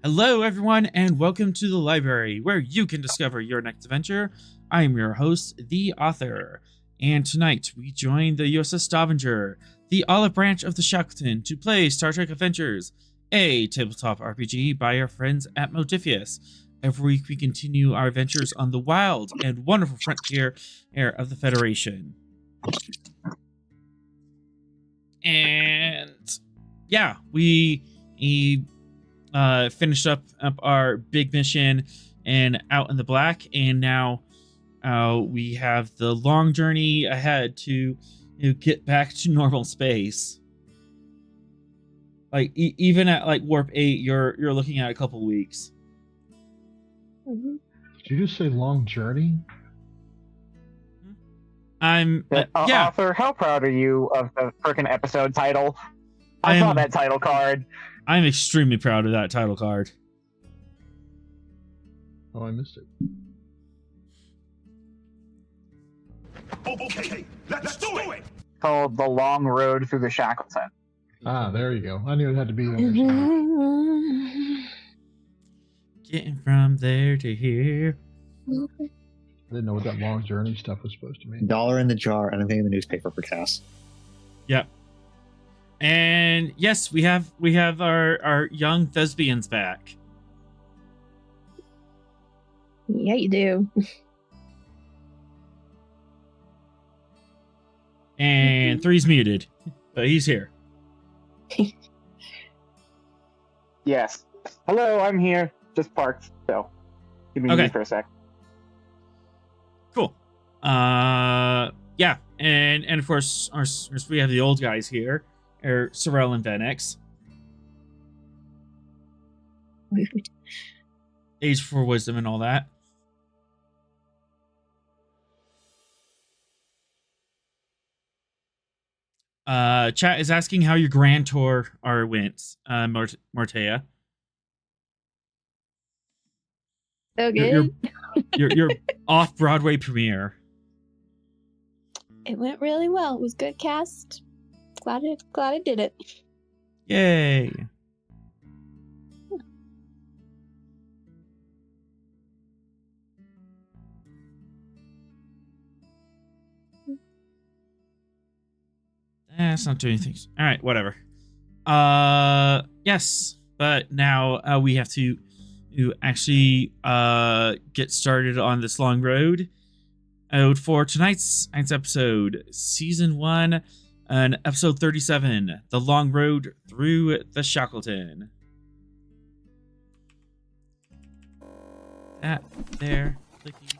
Hello, everyone, and welcome to the library, where you can discover your next adventure. I am your host, the author, and tonight we join the USS Stavanger, the olive branch of the Shackleton, to play Star Trek Adventures, a tabletop RPG by our friends at Modifius. Every week we continue our adventures on the wild and wonderful frontier of the Federation. And yeah, we finished up our big mission and out in the black, and now we have the long journey ahead to get back to normal space. Like even at like warp 8, you're looking at a couple weeks. Mm-hmm. Did you just say long journey? Yeah. Author, how proud are you of the frickin' episode title? I saw that title card. I'm extremely proud of that title card. Oh, I missed it. Okay, let's do it! Called The Long Road Through the Shackleton. Ah, there you go. I knew it had to be there. Getting from there to here. I didn't know what that long journey stuff was supposed to mean. $1 in the jar and I'm paying the newspaper for Cass. Yep. And yes, we have our young thespians back. Yeah, you do. And 3's muted, but he's here. Yes. Hello, I'm here. Just parked, so give me a minute for a sec. Cool. Yeah, and of course, we have the old guys here, Sorrel and Venix. Age for wisdom and all that. Chat is asking how your grand tour went, Martea. So good. Your off-Broadway premiere. It went really well. It was good cast. Glad I did it. Yay. That's not doing things. All right, whatever. Yes, but now we have to actually get started on this long road. For tonight's episode, Season 1, and Episode 37, The Long Road Through the Shackleton. That, there, clicky.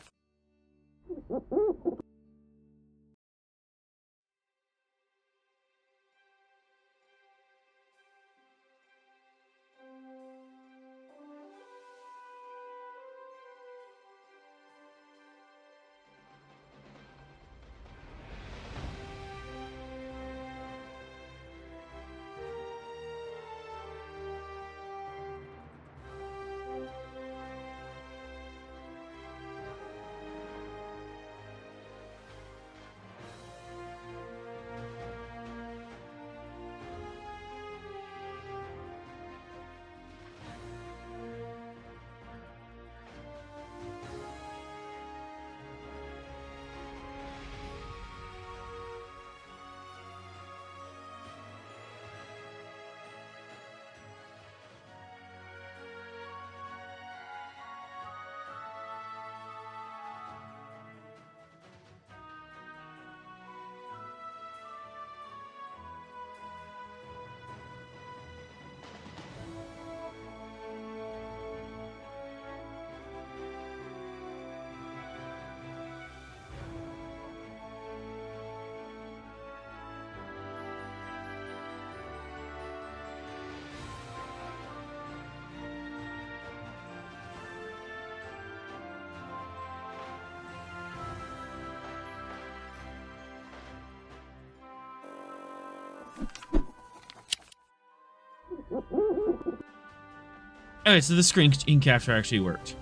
Okay, so the screen capture actually worked.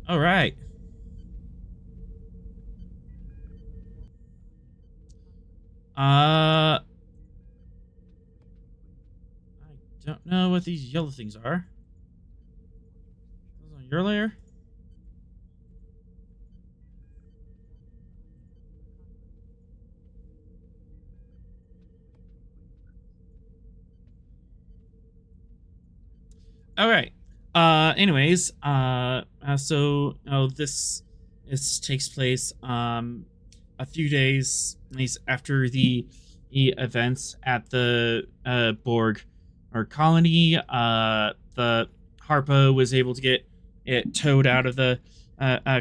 All right. I don't know what these yellow things are. Those on your layer? All right. Anyways, so this takes place a few days after the events at the Borg or colony. The Harpo was able to get it towed out of the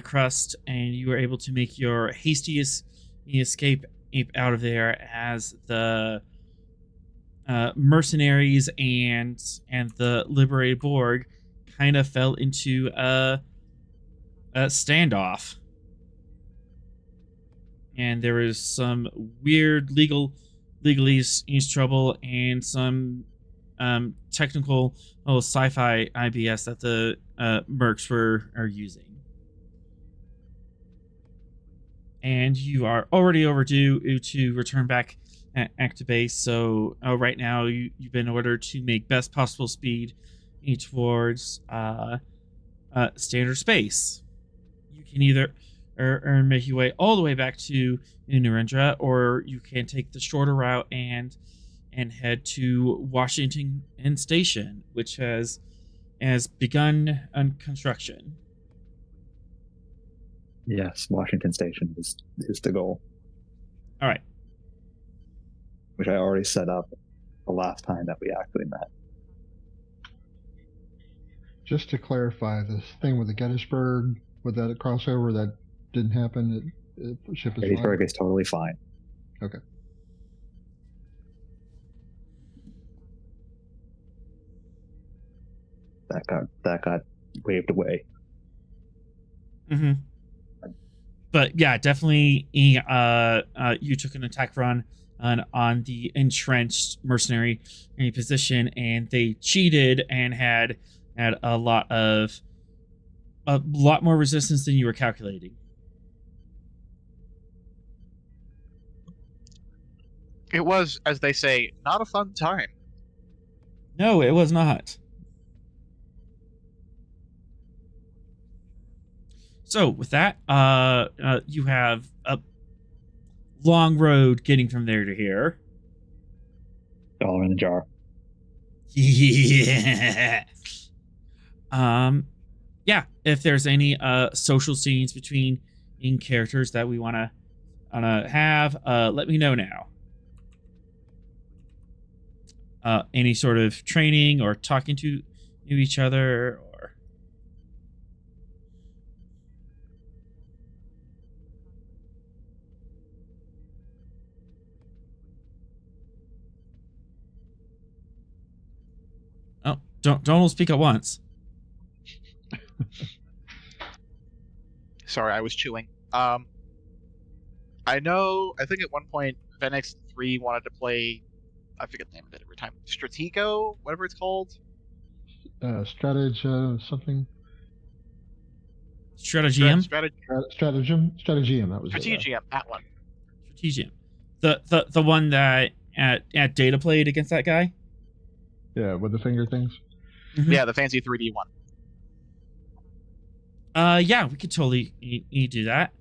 crust, and you were able to make your hastiest escape out of there as the mercenaries and the liberated Borg kind of fell into a standoff, and there was some weird legalese trouble and some technical sci-fi IBS that the mercs are using. And you are already overdue to return back to base. So right now you've been ordered to make best possible speed towards standard space. You can either or make your way all the way back to Narendra, or you can take the shorter route and head to Washington Station, which has begun construction. Yes, Washington Station is the goal. All right. Which I already set up the last time that we actually met. Just to clarify, this thing with the Gettysburg, with that crossover, that didn't happen. The ship is Gettysburg fine? is totally fine. Okay. That got waved away. Mm-hmm. But yeah, definitely. You took an attack run on the entrenched mercenary position, and they cheated and had a lot more resistance than you were calculating. It was, as they say, not a fun time. No, it was not. So with that, you have a long road getting from there to here. Dollar in the jar. Yeah. Yeah. If there's any social scenes between characters that we wanna have, let me know now. Any sort of training or talking to each other, or don't all speak at once. Sorry, I was chewing. I think at one point Venix 3 wanted to play, I forget the name of it every time, Stratego, whatever it's called. Something. Stratagem. Stratagem. That was it. Stratagem, that one. Stratagem. The one that at Data played against that guy. Yeah, with the finger things. Mm-hmm. Yeah, the fancy 3D one. Yeah, we could totally do that.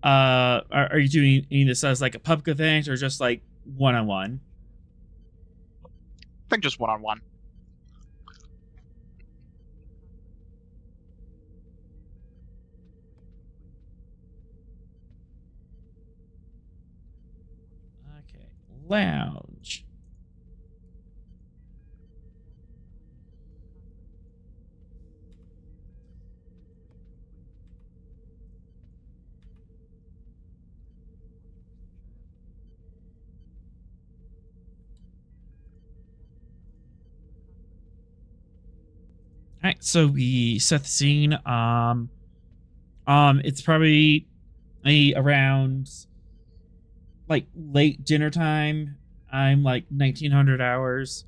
Are you doing this as like a public event or just like one-on-one? I think just one-on-one. Okay, lounge. All right, so we set the scene. It's probably around like late dinner time. I'm like 1900 hours,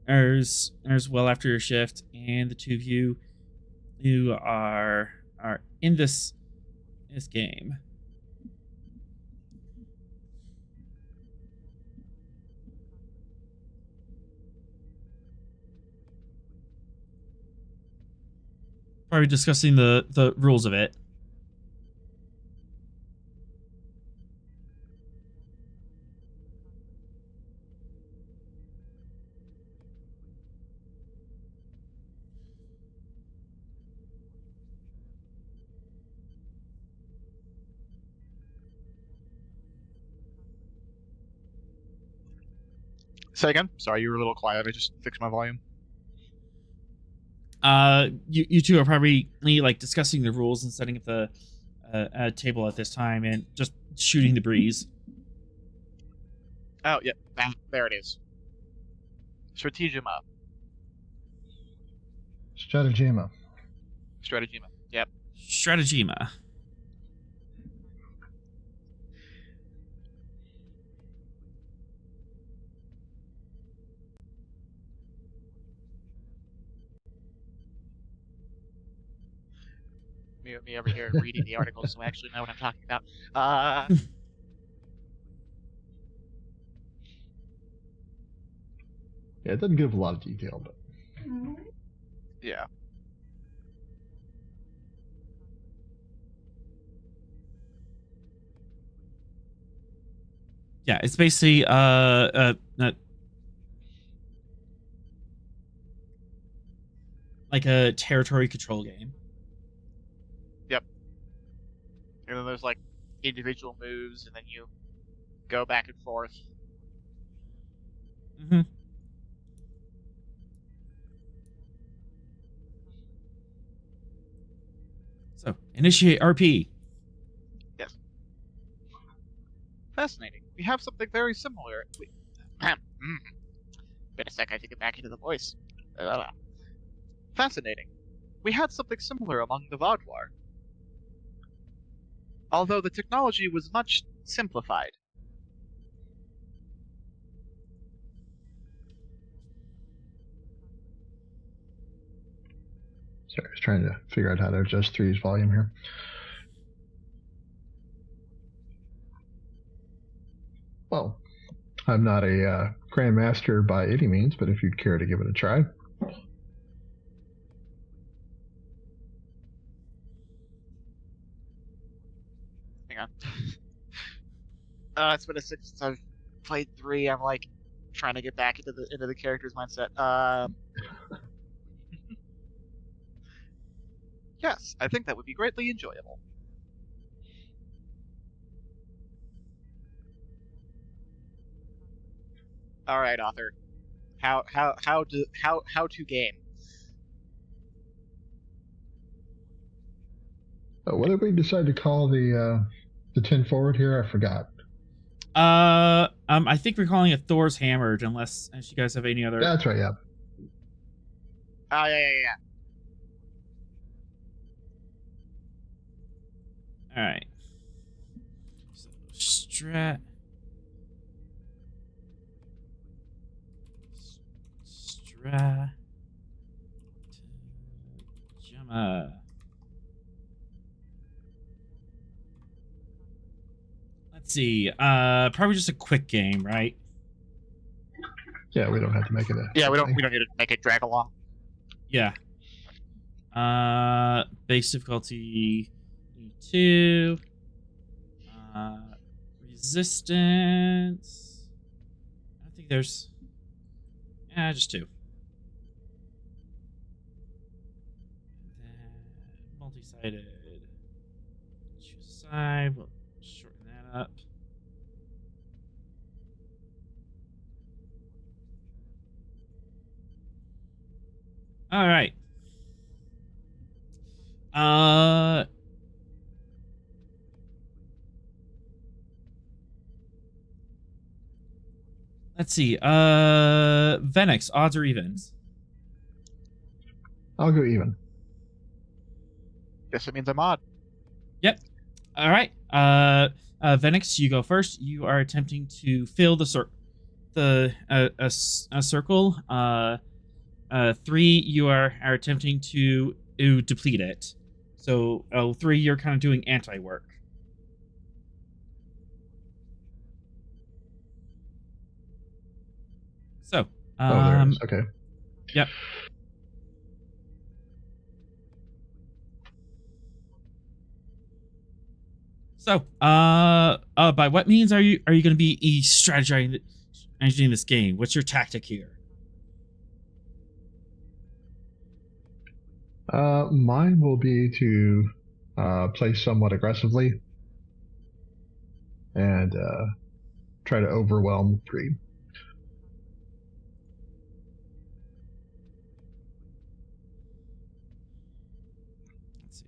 as well after your shift, and the two of you are are in this game. Probably discussing the rules of it. Say again? Sorry, you were a little quiet. I just fixed my volume. You two are probably like discussing the rules and setting up the table at this time and just shooting the breeze. Oh, yeah. There it is. Strategema. Stratagema. Strategema. Yep. Stratagema. Me over here reading the articles, so I actually know what I'm talking about. Yeah, it doesn't give a lot of detail, but Yeah. Yeah, it's basically like a territory control game. And then there's like individual moves, and then you go back and forth. Mm-hmm. So, initiate RP. Yes. Fascinating. We have something very similar. Been a sec, I have to get back into the voice. Fascinating. We had something similar among the Vaudouar. Although the technology was much simplified. sorry, I was trying to figure out how to adjust 3's volume here. Well, I'm not a grandmaster by any means, but if you'd care to give it a try. Hang on. It's been a six since I've played 3. I'm like trying to get back into the character's mindset. Yes, I think that would be greatly enjoyable. All right, author. How to game? What did we decide to call the 10 forward here? I forgot. I think we're calling it Thor's Hammered, unless you guys have any other. That's right. Yeah. Oh yeah. All right. So strat. Stratagema. Let's see. Probably just a quick game, right? Yeah, we don't have to make it a. Yeah, we don't need to make it drag along. Yeah. Base difficulty 2. Resistance. I don't think there's. Yeah, just 2. And then multi-sided. Choose a side. We'll shorten that up. All right. Let's see. Venix, odds or evens? I'll go even. Guess it means I'm odd. Yep. All right. Venix, you go first. You are attempting to fill the circle. 3, you are attempting to deplete it. So L3, you're kind of doing anti-work. So, There it is. Okay. Yep. So, by what means are you going to be strategizing this game? What's your tactic here? Mine will be to play somewhat aggressively and try to overwhelm Creed.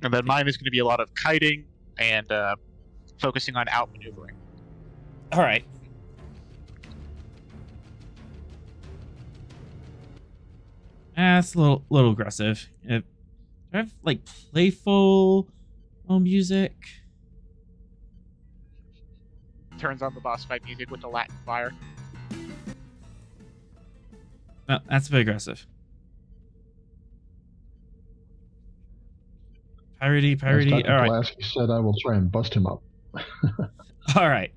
And then mine is going to be a lot of kiting and focusing on outmaneuvering. All right. That's a little aggressive. Do I have like playful music? Turns on the boss fight music with the Latin fire. No, that's a bit aggressive. Piratey. All right. Pulaski said I will try and bust him up. All right.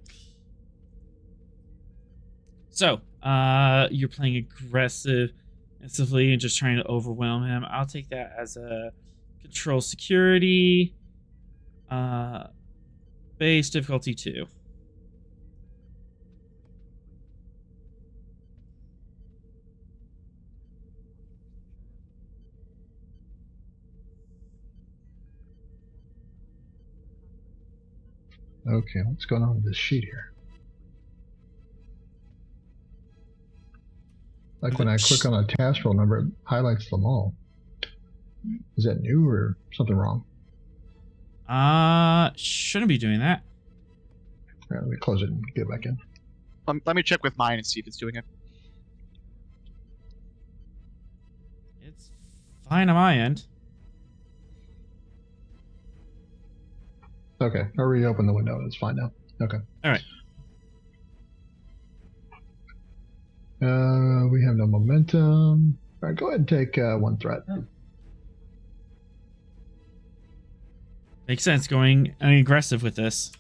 So, you're playing aggressively and just trying to overwhelm him. I'll take that as a control security. Base difficulty 2. Okay, what's going on with this sheet here? Like when I click on a task roll number, it highlights them all. Is that new or something wrong? Shouldn't be doing that. All right, let me close it and get back in. Let me check with mine and see if it's doing it. It's fine on my end. Okay, I'll reopen the window. It's fine now. Okay. All right. We have no momentum. All right, go ahead and take one threat. Makes sense going aggressive with this.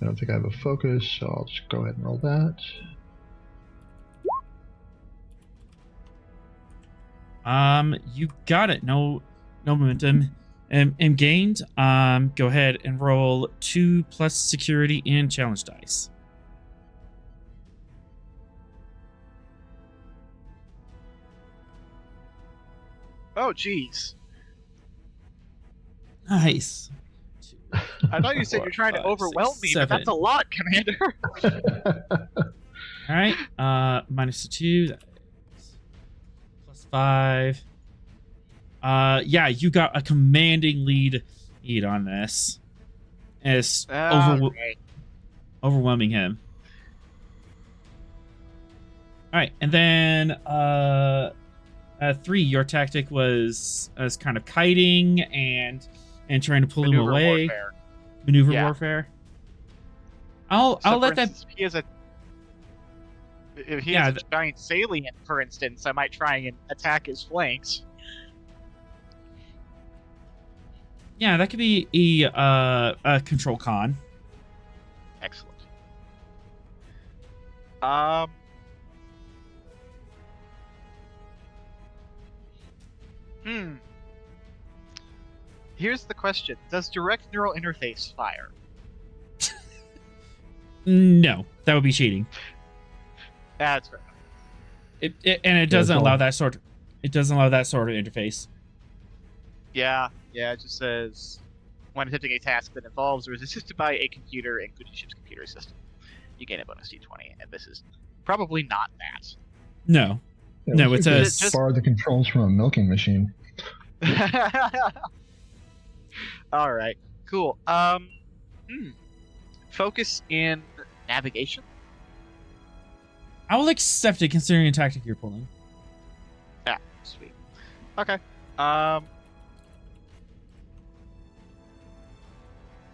I don't think I have a focus, so I'll just go ahead and roll that. You got it. No momentum. And gained. Go ahead and roll 2 plus security and challenge dice. Oh, jeez. Nice. I thought you said you're trying to overwhelm me, but that's a lot, Commander. All right. Minus 2. That is plus 5. Yeah, you got a commanding lead on this. And it's overwhelming him. All right, and then 3, your tactic was kind of kiting and trying to pull him away. Warfare. Maneuver warfare. I'll let that. If he has a giant salient, for instance, I might try and attack his flanks. Yeah, that could be a control con. Excellent. Here's the question: does direct neural interface fire? No, that would be cheating. That's fair. It doesn't allow that sort. It doesn't allow that sort of interface. Yeah. It just says when attempting a task that involves or is assisted by a computer, including ship's computer system, you gain a bonus d20, and this is probably not that. No. Yeah, no, it says just borrow the controls from a milking machine. All right, cool. Focus in navigation. I will accept it considering the tactic you're pulling. Yeah, sweet. Okay.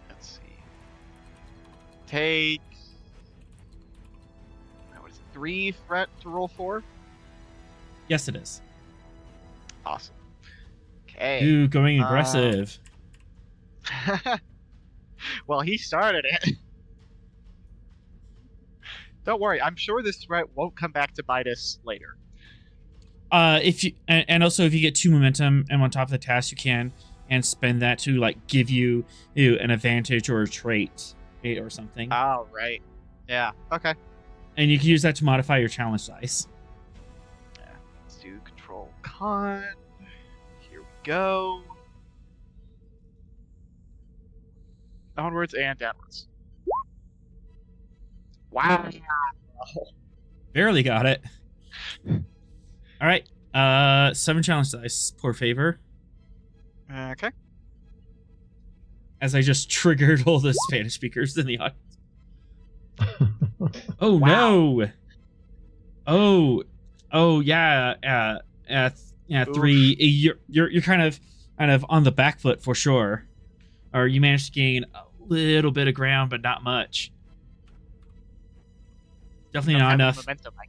Let's see. Take. What is it? 3 threat to roll 4. Yes, it is. Awesome. Okay. Ooh, going aggressive. Well, he started it. Don't worry, I'm sure this threat won't come back to bite us later. If you and also if you get 2 momentum and on top of the task, you can and spend that to like give you an advantage or a trait or something. Oh, right. Yeah, okay. And you can use that to modify your challenge dice. Yeah. Let's do control con. Here we go. Onwards and downwards. Wow. Barely got it. All right. 7 challenge dice. Poor favor. Okay. As I just triggered all the Spanish speakers in the audience. Oh Wow. no. Oh yeah. Yeah. 3. You're kind of on the back foot for sure. Or you managed to gain a little bit of ground, but not much. Definitely Don't not have the enough. Momentum. I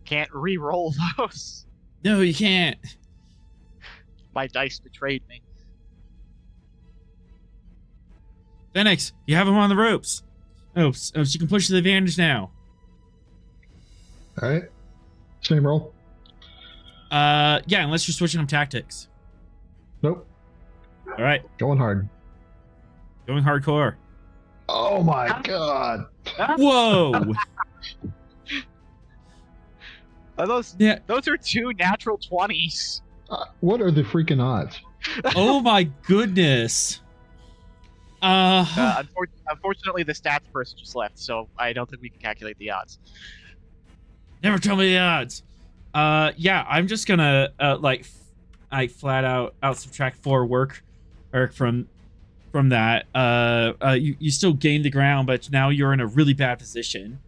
can't re-roll those. No, you can't. My dice betrayed me. Phoenix, you have him on the ropes. Oh, so you can push to the advantage now. All right. Same roll. Yeah, unless you're switching up tactics. Nope. All right, Going hard. going hardcore. Oh my god. Whoa. Yeah. Those are 2 natural 20s. What are the freaking odds? Oh my goodness. Unfortunately, the stats person just left, so I don't think we can calculate the odds. Never tell me the odds. Yeah, I'm just gonna I flat out subtract 4 work from that. You still gain the ground, but now you're in a really bad position.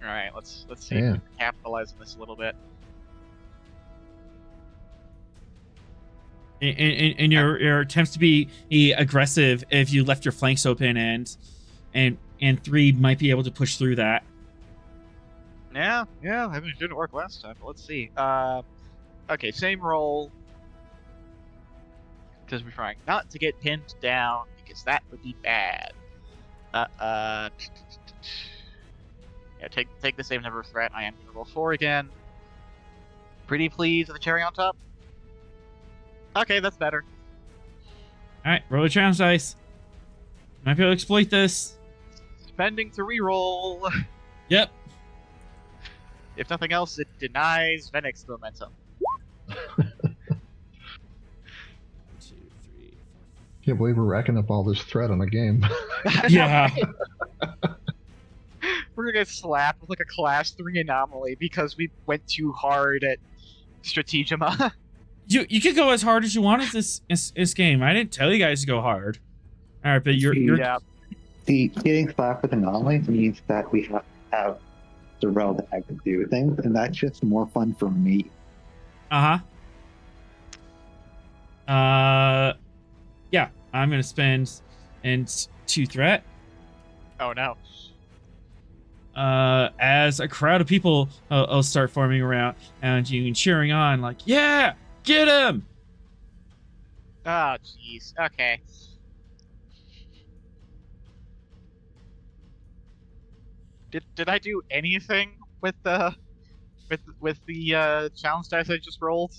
All right, let's see Yeah. if we can capitalize on this a little bit. And your attempts to be aggressive, if you left your flanks open, and 3 might be able to push through that. Yeah. I mean, it didn't work last time, but let's see. Okay, same roll. Because we're trying not to get pinned down, because that would be bad. Yeah, take the same number of threat. I am going to roll 4 again. Pretty pleased with the cherry on top. Okay, that's better. All right, roll a challenge dice. Might be able to exploit this. Spending to reroll. Yep. If nothing else, it denies Venix momentum. 1, 2, 3, Can't believe we're racking up all this threat on a game. 4. Yeah. We're gonna get slapped with like a class 3 anomaly because we went too hard at Stratagema. You could go as hard as you want at this game. I didn't tell you guys to go hard. All right, but you're Yeah. The getting slapped with anomaly means that we have the row that I can do things, and that's just more fun for me. yeah. I'm gonna spend and 2 threat. Oh no. As a crowd of people will start forming around and you and cheering on like, yeah, get him. Oh jeez. Okay. Did I do anything with the challenge dice I just rolled?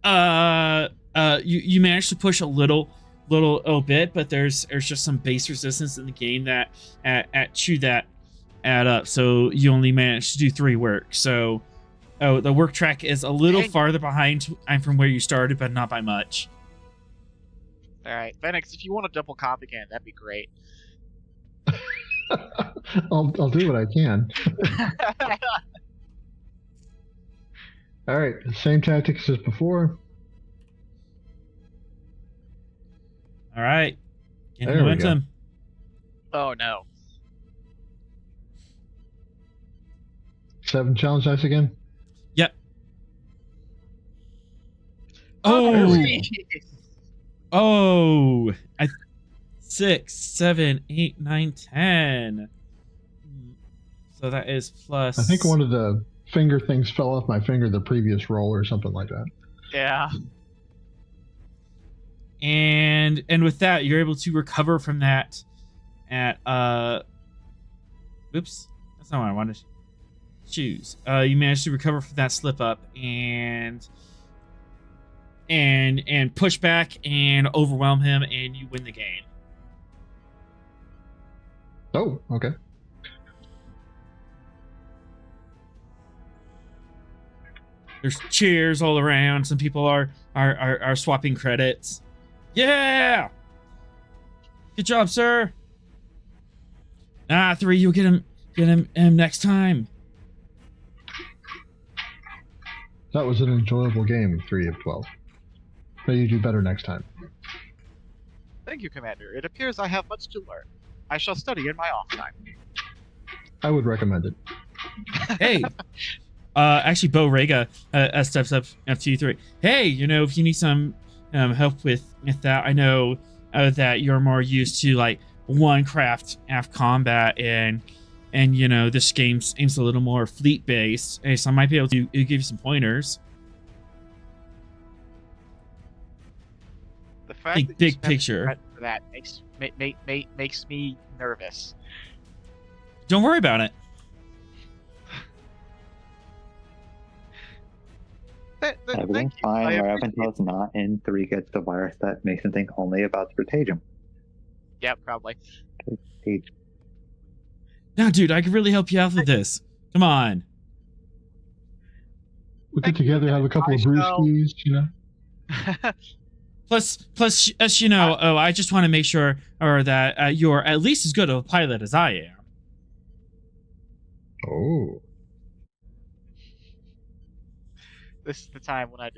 You managed to push a little bit, but there's just some base resistance in the game that chew that add up. So you only managed to do 3 work. So the work track is a little Dang. farther behind. I'm from where you started, but not by much. All right, Venix, if you want to double comp again, that'd be great. I'll do what I can. All right, same tactics as before. All right, get There we momentum. Oh no. 7 challenge dice again. Yep. There we Oh, 6, 7, 8, 9, 10. So that is plus. I think one of the finger things fell off my finger the previous roll or something like that. Yeah. And with that, you're able to recover from that at oops, that's not what I wanted to choose. You managed to recover from that slip up and push back and overwhelm him, and you win the game. Oh, okay. There's cheers all around. Some people are swapping credits. Yeah! Good job, sir. Ah, 3, you'll get him next time. That was an enjoyable game, 3 of 12. May you do better next time. Thank you, Commander. It appears I have much to learn. I shall study in my off time. I would recommend it. Hey, actually, Bo Rega steps up to you 3. Hey, if you need some help with that, I know that you're more used to like one craft after combat, and this game's aims a little more fleet based. Hey, so I might be able to give you some pointers. The fact that Big picture. For that makes me nervous. Don't worry about it. Everything's fine. Where Aventel's not in, 3 gets the virus that makes him think only about stratagem. Yeah, probably. No, dude, I can really help you out with this. Come on. We'll get together, have a couple of brewskis, Plus, as you know, I just want to make sure that you're at least as good of a pilot as I am. Oh. This is the time when I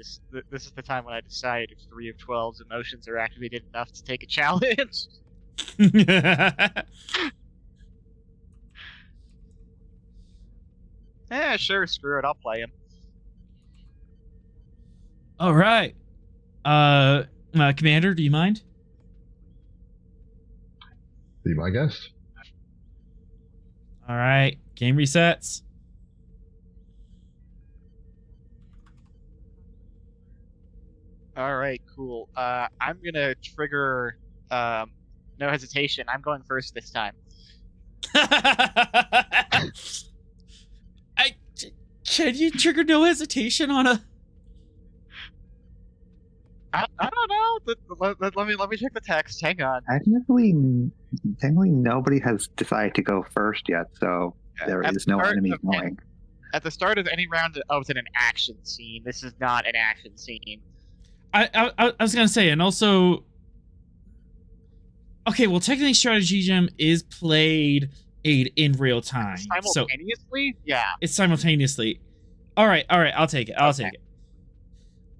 decide if 3 of 12's emotions are activated enough to take a challenge. Yeah, sure, screw it, I'll play him. All right. Commander, do you mind? Be my guest. All right. Game resets. All right, cool. I'm gonna trigger no hesitation. I'm going first this time. Can you trigger no hesitation on a? I don't know. Let me check the text. Hang on. Technically, nobody has decided to go first yet, so there is no enemy going. At the start of any round, it's in an action scene. This is not an action scene. I was gonna say, and also, okay, well, technically, stratagem is played in real time, simultaneously. So yeah, it's simultaneously. All right, I'll take it. I'll take it.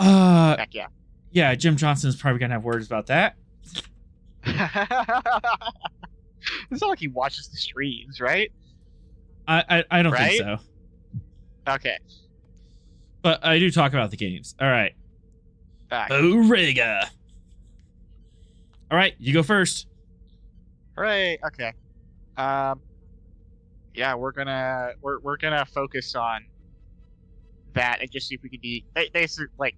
Heck yeah. Yeah, Jim Johnson's probably gonna have words about that. It's not like he watches the streams, right? I don't think so. Okay. But I do talk about the games. All right. Back. Borrega. All right, you go first. Hooray! Okay. Yeah, we're gonna focus on that and just see if we can be basically like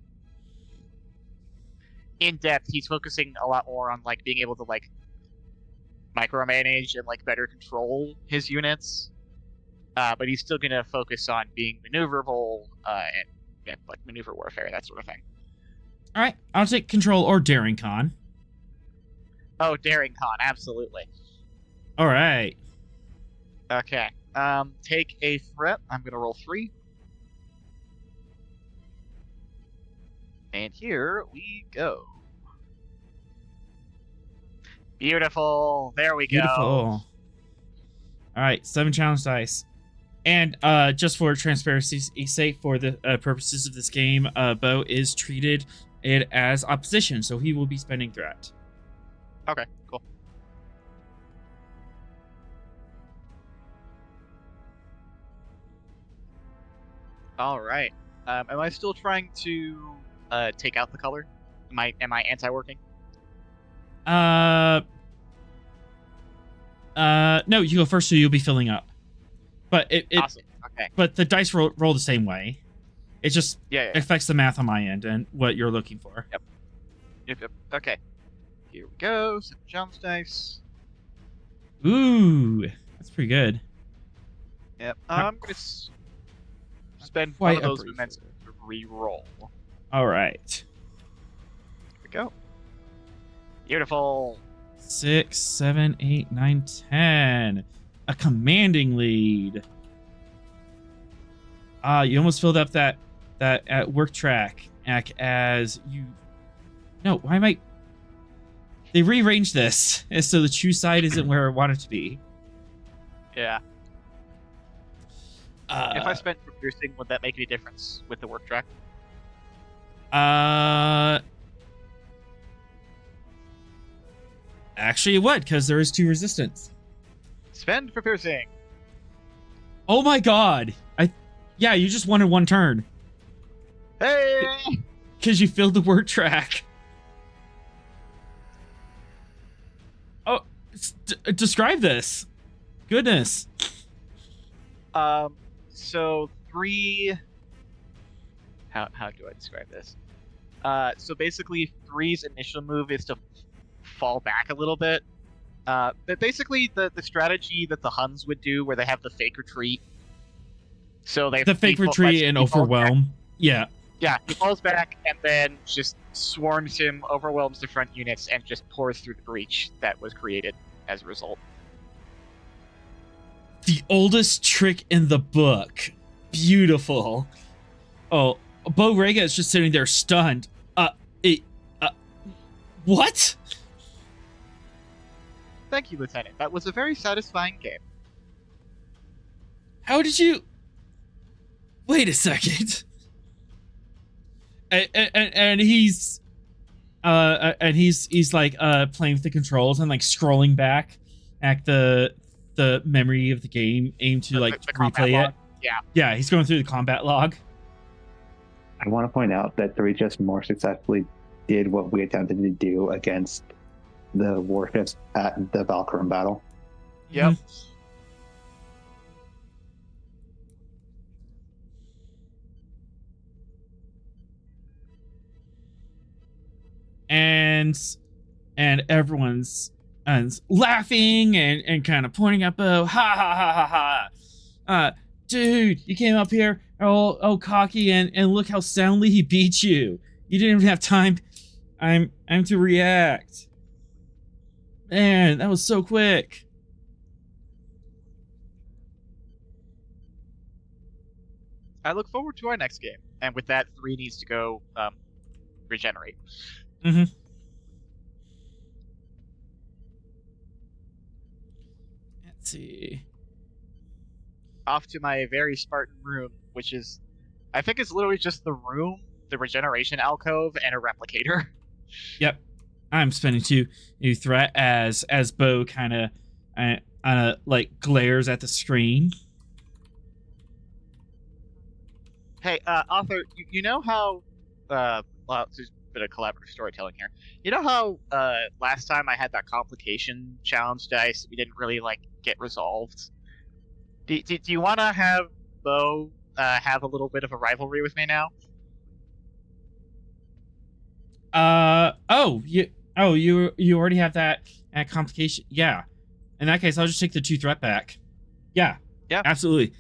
in depth. He's focusing a lot more on like being able to like micromanage and like better control his units. But he's still gonna focus on being maneuverable and like maneuver warfare, that sort of thing. All right, I'll take control or daring con. Oh, daring con, absolutely. All right. Okay. Take a threat. I'm gonna roll 3. And here we go. Beautiful. There we Beautiful. go. All right, 7 challenge dice. And just for transparency's sake, for the purposes of this game, Bo is treated it as opposition, so he will be spending threat. Okay, cool. All right. Am I still trying to take out the color? Am I anti-working? No, you go first, so you'll be filling up. But Awesome. Okay. Okay. but the dice roll the same way. It just Yeah. affects the math on my end and what you're looking for. Yep. Okay. Here we go. Some jump dice. Ooh, that's pretty good. Yep. I'm gonna spend Quite one of a those brief moments to re-roll. All right. Here we go. Beautiful. 6, 7, 8, 9, 10. A commanding lead. You almost filled up that at work track as you. No, why am I? They rearranged this so the true side isn't where I want it to be. Yeah. If I spent for piercing, would that make any difference with the work track? Actually, it would, because there is 2 resistance. Spend for piercing. Oh my god! Yeah, you just wanted 1 turn Hey! because you filled the word track. Oh, describe this. Goodness. So 3. How do I describe this? So basically, 3's initial move is to fall back a little bit. But basically, the strategy that the Huns would do, where they have the fake retreat. So they The fake retreat and overwhelm. Yeah. Yeah, he falls back and then just swarms him, overwhelms the front units, and just pours through the breach that was created as a result. The oldest trick in the book. Beautiful. Oh, Bo Rega is just sitting there stunned. What? Thank you, Lieutenant. That was a very satisfying game. How did you? Wait a second. And he's like playing with the controls and like scrolling back at the memory of the game, aimed to like The combat replay log. it. Yeah. Yeah, he's going through the combat log. I want to point out that 3 just more successfully did what we attempted to do against the warships at the Valkyrie battle. Yep. And everyone's laughing and kind of pointing at Bo. Ha ha ha ha ha. Dude, you came up here all cocky and look how soundly he beat you. You didn't even have time I'm to react. Man, that was so quick. I look forward to our next game. And with that, 3 needs to go regenerate. Mm-hmm. Let's see. Off to my very Spartan room, which is, I think it's literally just the room, the regeneration alcove, and a replicator. Yep. I'm spending 2 new threat as Bo kind of like glares at the screen. Hey, author, you know how, well, there's a bit of collaborative storytelling here. You know how, last time I had that complication challenge dice that we didn't really, like, get resolved? Do you want to have Bo, have a little bit of a rivalry with me now? You already have that complication. Yeah. In that case, I'll just take the 2 threat back. Yeah. Yeah. Absolutely.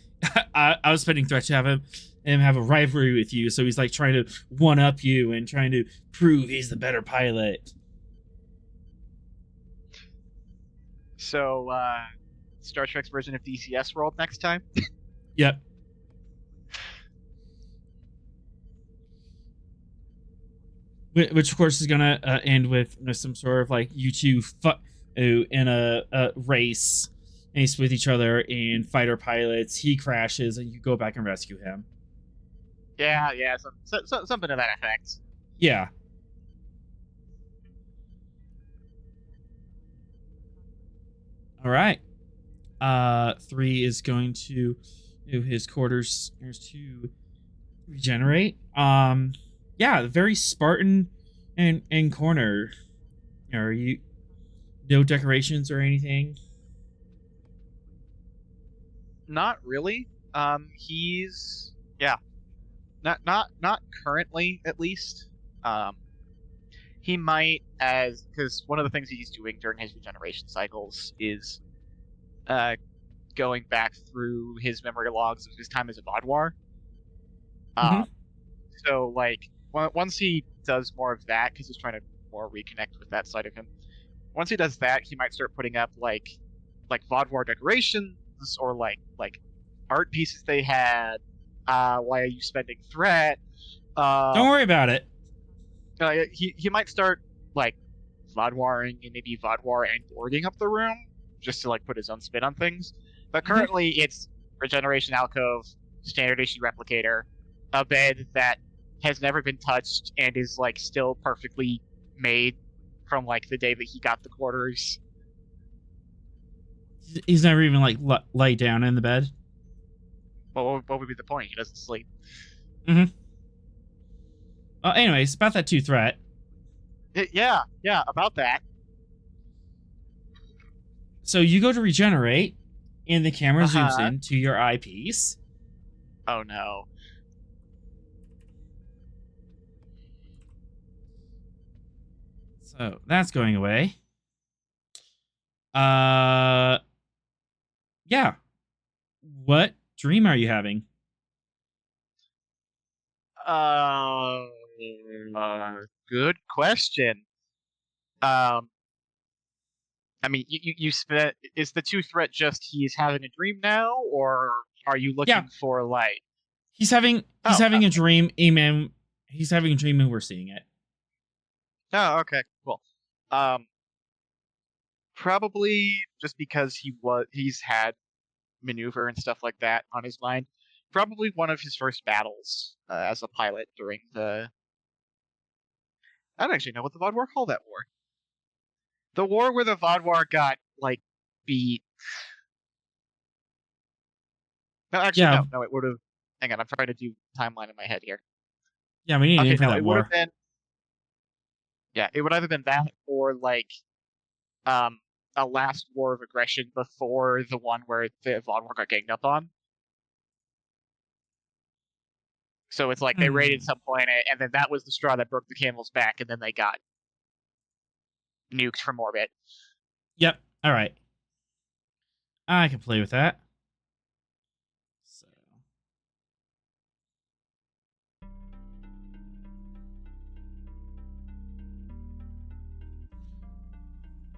I was spending threat to have him have a rivalry with you, so he's like trying to one up you and trying to prove he's the better pilot. So, Star Trek's version of DCS World next time? Yep. Which, of course, is gonna end with some sort of like you 2 in a race with each other in fighter pilots. He crashes, and you go back and rescue him. Yeah, something to that effect. Yeah. All right. 3 is going to do his quarters to regenerate. Yeah, very Spartan and corner. Are you no decorations or anything? Not really. He's not currently at least. He might because one of the things he's doing during his regeneration cycles is going back through his memory logs of his time as a Vaadwaur. Mhm. So like once he does more of that, because he's trying to more reconnect with that side of him. Once he does that, he might start putting up like Vaadwaur decorations or like art pieces they had. Why are you spending threat? Don't worry about it. He might start like Vaadwaaring and maybe Vaadwaur and boarding up the room just to like put his own spin on things. But currently it's regeneration alcove, standard issue replicator, a bed that has never been touched and is like still perfectly made from like the day that he got the quarters. He's never even like lay down in the bed. Well, what would be the point? He doesn't sleep. Anyways, about that 2 threat. Yeah, about that. So you go to regenerate, and the camera zooms in to your eyepiece. Oh no. So that's going away. Yeah. What dream are you having? Good question. I mean, you spent. Is the 2 threat just he's having a dream now, or are you looking for like? He's having a dream, and he's having a dream, and we're seeing it. Oh, okay, cool. Probably just because he's had maneuver and stuff like that on his mind. Probably one of his first battles as a pilot during the. I don't actually know what the Vaadwaur call that war. The war where the Vaadwaur got like beat. No, actually, no. It would have. Hang on, I'm trying to do timeline in my head here. Yeah, we need a name for that it war. Would have been. Yeah, it would either been that or like, a last war of aggression before the one where the Vaadwaur got ganged up on. So it's like they raided some planet, and then that was the straw that broke the camel's back, and then they got nuked from orbit. Yep. All right. I can play with that. So.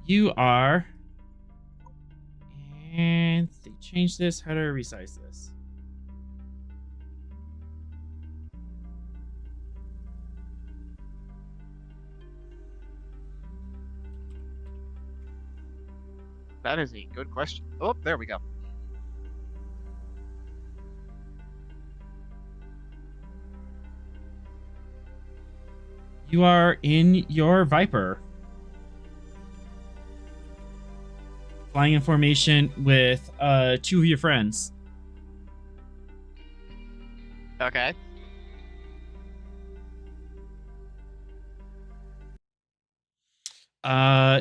You are. And they changed this. How do I resize this? That is a good question. Oh, there we go. You are in your Viper. Flying in formation with 2 of your friends. Okay.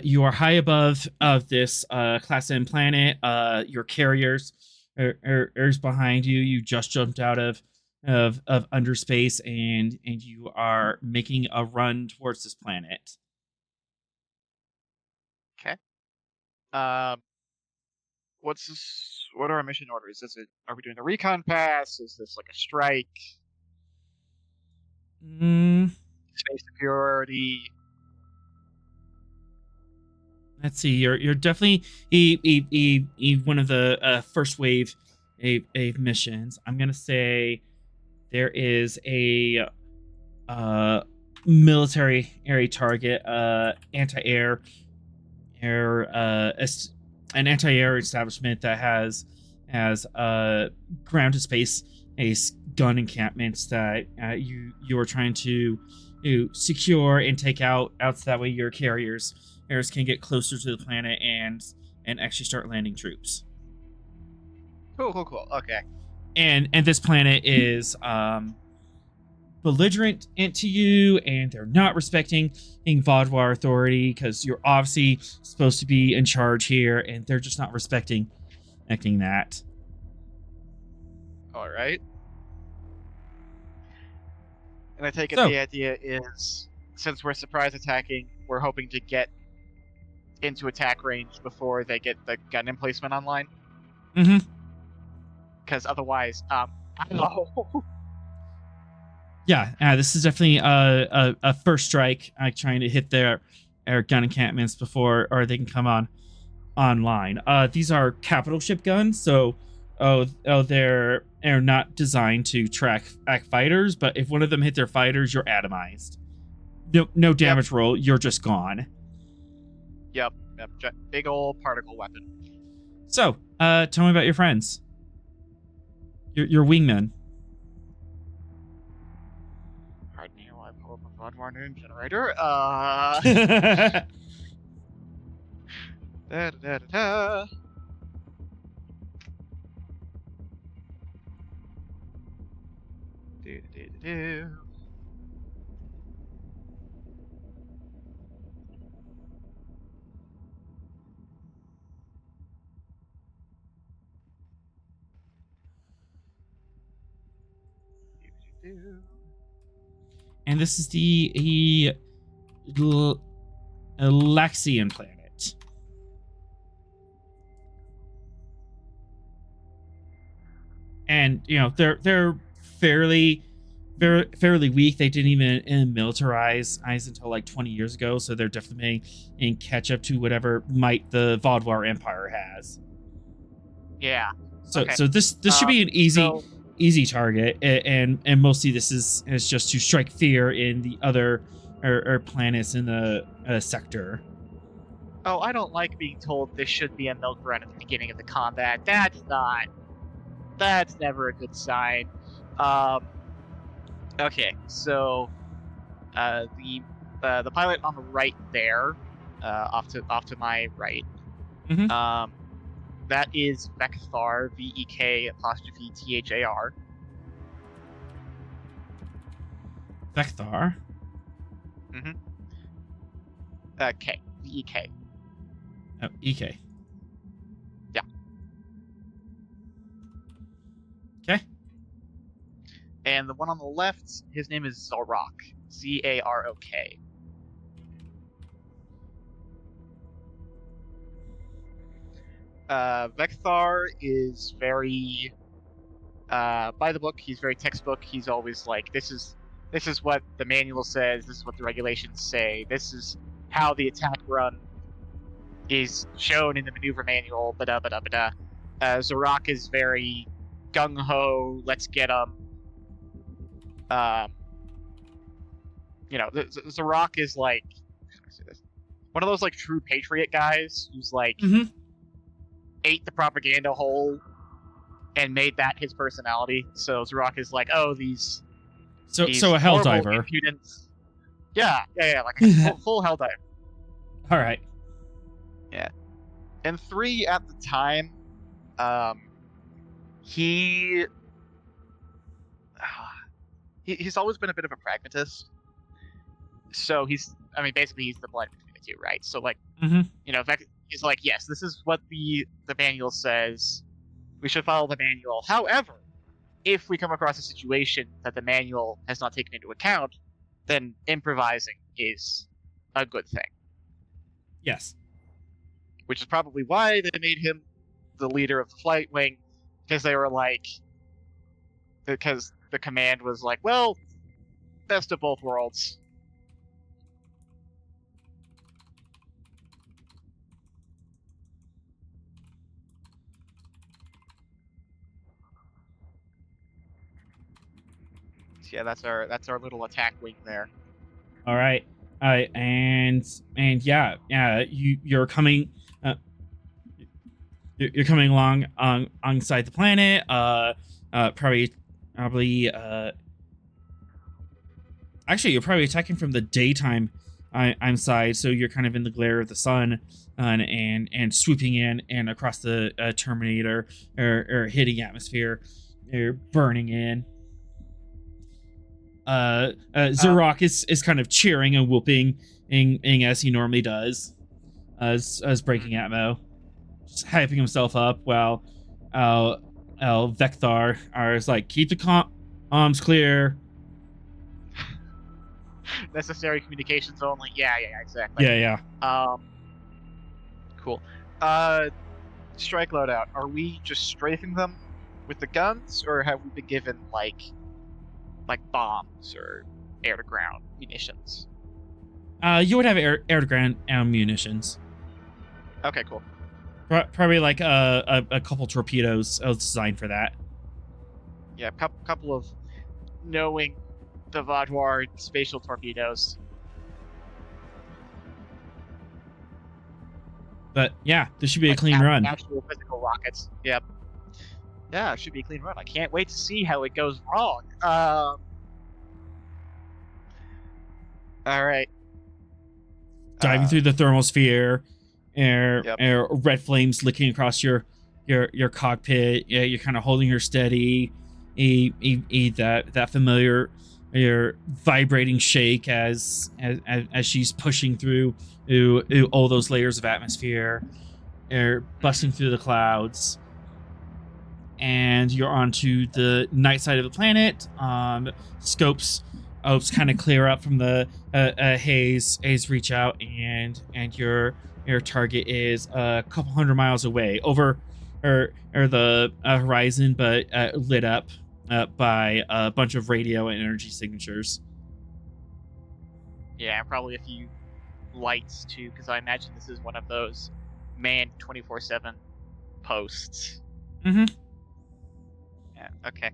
You are high above of this Class M planet. Your carriers are behind you. You just jumped out of underspace, and you are making a run towards this planet. Okay. What are our mission orders? Are we doing a recon pass? Is this like a strike? Space superiority. Let's see. You're definitely one of the first wave missions. I'm gonna say there is a military area target, anti-air an anti-air establishment that has ground to space gun encampments that you are trying to secure and take out so that way your carriers can get closer to the planet and actually start landing troops. Cool. Okay. And this planet is belligerent to you, and they're not respecting Vaadwaur authority because you're obviously supposed to be in charge here, and they're just not respecting that. All right. And I take it So- the idea is, since we're surprise attacking, we're hoping to get into attack range before they get the gun emplacement online. Mm-hmm. Because otherwise, I don't know. Yeah, this is definitely a first strike, trying to hit their gun encampments before, or they can come online. These are capital ship guns, so they're not designed to track fighters, but if one of them hit their fighters, you're atomized. No damage roll, you're just gone. Yep. Big old particle weapon. So, tell me about your friends. Your wingmen. Pardon me while I pull up a Bloodborne generator. Da. Do. And this is the Alexian planet. And they're fairly weak. They didn't even militarize until like 20 years ago, so they're definitely in catch up to whatever might the Vaudouar Empire has. Yeah. So Okay. so this should be an easy target, and mostly this is just to strike fear in the other or planets in the sector. Oh, I don't like being told this should be a milk run at the beginning of the combat. That's never a good sign. Okay, so the pilot on the right there, off to my right. Mhm. That is Vekthar, VEK''THAR. Vekthar. K, VEK. Oh, EK. Yeah. Okay. And the one on the left, his name is Zarok, Zarok. Vekthar is very by the book. He's very textbook. He's always like, this is what the manual says. This is what the regulations say. This is how the attack run is shown in the maneuver manual. Zarok is very gung ho. Let's get him. Zarok is like, how do I say this? One of those like true patriot guys who's like ate the propaganda whole and made that his personality. So Zarok is like, oh, these So a hell horrible, diver. impudent... Yeah, like a full hell diver. All right. And 3 at the time, he's always been a bit of a pragmatist. So basically he's the blend between the two, right? So like, he's like, yes, this is what the manual says. We should follow the manual. However, if we come across a situation that the manual has not taken into account, then improvising is a good thing. Yes. Which is probably why they made him the leader of the flight wing, because they were like, because the command was like, well, best of both worlds. So yeah, that's our little attack wing there. All right. And yeah, you're coming. You're coming along alongside the planet. Probably. Actually, you're probably attacking from the daytime side, so you're kind of in the glare of the sun, and swooping in and across the Terminator or hitting atmosphere, or burning in. Zarok is kind of cheering and whooping as he normally does, as breaking Atmo, just hyping himself up while Vecthar are is like, keep the comms clear. Necessary communications only. Yeah, exactly. Yeah. Cool. Strike loadout. Are we just strafing them with the guns, or have we been given like bombs or air to ground munitions? You would have air to ground munitions. Okay, cool. Probably like a couple torpedoes designed for that. Yeah, couple of knowing the Vaadwaur spatial torpedoes. But yeah, this should be a Like clean run. Actual physical rockets. Yep. Yeah, it should be a clean run. I can't wait to see how it goes wrong. All right. Diving through the thermosphere, Yep. red flames licking across your cockpit. Yeah, you're kind of holding her steady. That familiar your vibrating shake as she's pushing through all those layers of atmosphere, busting through the clouds, and you're onto the night side of the planet. Scopes kind of clear up from the haze. Reach out, and your target is a couple hundred miles away over the horizon, but lit up by a bunch of radio and energy signatures. Yeah, probably a few lights too, because I imagine this is one of those manned 24/7 posts. Mm-hmm. Yeah. Okay.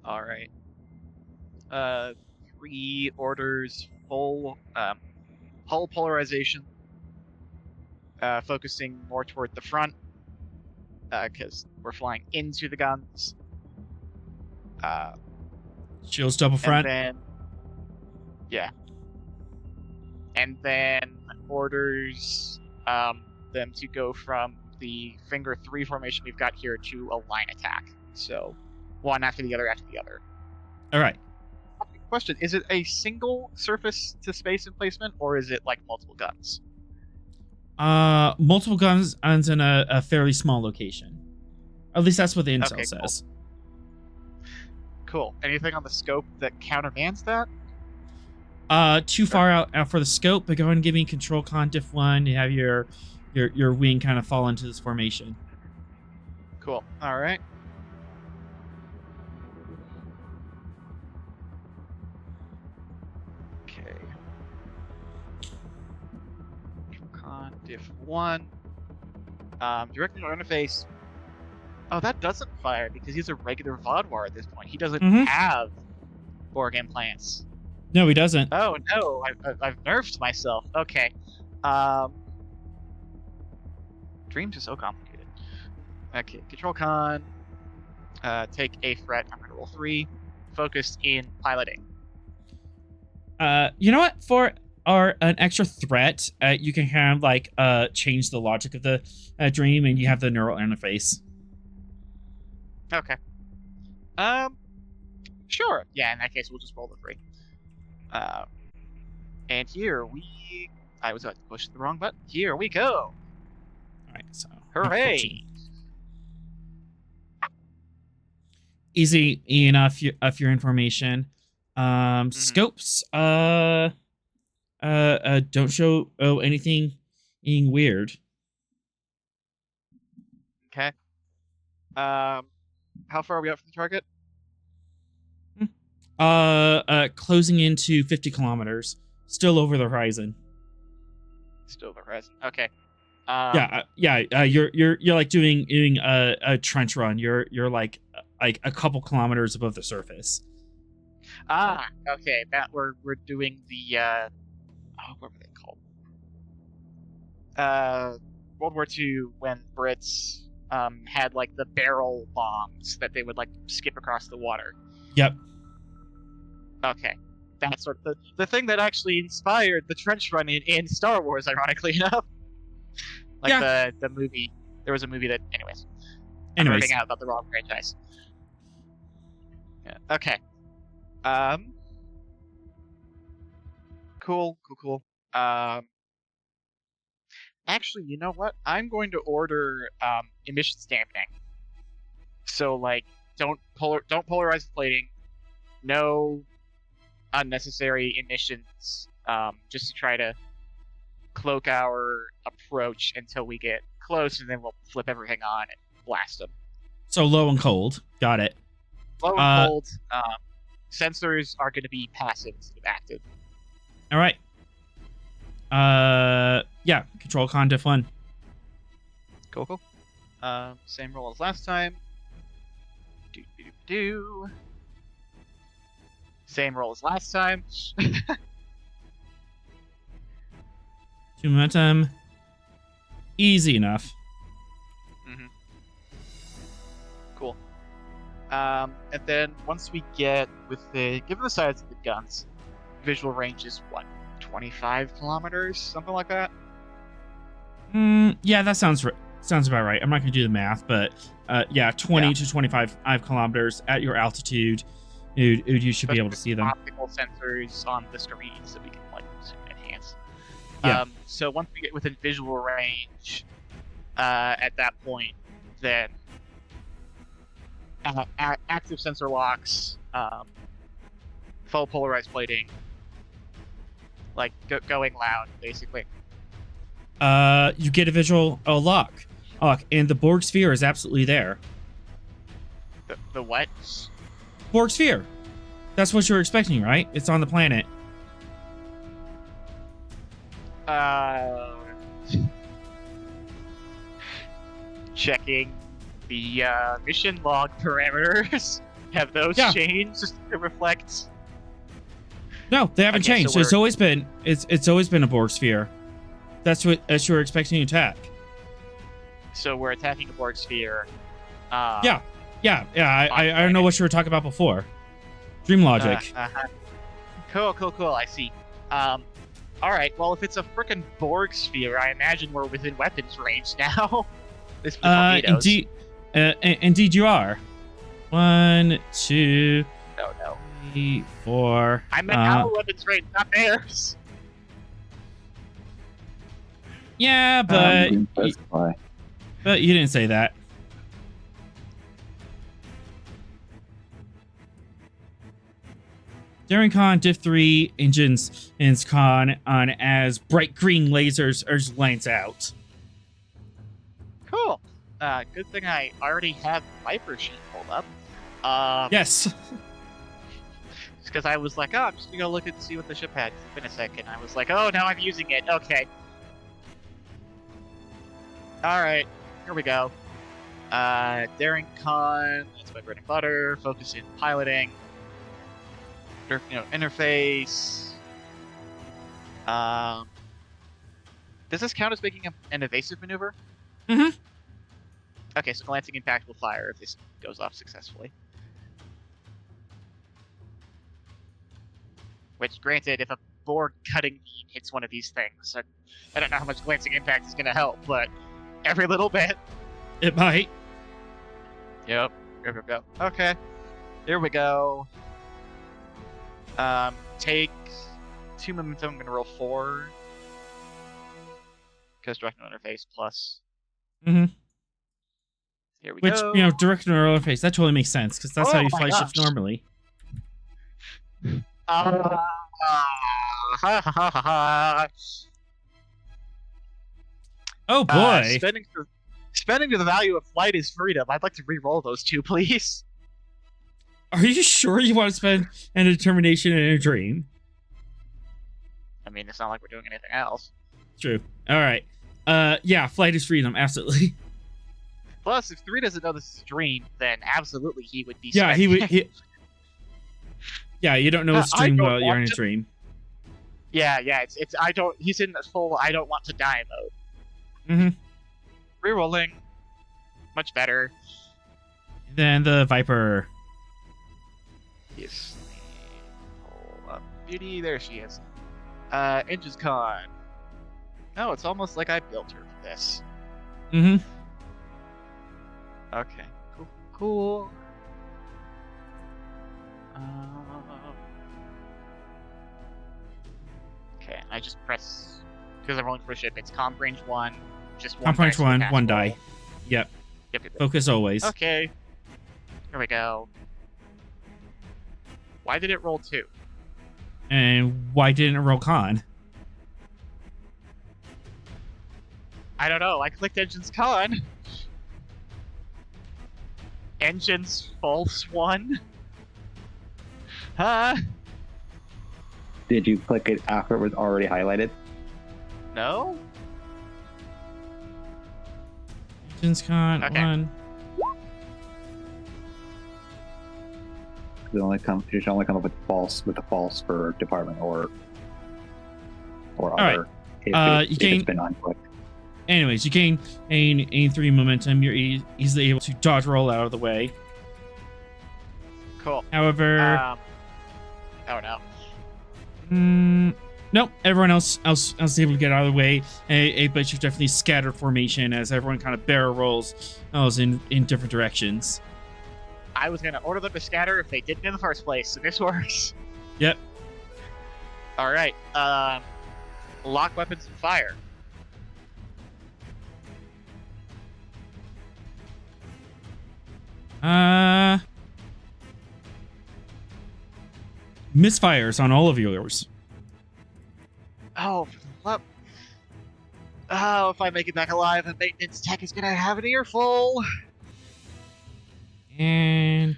All right. 3 orders, full hull polarization, focusing more toward the front, because we're flying into the guns. Shields double front. And then orders them to go from the finger 3 formation we've got here to a line attack. So one after the other after the other. All right. Question: is it a single surface to space emplacement, or is it like multiple guns? Multiple guns in a fairly small location. At least that's what the intel says. Cool. Anything on the scope that countermands that? Too far out for the scope, but go ahead and give me control con diff 1. You have your wing kind of fall into this formation. Cool. All right. Okay. Con diff 1. Directly on interface. Oh, that doesn't fire because he's a regular Vaadwaur at this point. He doesn't have Borg implants. No, he doesn't. Oh no, I've nerfed myself. Okay. Dreams are so complicated. Okay, control con. Take a threat. I'm gonna roll 3. Focused in piloting. You know what? For an extra threat, you can have like change the logic of the dream, and you have the neural interface. Okay. Sure. Yeah, in that case, we'll just roll the 3. And here I was about to push the wrong button. Here we go. All right, so hooray! Easy enough of your information. Scopes don't show anything weird. Okay. How far are we out from the target? Closing into 50 kilometers. Still over the horizon. Still the horizon. Okay. You're like doing a trench run. You're like a couple kilometers above the surface. Okay. That we're doing the what were they called? World War II, when Brits had like the barrel bombs that they would like skip across the water. Yep. Okay. That's sort of the thing that actually inspired the trench run in Star Wars, ironically enough. Like the movie. There was a movie that anyways. I'm nerding out about the wrong franchise. Yeah. Okay. Cool. Actually, you know what? I'm going to order emissions dampening. So like, don't polarize the plating. No unnecessary emissions. Just to try to cloak our approach until we get close, and then we'll flip everything on and blast them. So low and cold. Got it. Low and cold. Sensors are going to be passive instead of active. All right. Yeah. Control con diff 1. Cool. Same roll as last time. Same roll as last time. 2 momentum. Easy enough. Cool. And then once we get given the size of the guns, visual range is what, 25 kilometers, something like that. Yeah, that sounds about right. I'm not gonna do the math, but yeah, 20 to 25 kilometers at your altitude. You should be able to see them. Optical sensors on the screen, so we can like enhance. Yeah. So once we get within visual range, at that point, then active sensor locks, full polarized plating, like going loud, basically. You get a visual lock, and the Borg sphere is absolutely there. The what? Borg sphere. That's what you're expecting, right? It's on the planet. Checking the mission log parameters. Have those changed to reflect? No, they haven't changed. So it's always been a Borg sphere. That's what you're expecting to attack. So we're attacking a Borg sphere. Yeah. I don't know what you were talking about before. Dream logic. Cool. I see. All right. Well, if it's a frickin' Borg sphere, I imagine we're within weapons range now. Indeed, you are. 1, 2, No. 3, 4. I'm at our weapons range, not theirs. Yeah, but you didn't say that. During con, diff 3 engines con on as bright green lasers lance out. Cool. Good thing I already have Viper sheet pulled up. Yes. Because I was like, I'm just gonna look and see what the ship had. It's been a second. I was like, oh, now I'm using it. Okay. All right, here we go. Daring con. That's my bread and butter. Focus in piloting. Interface. Does this count as making an evasive maneuver? Mm-hmm. Okay, so glancing impact will fire if this goes off successfully. Which, granted, if a Borg cutting beam hits one of these things, I don't know how much glancing impact is going to help, but every little bit. It might. Yep. Go. Okay. Here we go. Take 2 momentum. I'm going to roll 4. Because direct interface plus. Mm-hmm. Here we go. Which, direct neural interface, that totally makes sense, because that's how you fly ships normally. Oh boy! Spending to the value of flight is freedom. I'd like to re-roll those 2, please. Are you sure you want to spend a determination and a dream? I mean, it's not like we're doing anything else. True. All right. Yeah, flight is freedom, absolutely. Plus, if 3 doesn't know this is a dream, then absolutely he would be. Yeah, he would. Yeah, you don't know it's a dream while you're in a dream. Yeah. It's. I don't. He's in full. I don't want to die mode. Mm-hmm. Rerolling. Much better. Then the Viper. Yes. Pull up Beauty. There she is. Engines con. No, it's almost like I built her for this. Mm-hmm. Okay. Cool. Okay, I just press because I'm rolling for a ship. It's comp range 1, just 1 Comp range dice per 1, cast 1 roll. die. Yep. Yep. Focus always. Okay. Here we go. Why did it roll 2? And why didn't it roll con? I don't know. I clicked Engine's con. Engine's false 1. Huh? Did you click it after it was already highlighted? No? Engine's con, Okay. 1. It should only come up with a false for department or right. other. You If gain- it's been unclicked. Anyways, you gain a 3 momentum. You're easily able to dodge roll out of the way. Cool. However, Oh no. nope. Everyone else is able to get out of the way. But you've definitely scattered formation as everyone kind of barrel rolls in different directions. I was gonna order them to scatter if they didn't in the first place, so this works. Yep. Alright. Lock weapons and fire. Misfires on all of yours. Oh, well. Oh, if I make it back alive, the maintenance tech is gonna have an earful. And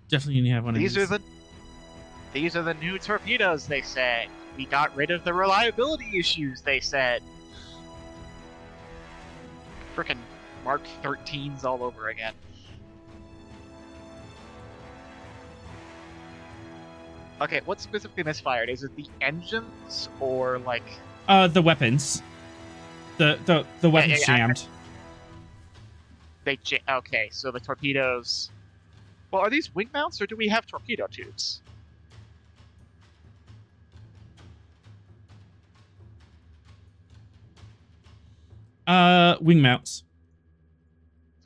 definitely gonna have one of these. These are the new torpedoes, they said. We got rid of the reliability issues, they said. Frickin' Mark 13s all over again. Okay, what specifically misfired? Is it the engines or like? The weapons. The weapons jammed. Okay, so the torpedoes. Well, are these wing mounts or do we have torpedo tubes? Wing mounts.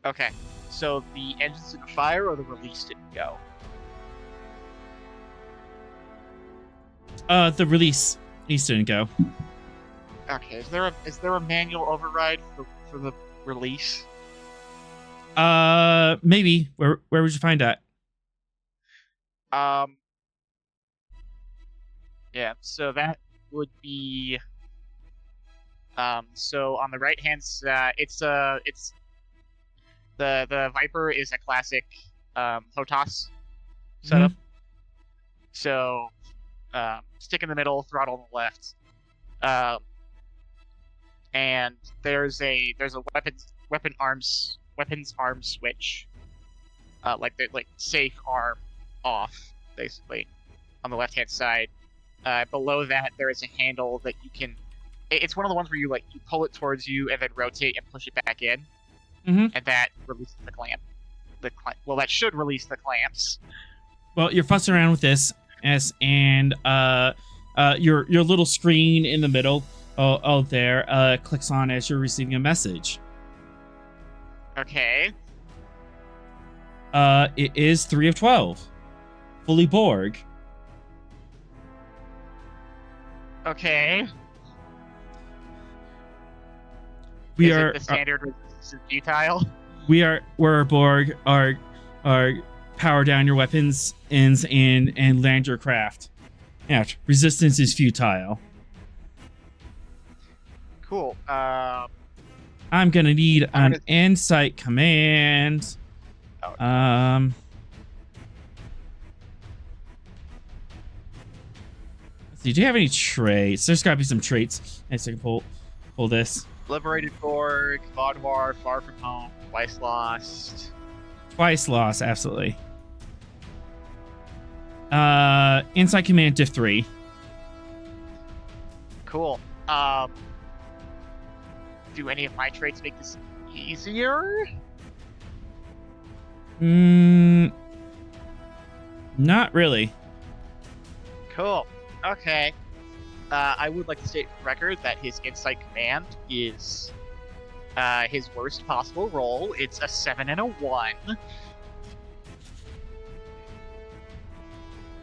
Okay, so the engines didn't fire or the release didn't go? The release didn't go. Okay, is there a manual override for the release? Maybe. Where would you find that? Yeah, so that would be so on the right hand side, it's the Viper is a classic HOTAS setup. So stick in the middle, throttle on the left. And there's a weapons arms switch. Like safe arm off, basically, on the left hand side. Below that there is a handle that you can. It's one of the ones where you pull it towards you and then rotate and push it back in, and that releases the clamp. Well, that should release the clamps. Well, you're fussing around with this, and your little screen in the middle, there, clicks on as you're receiving a message. Okay. It is 3 of 12, fully Borg. Okay. We Is are it the standard resistance futile. We're Borg are power down your weapons and land your craft. Yeah, resistance is futile. Cool. I'm gonna need an insight command. Let's see, do you have any traits? There's gotta be some traits. Nice, I can pull this. Liberated Borg, Vaudouar, Far From Home, Twice Lost. Twice lost, absolutely. Insight command diff 3. Cool. Do any of my traits make this easier? Not really. Cool. Okay. I would like to state for the record that his insight command is his worst possible roll. It's a 7 and a 1.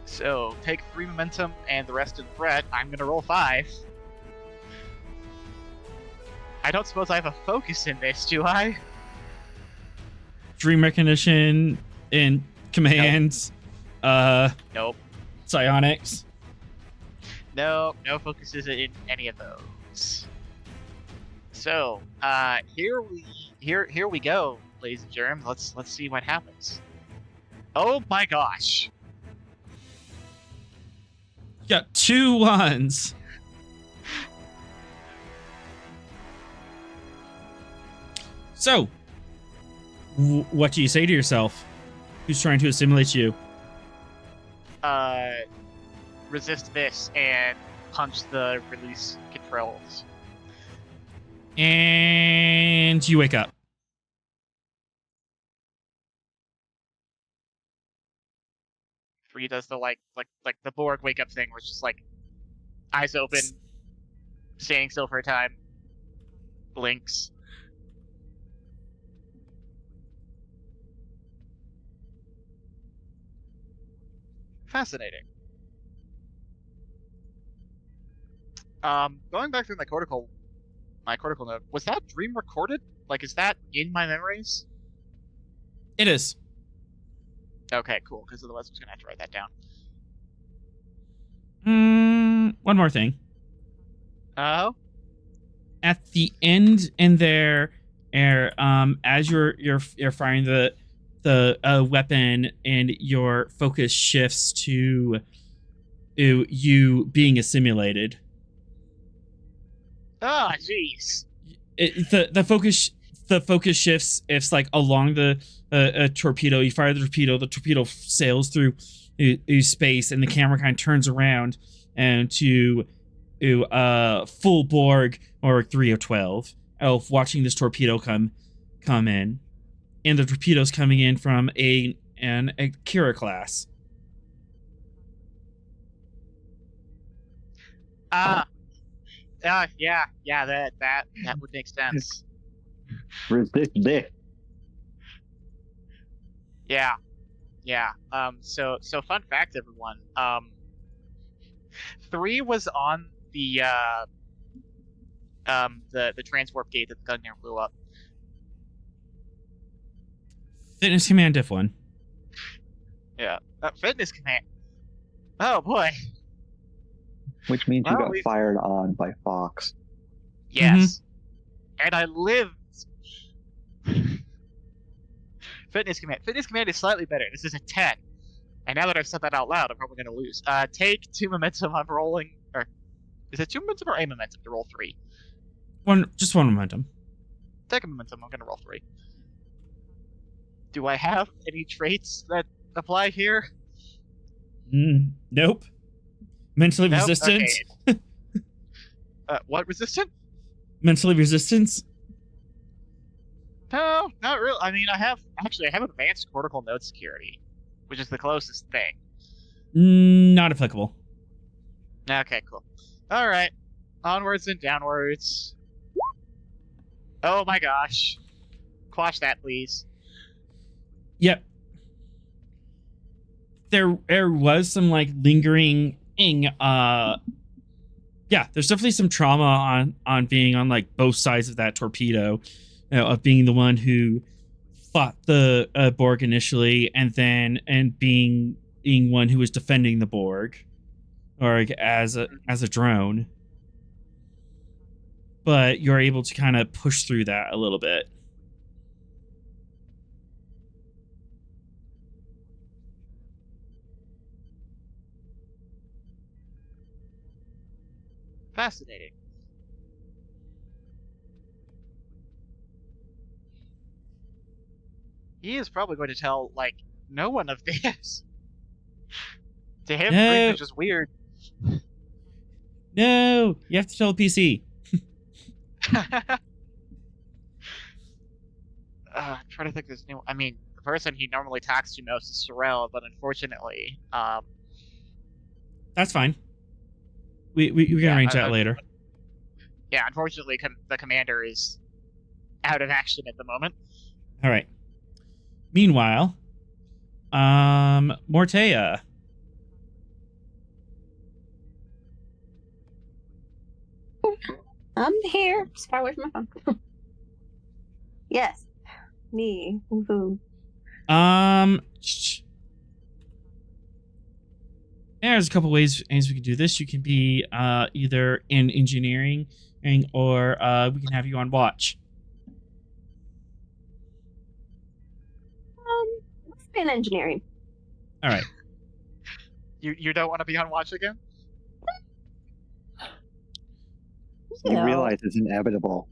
So take 3 momentum and the rest of the threat. I'm gonna roll 5. I don't suppose I have a focus in this, do I? Dream recognition and commands. Nope. Psionics. No focuses in any of those. So, here we go, ladies and germs. Let's see what happens. Oh my gosh. You got 2 ones. So, what do you say to yourself? Who's trying to assimilate you? Resist this and punch the release controls. And you wake up. Free does the like the Borg wake up thing, where it's just like eyes open, standing still for a time, blinks. Fascinating. Going back through my cortical note, was that dream recorded? Like, is that in my memories? It is. Okay, cool, because otherwise I was gonna have to write that down. One more thing. Oh? At the end in there, as you're firing the weapon and your focus shifts to you being assimilated. Ah, jeez. The focus shifts. It's like along the torpedo. You fire the torpedo sails through space, and the camera kind of turns around and to full Borg or 3012 of watching this torpedo come in, and the torpedo's coming in from a Kira class. Yeah, that would make sense. Resist this. Yeah. So fun fact, everyone. 3 was on the transwarp gate that the gun near blew up. Fitness command diff 1. Yeah. Fitness command. Oh boy. Which means you Well, got fired on by Fox. Yes. And I lived. Fitness command is slightly better. This is a 10. And now that I've said that out loud, I'm probably going to lose. Take 2 momentum on rolling. Or is it 2 momentum or a momentum to roll 3? Just one momentum. Take a momentum. I'm going to roll 3. Do I have any traits that apply here? Nope. Mentally Nope? resistant. Okay. What resistant? Mentally resistance. No, not really. I mean, I have advanced cortical node security, which is the closest thing. Not applicable. Okay, cool. All right, onwards and downwards. Oh my gosh, quash that, please. Yep. There was some like lingering there's definitely some trauma on being on like both sides of that torpedo, of being the one who fought the Borg initially, and being one who was defending the Borg, or like, as a drone. But you're able to kind of push through that a little bit. Fascinating. He is probably going to tell, like, no one of this. To him, No. it's just weird. No, you have to tell the PC. I'm trying to think of this new. I mean, the person he normally talks to most is Sorrel, but unfortunately, That's fine. We can arrange that later. Yeah, unfortunately, the commander is out of action at the moment. All right. Meanwhile, Mortea. I'm here. Just far away from my phone. Yes. Me. Woohoo. There's a couple ways we can do this. You can be either in engineering or we can have you on watch. Let's be in engineering. All right. You don't want to be on watch again? You realize it's inevitable.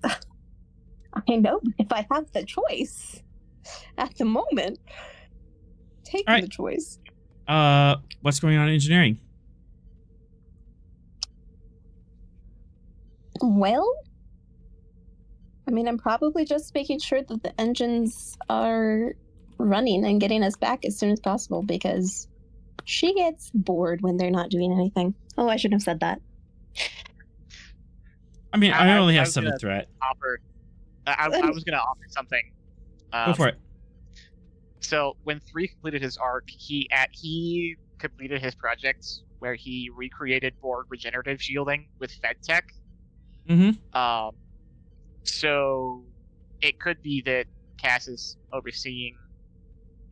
I know, but if I have the choice at the moment, take All right. the choice. What's going on in engineering? Well, I mean, I'm probably just making sure that the engines are running and getting us back as soon as possible because she gets bored when they're not doing anything. Oh, I shouldn't have said that. I mean, I only have was 7 gonna threat. I was going to offer something. Go for it. So when 3 completed his arc, he completed his project where he recreated Borg regenerative shielding with FedTech. Mm-hmm. So it could be that Cass is overseeing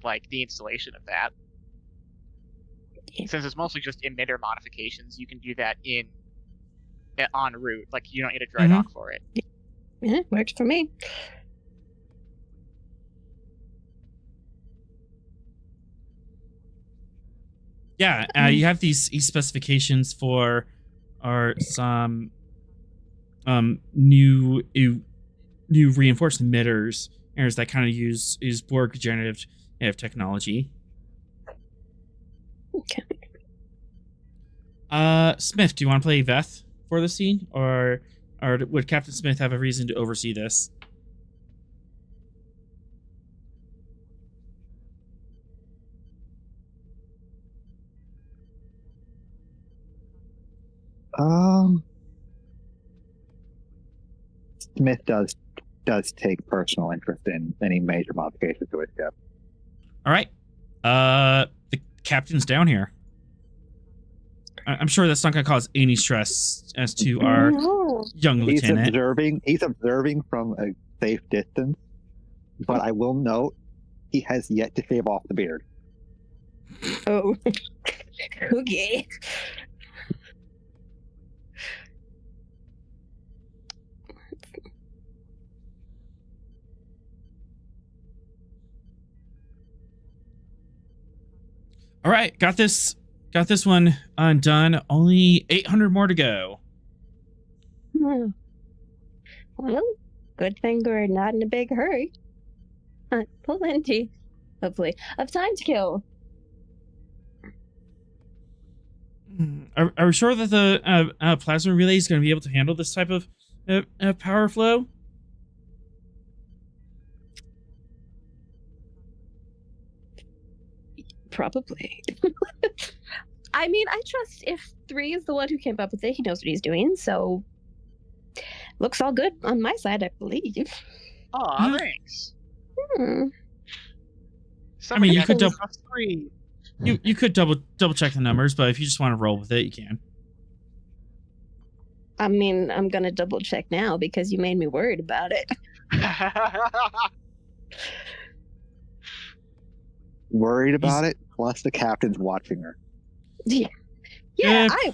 like the installation of that. Since it's mostly just emitter modifications, you can do that en route. Like you don't need a dry dock for it. Yeah, works for me. Yeah, you have these specifications for some new reinforced emitters that kind of use Borg regenerative technology. Okay. Smith, do you want to play Veth for the scene, or would Captain Smith have a reason to oversee this? Smith does take personal interest in any major modifications to his ship. All right. The captain's down here. I'm sure that's not going to cause any stress as to our young lieutenant. He's observing from a safe distance, but I will note he has yet to shave off the beard. Oh. Okay. All right, got this one undone. Only 800 more to go. Well, good thing we're not in a big hurry. Plenty, hopefully, of time to kill. Are we sure that the plasma relay is going to be able to handle this type of power flow? Probably. I mean, I trust if 3 is the one who came up with it, he knows what he's doing, so looks all good on my side, I believe. Aw, thanks. I mean, you could you could double check the numbers, but if you just want to roll with it, you can. I mean, I'm gonna double check now because you made me worried about it. Worried about it? Plus the captain's watching her. Yeah,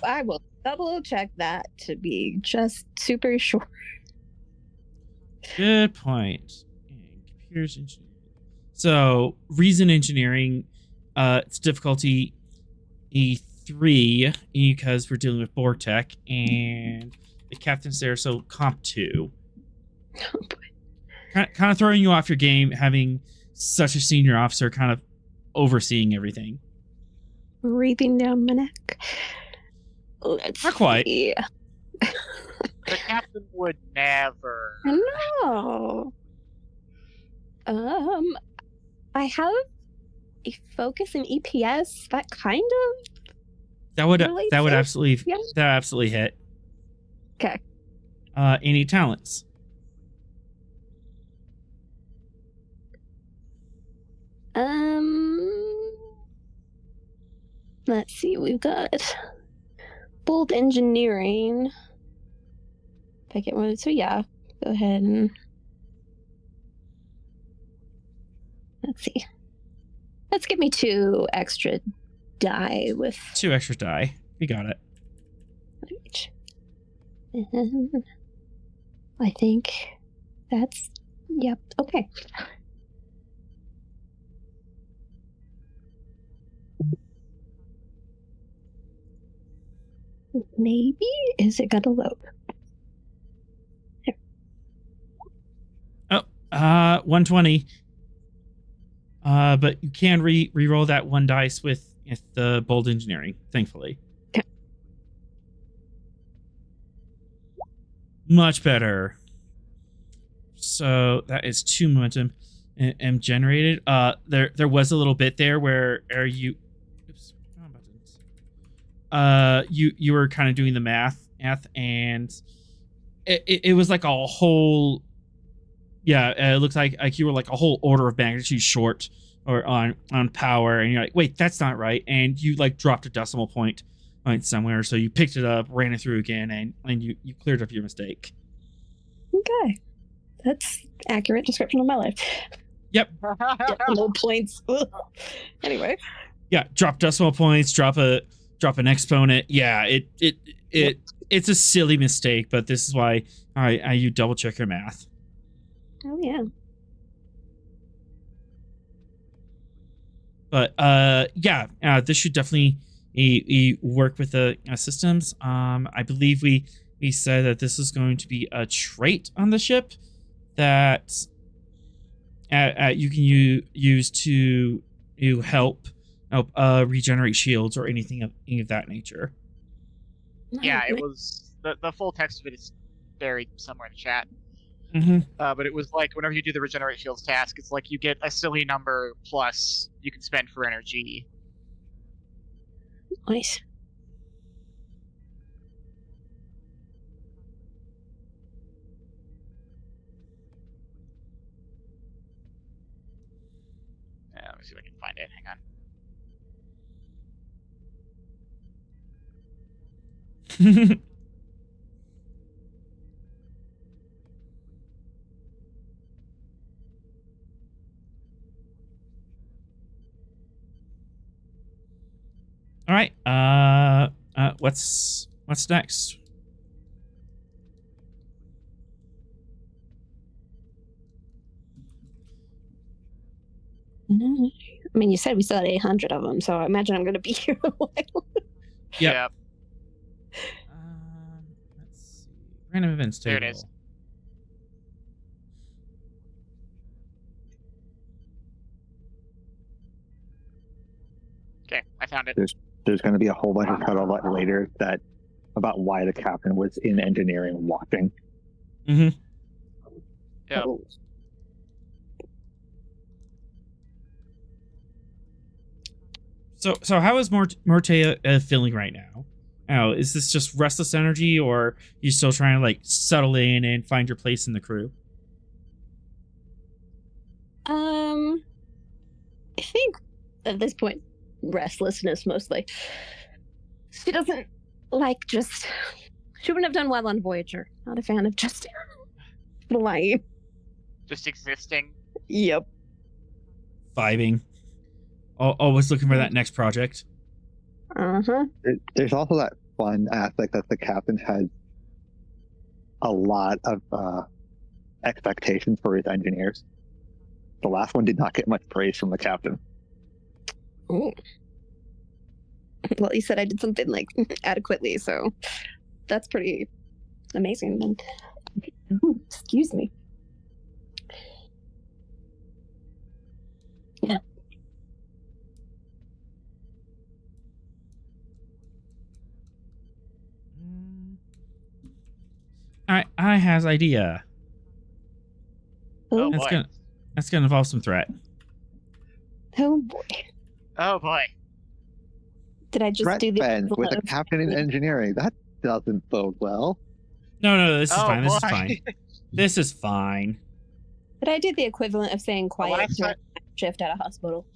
I will double check that to be just super sure. Good point. Computers engineering. So, reason engineering, it's difficulty E3 because we're dealing with Borg tech, and the captain's there, so comp 2. Oh boy. Kind of throwing you off your game, having such a senior officer kind of overseeing everything. Breathing down my neck. Let's Not quite. see. The captain would never. No. I have a focus in EPS that kind of. That would relates absolutely yeah. that absolutely hit. Okay. Any talents? Let's see. We've got bold engineering. If I get one, so yeah, go ahead and let's see. Let's give me 2 extra die with 2 extra die. You got it. each. And I think that's yep. Okay. Maybe is it gonna load? 120. But you can re-roll that 1 dice with the bold engineering, thankfully. Okay. Much better. So that is 2 momentum and generated. There was a little bit there where you you were kind of doing the math and it was like a whole it looks like you were like a whole order of magnitude short or on power, and you're like, wait, that's not right, and you like dropped a decimal point somewhere, so you picked it up, ran it through again, and you cleared up your mistake. Okay, that's accurate description of my life. Yep. Decimal points. Anyway. Yeah, drop decimal points, drop an exponent. Yeah, it's a silly mistake, but this is why you double check your math. Oh yeah. But this should definitely work with the systems. I believe we said that this is going to be a trait on the ship that you can use to help regenerate shields or anything of that nature. Yeah, it was the full text of it is buried somewhere in the chat. Mm-hmm. But it was like whenever you do the regenerate shields task, it's like you get a silly number plus you can spend for energy. Nice. Let me see if I can find it. Hang on. All right. What's next? I mean, you said we still had 800 of them, so I imagine I'm going to be here a while. Yep. Let's see. Random events table. There it is. Okay, I found it. There's going to be a whole bunch of cuddle later about why the captain was in engineering watching. Mm-hmm. Yep. Oh. So how is Morte feeling right now? Oh, is this just restless energy, or are you still trying to like settle in and find your place in the crew? I think at this point, restlessness mostly. She doesn't like just. She wouldn't have done well on Voyager. Not a fan of just flying. Just existing. Yep. Vibing. Always looking for that next project. Uh-huh. There's also that fun aspect that the captain has a lot of expectations for his engineers. The last one did not get much praise from the captain. Ooh. Well, he said I did something like adequately, so that's pretty amazing. Ooh, excuse me. Yeah. I has idea. Oh, boy. That's gonna involve some threat. Oh boy. Oh boy. Did I just Threat do the spend with a equivalent of- captain in engineering. That doesn't bode well. No, this is Oh, fine. This is boy. fine. This is fine. Did I do the equivalent of saying quiet last during shift at a hospital?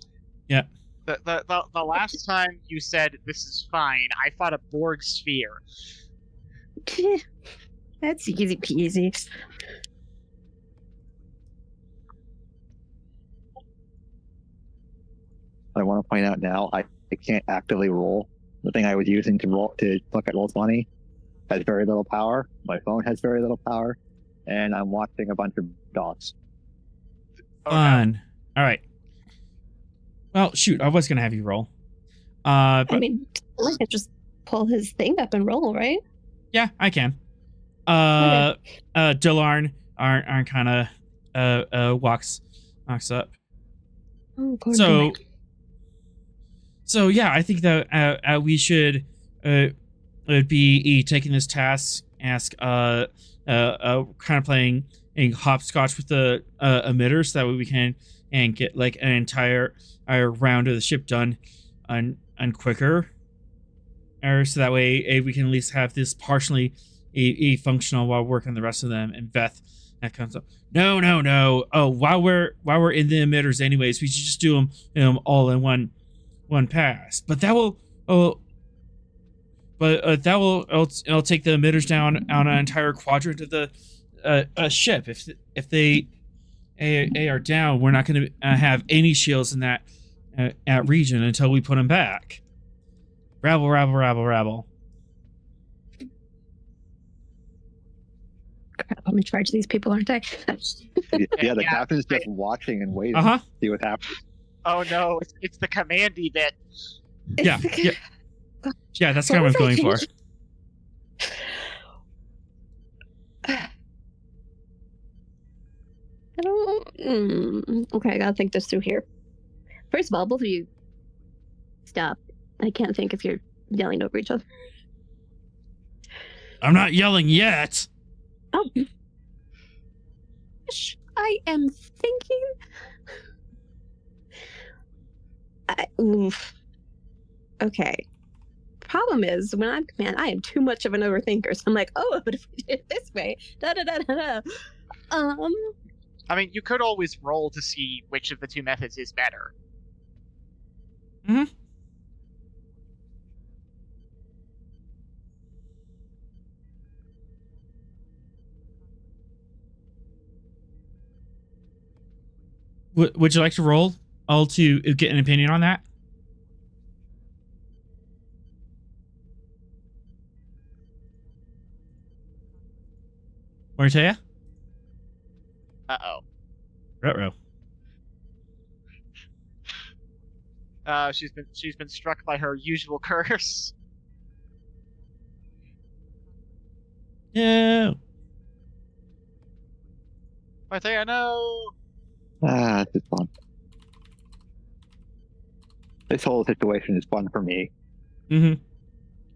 The last time you said this is fine, I fought a Borg sphere. That's easy peasy. I want to point out now, I can't actively roll. The thing I was using to look at Roll20 has very little power. My phone has very little power, and I'm watching a bunch of dogs. Fun. All right. Well, shoot, I was gonna have you roll. But I mean, I could just pull his thing up and roll, right? yeah, I can. Dillarn aren't kind of walks up. Oh, poor So, boy. so yeah, I think that we should be taking this task, kind of playing hopscotch with the emitter, so that way we can get like an entire round of the ship done and quicker, or so that way we can at least have this partially functional while working on the rest of them. And Beth that comes up. No. Oh, while we're in the emitters anyways, we should just do them all in one pass. But that will it'll take the emitters down on an entire quadrant of the ship. If they are down, we're not going to have any shields in that region until we put them back. Rabble. Crap, I'm in charge of these people, aren't I? Yeah, the captain's just watching and waiting Uh-huh. to see what happens. Oh no, it's the commandy bit. Yeah. Yeah, that's kind of what I'm going for. I don't. Okay, I gotta think this through here. First of all, both of you, stop. I can't think if you're yelling over each other. I'm not yelling yet. Oh. I am thinking. Oof. Okay. Problem is, when I'm command, I am too much of an overthinker. So I'm like, oh, but if we did it this way, da da da da da. I mean, you could always roll to see which of the two methods is better. Mm-hmm. Would you like to roll all to get an opinion on that? Ortega? Uh-oh. Ruh-roh. She's been struck by her usual curse. No. Ortega, no! This is fun. This whole situation is fun for me. Mm-hmm.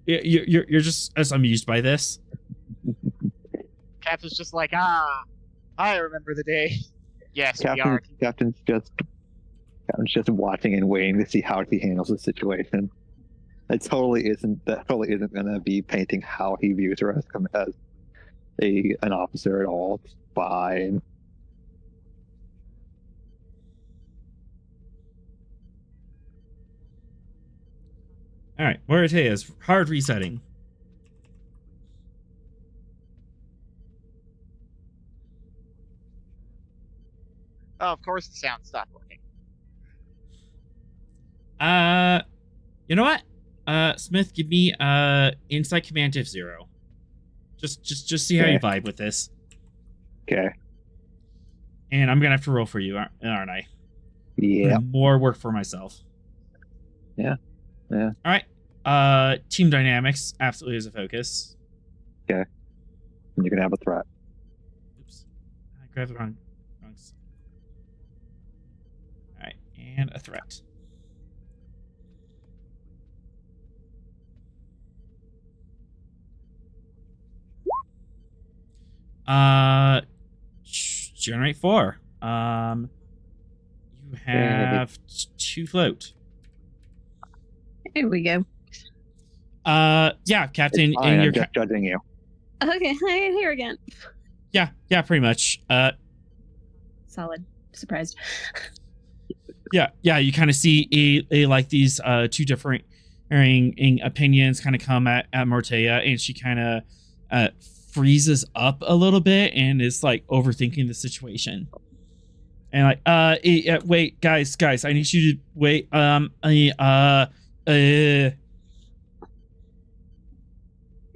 Yeah, you're just as amused by this. Captain's just like, I remember the day. Yes, we are. Captain's just watching and waiting to see how he handles the situation. That totally isn't going to be painting how he views her as an officer at all. It's fine. All right, Ortega's hard resetting. Oh, of course the sound stopped working. You know what? Smith, give me insight command diff 0. Just see how you vibe with this. Okay. And I'm gonna have to roll for you, aren't I? Yeah. More work for myself. Yeah. All right. Team dynamics absolutely is a focus. Okay. And you can have a threat. Oops. I grabbed the wrong. All right, and a threat. Generate 4. You have 2 float. Here we go. Yeah, Captain. Fine, I'm just judging you. Okay, I'm here again. Yeah, pretty much. Solid. Surprised. Yeah. You kind of see a like these 2 different opinions kind of come at Mortea, and she kind of freezes up a little bit and is like overthinking the situation. And like, wait, guys, I need you to wait.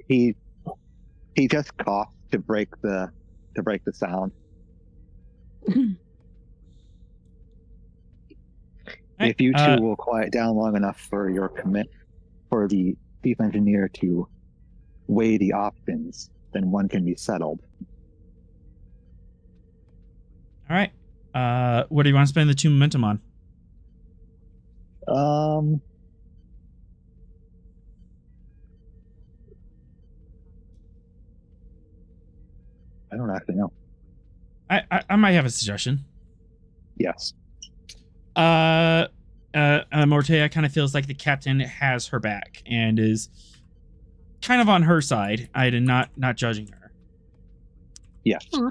He just coughs to break the sound. If you two will quiet down long enough for the chief engineer to weigh the options, then one can be settled. All right. What do you want to spend the 2 momentum on? I don't actually know. I might have a suggestion. Yes. Mortea kind of feels like the captain has her back and is kind of on her side. I did not judging her. Yes. Aw,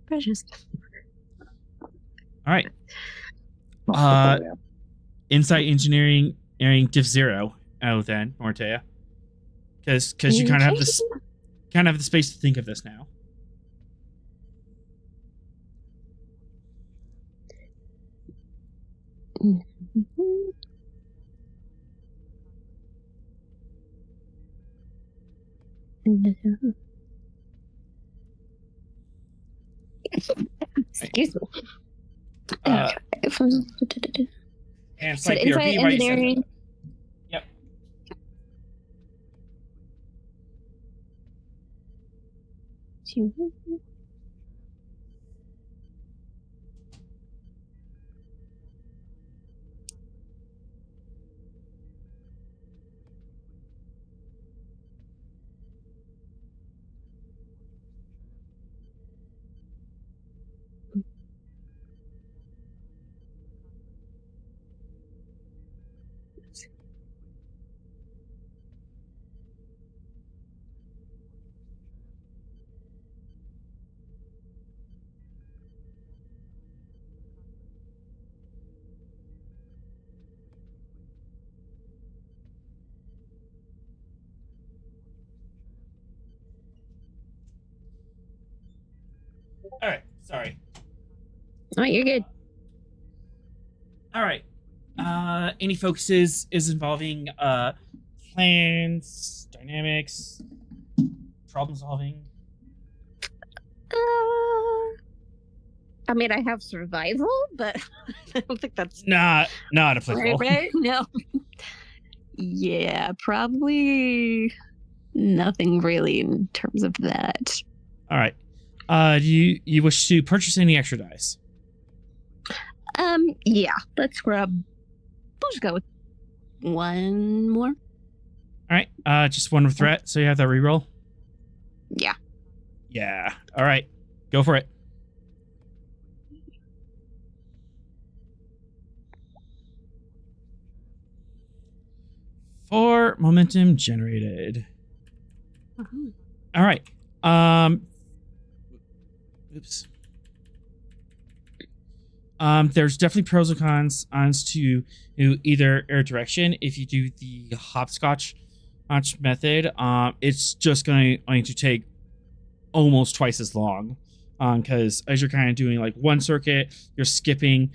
precious. All right. Insight engineering diff 0. Oh, then Mortea, because you kind of have this the space to think of this now. Excuse me. And it's So like insight PRV, right? engineering. Yep. All right. Sorry. Oh, you're good. All right. Any focuses is involving plans, dynamics, problem solving. I mean, I have survival, but I don't think that's Not applicable. right. No. Yeah, probably nothing really in terms of that. All right. Do you wish to purchase any extra dice? Yeah. Let's grab. We'll just go with one more. All right. Just one with threat, so you have that reroll. Yeah. Yeah. All right. Go for it. For momentum generated. All right. Oops. There's definitely pros and cons to either air direction. If you do the hopscotch method, it's just going to take almost twice as long. Because as you're kind of doing like one circuit, you're skipping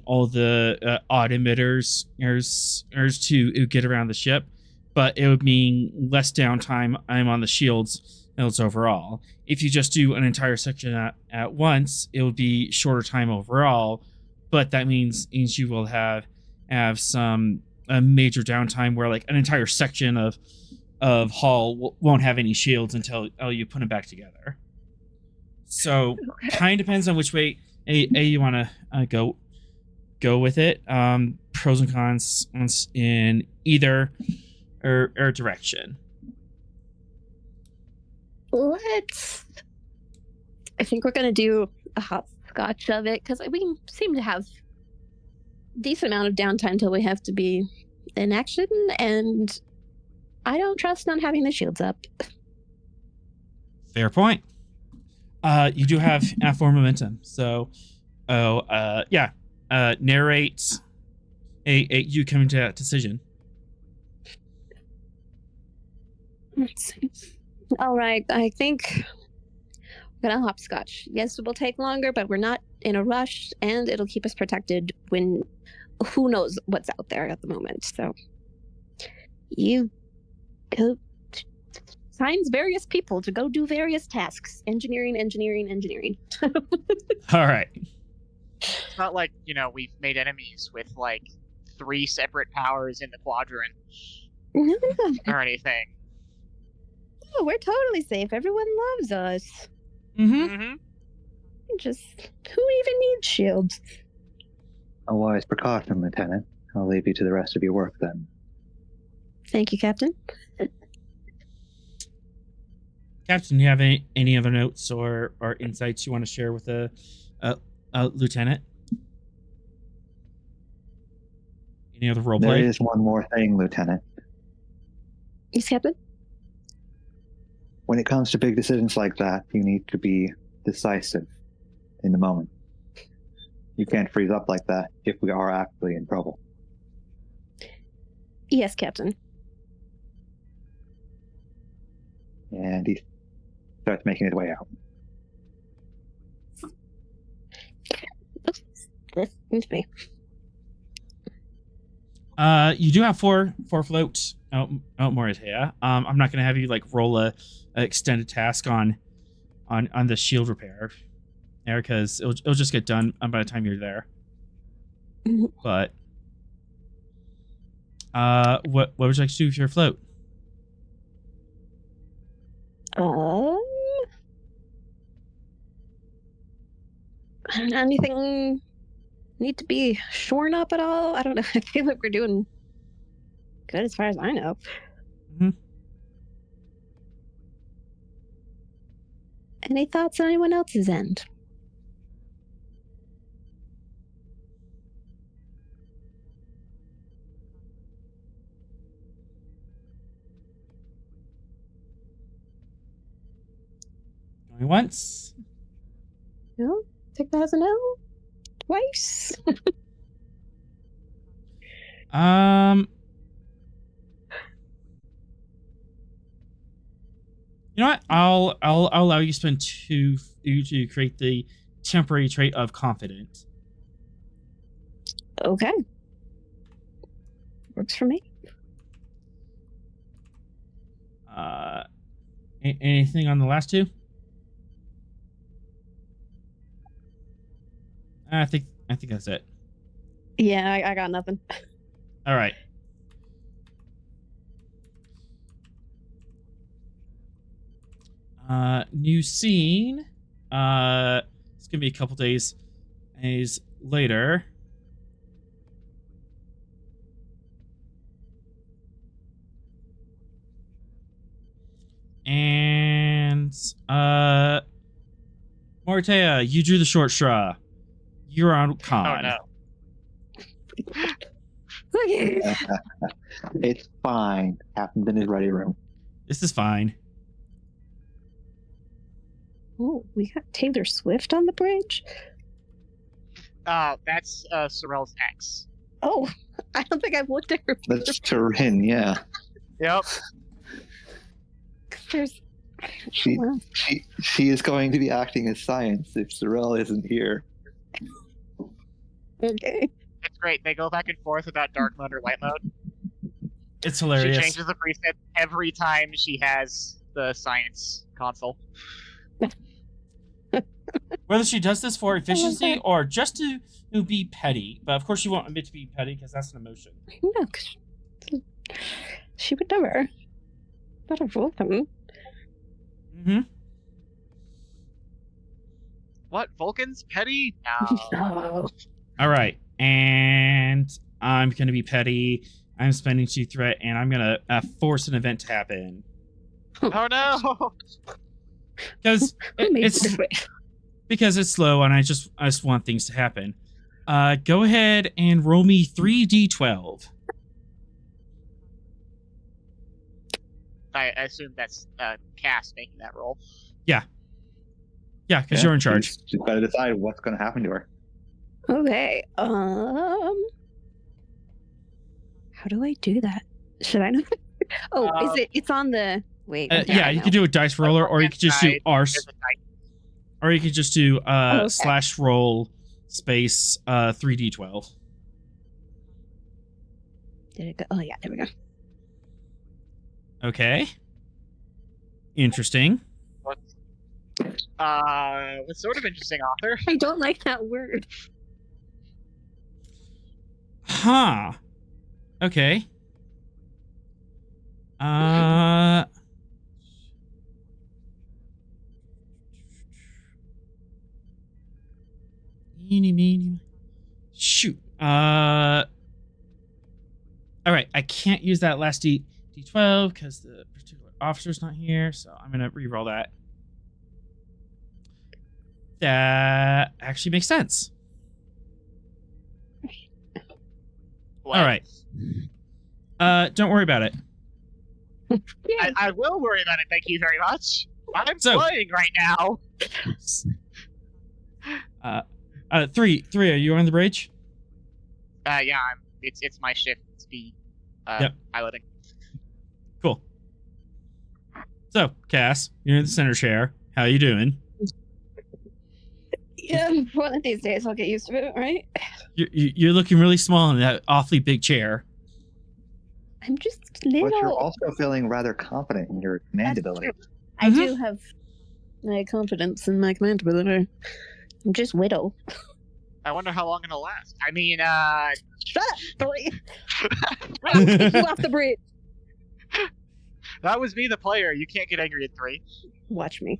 all the odd emitters to get around the ship, but it would mean less downtime on the shields overall. If you just do an entire section at once, it would be shorter time overall, but that means you will have some major downtime where like an entire section of hull won't have any shields until you put them back together. So kind of depends on which way you want to go with it. Pros and cons in either or direction. I think we're gonna do a hopscotch of it because we seem to have decent amount of downtime till we have to be in action, and I don't trust not having the shields up. Fair point. You do have F4 momentum, so narrate you coming to that decision. Let's see. All right, I think gonna hopscotch. Yes, it will take longer, but we're not in a rush, and it'll keep us protected when who knows what's out there at the moment. So you go signs various people to go do various tasks. Engineering. All right. It's not like, we've made enemies with, like, 3 separate powers in the quadrant or anything. Oh, we're totally safe. Everyone loves us. Mm-hmm. Just, who even needs shields? A wise precaution, Lieutenant. I'll leave you to the rest of your work then. Thank you, Captain. Captain, do you have any other notes or insights you want to share with the lieutenant? Any other roleplay? There is one more thing, Lieutenant. Yes, Captain? When it comes to big decisions like that, you need to be decisive in the moment. You can't freeze up like that if we are actually in trouble. Yes, Captain. And he starts making his way out. That's me. You do have four floats out Moritea. I'm not gonna have you like roll a extended task on the shield repair there, because it'll just get done by the time you're there. But what would you like to do with your float? Anything need to be shorn up at all? I don't know. I feel like we're doing good as far as I know. Mm-hmm. Any thoughts on anyone else's end? Going once. No? Take that as a no? Twice? You know what? I'll allow you to spend 2 to create the temporary trait of confident. Okay. Works for me. Anything on the last 2? I think that's it. Yeah, I got nothing. All right. New scene. It's gonna be a couple days later. And Moritea, you drew the short straw. You're on con. Oh no. It's fine. Captain's in his ready room. This is fine. Oh, we got Taylor Swift on the bridge? That's Sorel's ex. Oh, I don't think I've looked at her. That's Turin, yeah. Yep. There's... She Wow. she is going to be acting as science if Sorel isn't here. Okay. It's great. They go back and forth about dark mode or light mode. It's hilarious. She changes the preset every time she has the science console. Whether she does this for efficiency or just to be petty, but of course you won't admit to be petty because that's an emotion. No, 'cause she would never. Not a Vulcan. Mm-hmm. What? Vulcans? Petty? No. No. All right, and I'm gonna be petty. I'm spending 2 threat, and I'm gonna force an event to happen Oh no! because Who made it's this way? because it's slow, and I just want things to happen. Go ahead and roll me 3d12. I assume that's Cass making that roll. Yeah, because you're in charge. She's got to decide what's going to happen to her. Okay. How do I do that? Should I know? Oh, is it? It's on the. Wait. Yeah, you can do a dice roller, or you could just do arse. There's a dice. Or you could just do okay. slash roll space 3d12. Did it go? Oh yeah, there we go. Okay. Interesting. What's sort of interesting, author? I don't like that word. Huh. Okay. Eeny, meeny. Shoot. All right. I can't use that last D12 because the particular officer's not here, so I'm gonna re-roll that. That actually makes sense. What? All right. Don't worry about it. Yeah. I will worry about it. Thank you very much. I'm So- playing right now. Three. Are you on the bridge? Yeah, it's my shift speed. Yep. Piloting. Cool. So, Cass, you're in the center chair. How you doing? Yeah, one of these days I'll get used to it, right? You're looking really small in that awfully big chair. I'm just little. But you're also feeling rather confident in your command That's ability. true. I do have my confidence in my command ability. I'm just widow. I wonder how long it'll last. I mean, Shut up, 3. I'll kick you off the bridge. that was me, the player. You can't get angry at 3. Watch me.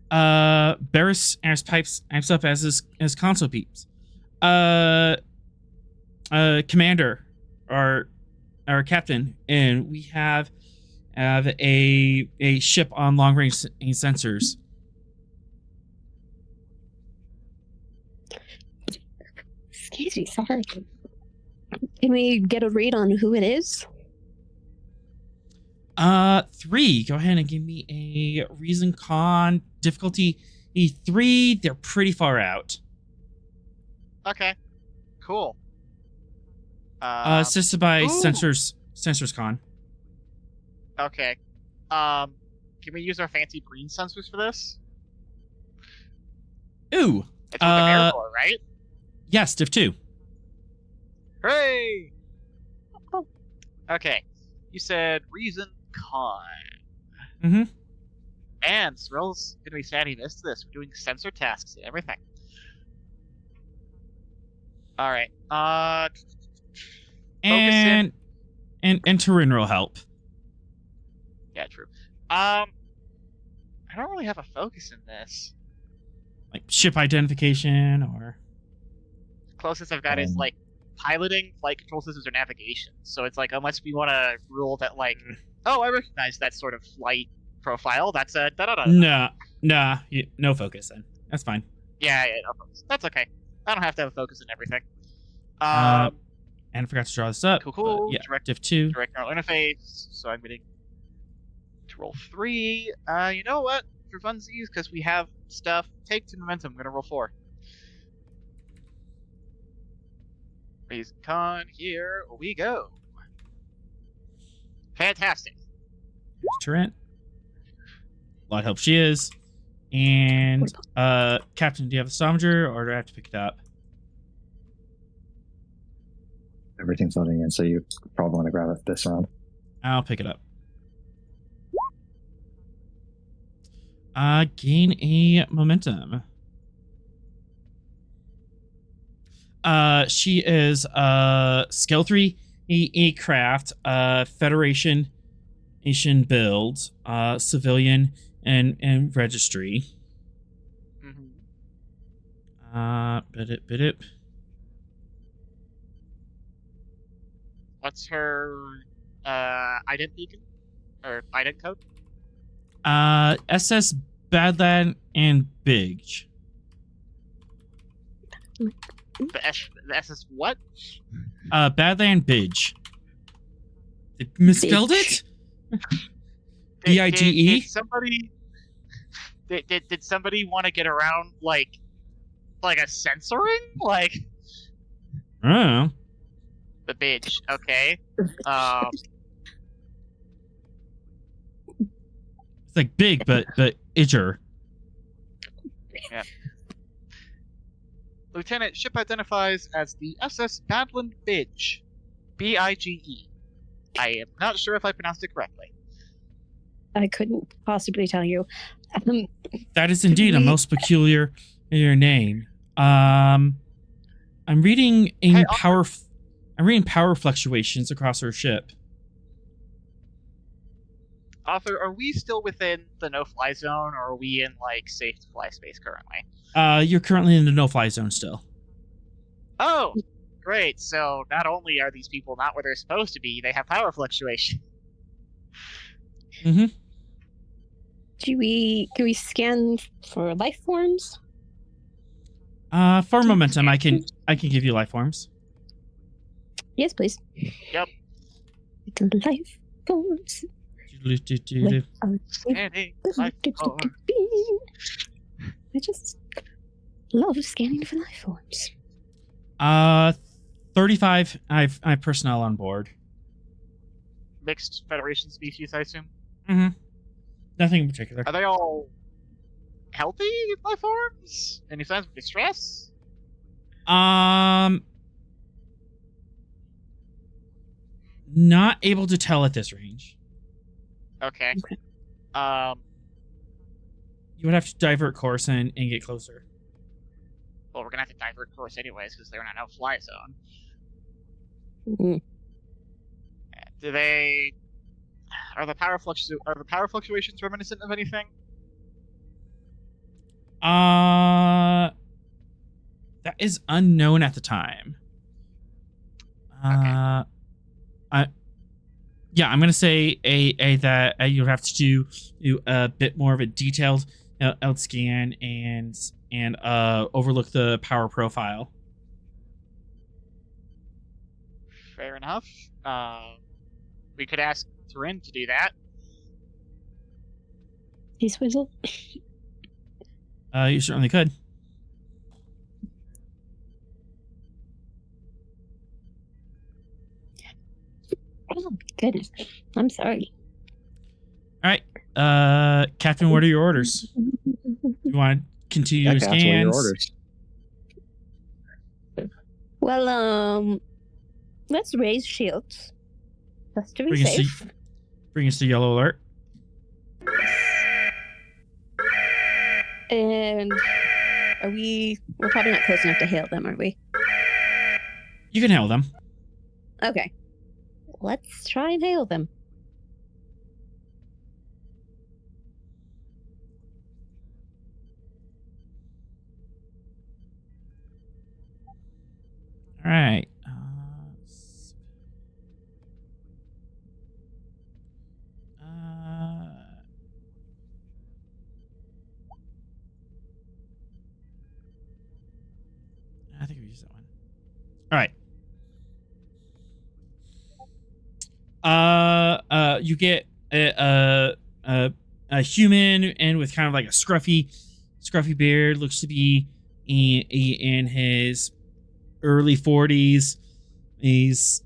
Barris pipes up as his console peeps. Commander, our captain, and we have a ship on long range sensors. Excuse me, sorry. Can we get a read on who it is? 3. Go ahead and give me a reason con difficulty 3. They're pretty far out. Okay. Cool. Assisted by ooh. sensors con. Okay. Can we use our fancy green sensors for this? Ooh. It's what they're there for, right? Yes, diff 2. Hooray! Oh. Okay. You said reason con. Mm-hmm. And Cyril's gonna be sad he missed this. We're doing sensor tasks and everything. Alright. And Terrenal help. Yeah, true. I don't really have a focus in this. Like ship identification or Closest I've got is like piloting, flight control systems, or navigation. So it's like unless we want to rule that like, oh, I recognize that sort of flight profile. That's a no focus then. That's fine. Yeah, no focus. That's okay. I don't have to have a focus in everything. And I forgot to draw this up. Cool. Yeah, Direct diff 2. neural interface. So I'm going to roll 3. You know what? For funsies, because we have stuff. Take 2 momentum. I'm gonna roll 4. Reason con, here we go. Fantastic. Turret. A lot of help she is. And Captain, do you have a Stavanger or do I have to pick it up? Everything's loading in, so you probably want to grab it this round. I'll pick it up. Gain a momentum. She is skill 3 a craft, Federation Nation build, civilian and registry. Bit it. What's her ident beacon? Or ident code? SS Badland and Bidge. The SS what? Badland Bidge. They misspelled it? B-I-G-E? Did somebody did somebody want to get around like a censoring? Like I don't know. the bitch, okay. like big, but itcher. Lieutenant, ship identifies as the SS Badland Bidge. B-I-G-E. I am not sure if I pronounced it correctly. I couldn't possibly tell you. That is indeed a most peculiar name. I'm reading power fluctuations across her ship. Author, are we still within the no-fly zone, or are we in, like, safe-to-fly space currently? You're currently in the no-fly zone still. Oh, great. So not only are these people not where they're supposed to be, they have power fluctuation. Mm-hmm. Can we scan for life forms? For momentum, I can give you life forms. Yes, please. Yep. Life forms. Scanning life form. I just love scanning for life forms. 35. I have personnel on board. Mixed Federation species, I assume? Mm-hmm. Nothing in particular. Are they all healthy life forms? Any signs of distress? Not able to tell at this range. Okay. You would have to divert course and get closer. Well, we're gonna have to divert course anyways because they're in a no-fly zone. Mm-hmm. Are the power fluctuations reminiscent of anything? That is unknown at the time. Okay. Yeah, I'm gonna say that you would have to do a bit more of a detailed out scan and overlook the power profile. Fair enough. We could ask Turin to do that. Hey, Swizzle. You certainly could. Oh, goodness. I'm sorry. All right, Captain. What are your orders? You want to continue your Captain, what are your scans? orders? Well, let's raise shields. Just to be safe. Bring us to yellow alert. And we're probably not close enough to hail them, are we? You can hail them. Okay. Let's try and hail them. All right. I think we use that one. All right. You get a human and with kind of like a scruffy beard, looks to be in his early 40s. He's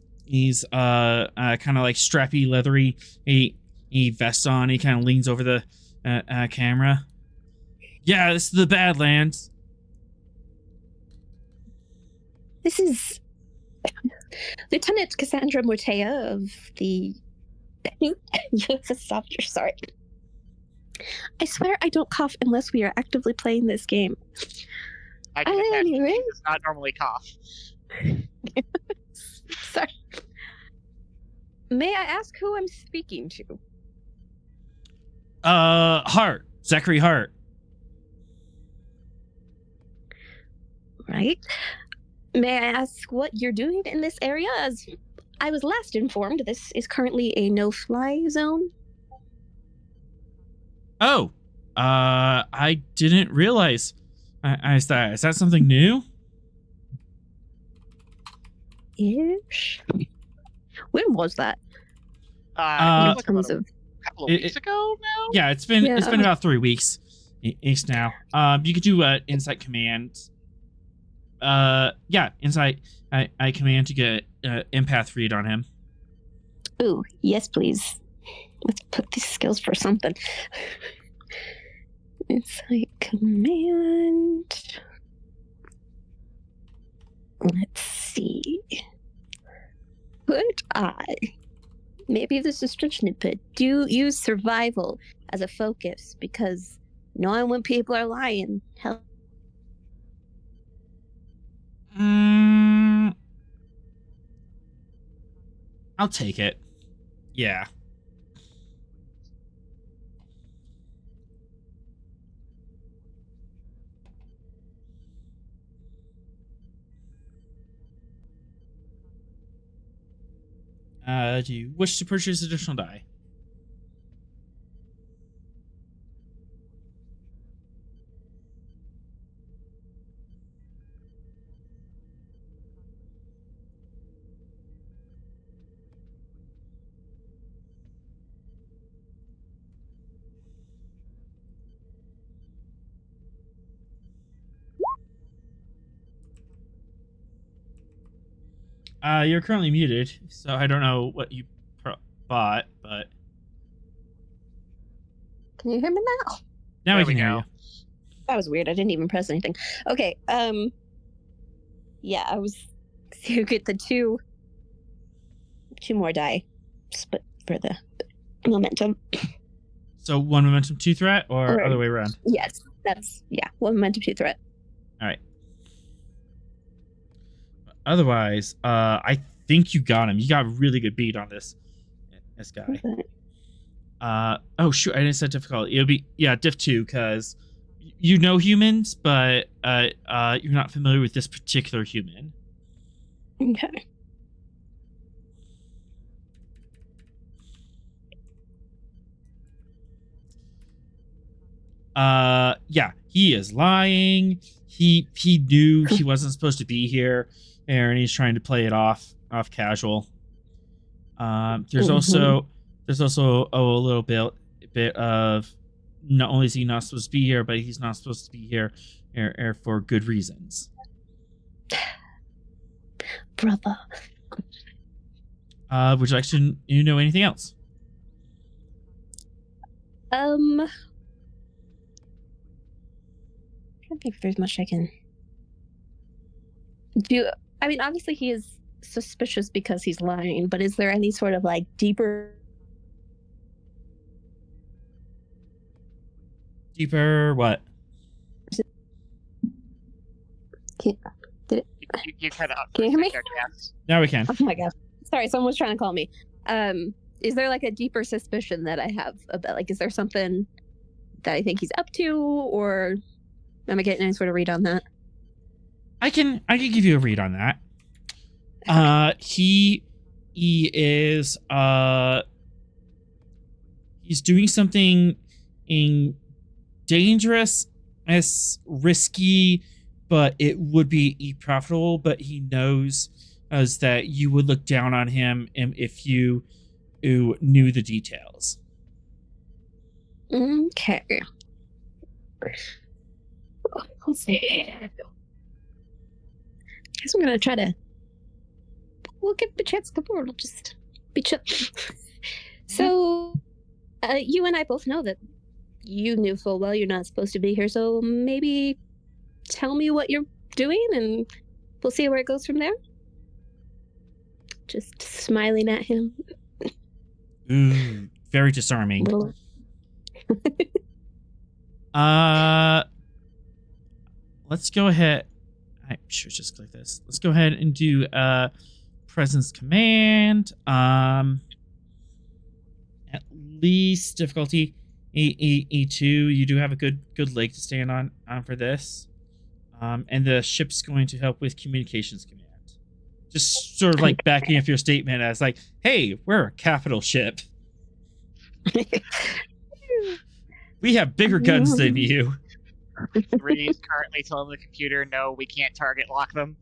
kind of like strappy, leathery. He vest on. He kind of leans over the camera. Yeah, this is the Badlands. This is Lieutenant Cassandra Mortea of the USS Stavanger. Sorry. I swear I don't cough unless we are actively playing this game. I can imagine Anyway. he does not normally cough. Sorry. May I ask who I'm speaking to? Hart. Zachary Hart. Right. May I ask what you're doing in this area? As I was last informed, this is currently a no-fly zone. Oh, I didn't realize. Is that something new? Ish. When was that? Like in terms about of a couple of weeks ago now? Yeah, it's been about 3 weeks. Ish now. You could do insight command. Insight. I command to get empath read on him. Ooh, yes, please. Let's put these skills for something. Insight command. Let's see. Could I? Maybe this is stretching it, but do use survival as a focus because knowing when people are lying helps. I'll take it. Yeah. Do you wish to purchase additional die? You're currently muted, so I don't know what you bought, but Can you hear me now? now There I can we hear go. you. That was weird. I didn't even press anything. Okay. Yeah, I was. So you get the two more die split for the momentum. So 1 momentum, 2 threat, or other way around? Yes, that's one momentum, 2 threat. All right. Otherwise, I think you got him. You got a really good beat on this guy. Okay. Oh shoot, I didn't set difficulty. It'll be diff 2 because you know humans, but you're not familiar with this particular human. Okay. Yeah, he is lying. He knew he wasn't supposed to be here, and he's trying to play it off casual. There's also a little bit of not only is he not supposed to be here, but he's not supposed to be here for good reasons. Brother. Would you like to know anything else? I don't think there's much I can do. I mean, obviously he is suspicious because he's lying, but is there any sort of like deeper what? You cut out. Can you hear me? Yes. Now we can. Oh my god. Sorry, someone was trying to call me. Is there like a deeper suspicion that I have about, like, is there something that I think he's up to, or am I getting any sort of read on that? I can give you a read on that. He is he's doing something dangerous, as risky, but it would be profitable. But he knows as that you would look down on him if you knew the details. Okay. Let's see. I guess I'm gonna try to. We'll give the chance to board. We'll just be chill. So, you and I both know that you knew full well you're not supposed to be here. So maybe tell me what you're doing, and we'll see where it goes from there. Just smiling at him. Ooh, very disarming. Let's go ahead. I should just click this. Let's go ahead and do presence command. At least difficulty E2. You do have a good leg to stand on for this. And the ship's going to help with communications command. Just sort of like backing up your statement as like, hey, we're a capital ship. We have bigger guns than you. Reed's currently telling the computer, no, we can't target lock them.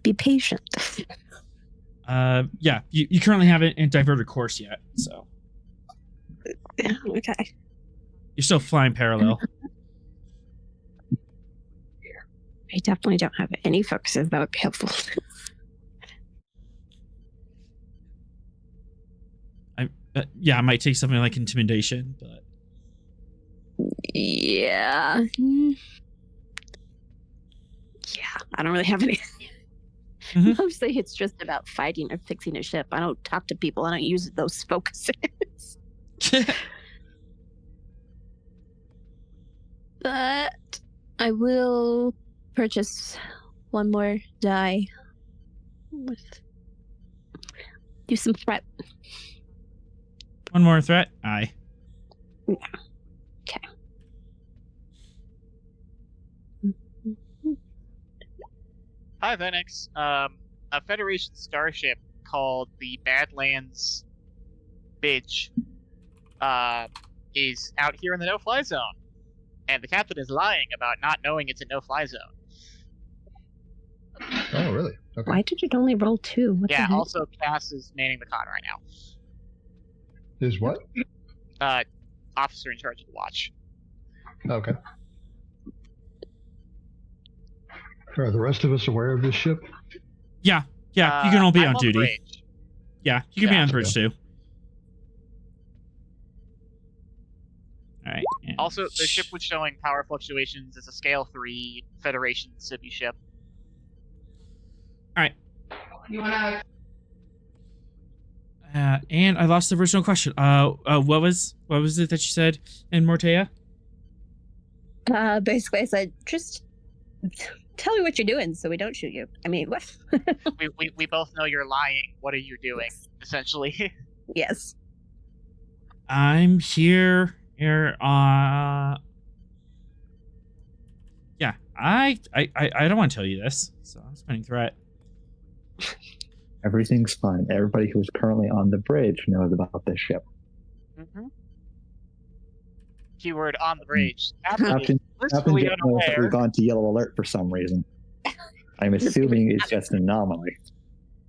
Be patient. Yeah, you currently haven't diverted course yet, so. Yeah, okay. You're still flying parallel. I definitely don't have any focuses. That would be helpful. Yeah, it might take something like intimidation, but Yeah. Yeah, I don't really have any. Mhm. Mostly it's just about fighting or fixing a ship. I don't talk to people. I don't use those focuses. But I will purchase one more die with do some prep. One more threat. Aye. Okay. Hi, Venix. A Federation starship called the Badlands Bitch is out here in the no-fly zone, and the captain is lying about not knowing it's a no-fly zone. Oh, really? Okay. Why did it only roll 2? What the Yeah. heck? Also, Cass is manning the con right Is what? now. Officer in charge of the watch. Okay. Are the rest of us aware of this ship? Yeah, you can all be I'm on the duty. bridge. Yeah, you can be Yeah. on the bridge too. All right. and- Also, the ship was showing power fluctuations as a scale 3 Federation Sippy ship. All right. And I lost the original question. What was it that you said in Mortea? Basically, I said, just tell me what you're doing so we don't shoot you. I mean, what? we both know you're lying. What are you doing, essentially? Yes. I'm here. Yeah, I don't want to tell you this, so I'm spending threat. Everything's fine. Everybody who's currently on the bridge knows about this ship. Mm-hmm. Keyword on the bridge. Captain Captain blissfully didn't know that unaware. we've gone to yellow alert for some reason. I'm assuming it's just an anomaly.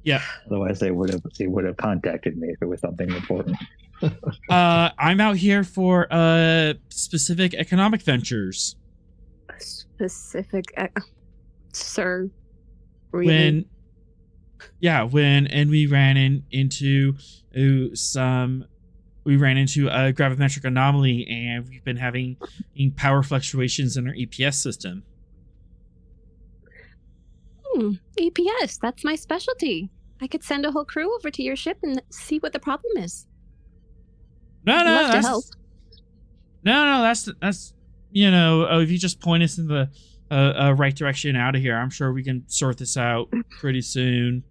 Yeah. Otherwise, they would have contacted me if it was something important. I'm out here for specific economic ventures. Specific, sir. Really? We ran into a gravimetric anomaly, and we've been having power fluctuations in our EPS system. EPS, that's my specialty. I could send a whole crew over to your ship and see what the problem is. No, Love to help. that's if you just point us in the right direction out of here, I'm sure we can sort this out pretty soon.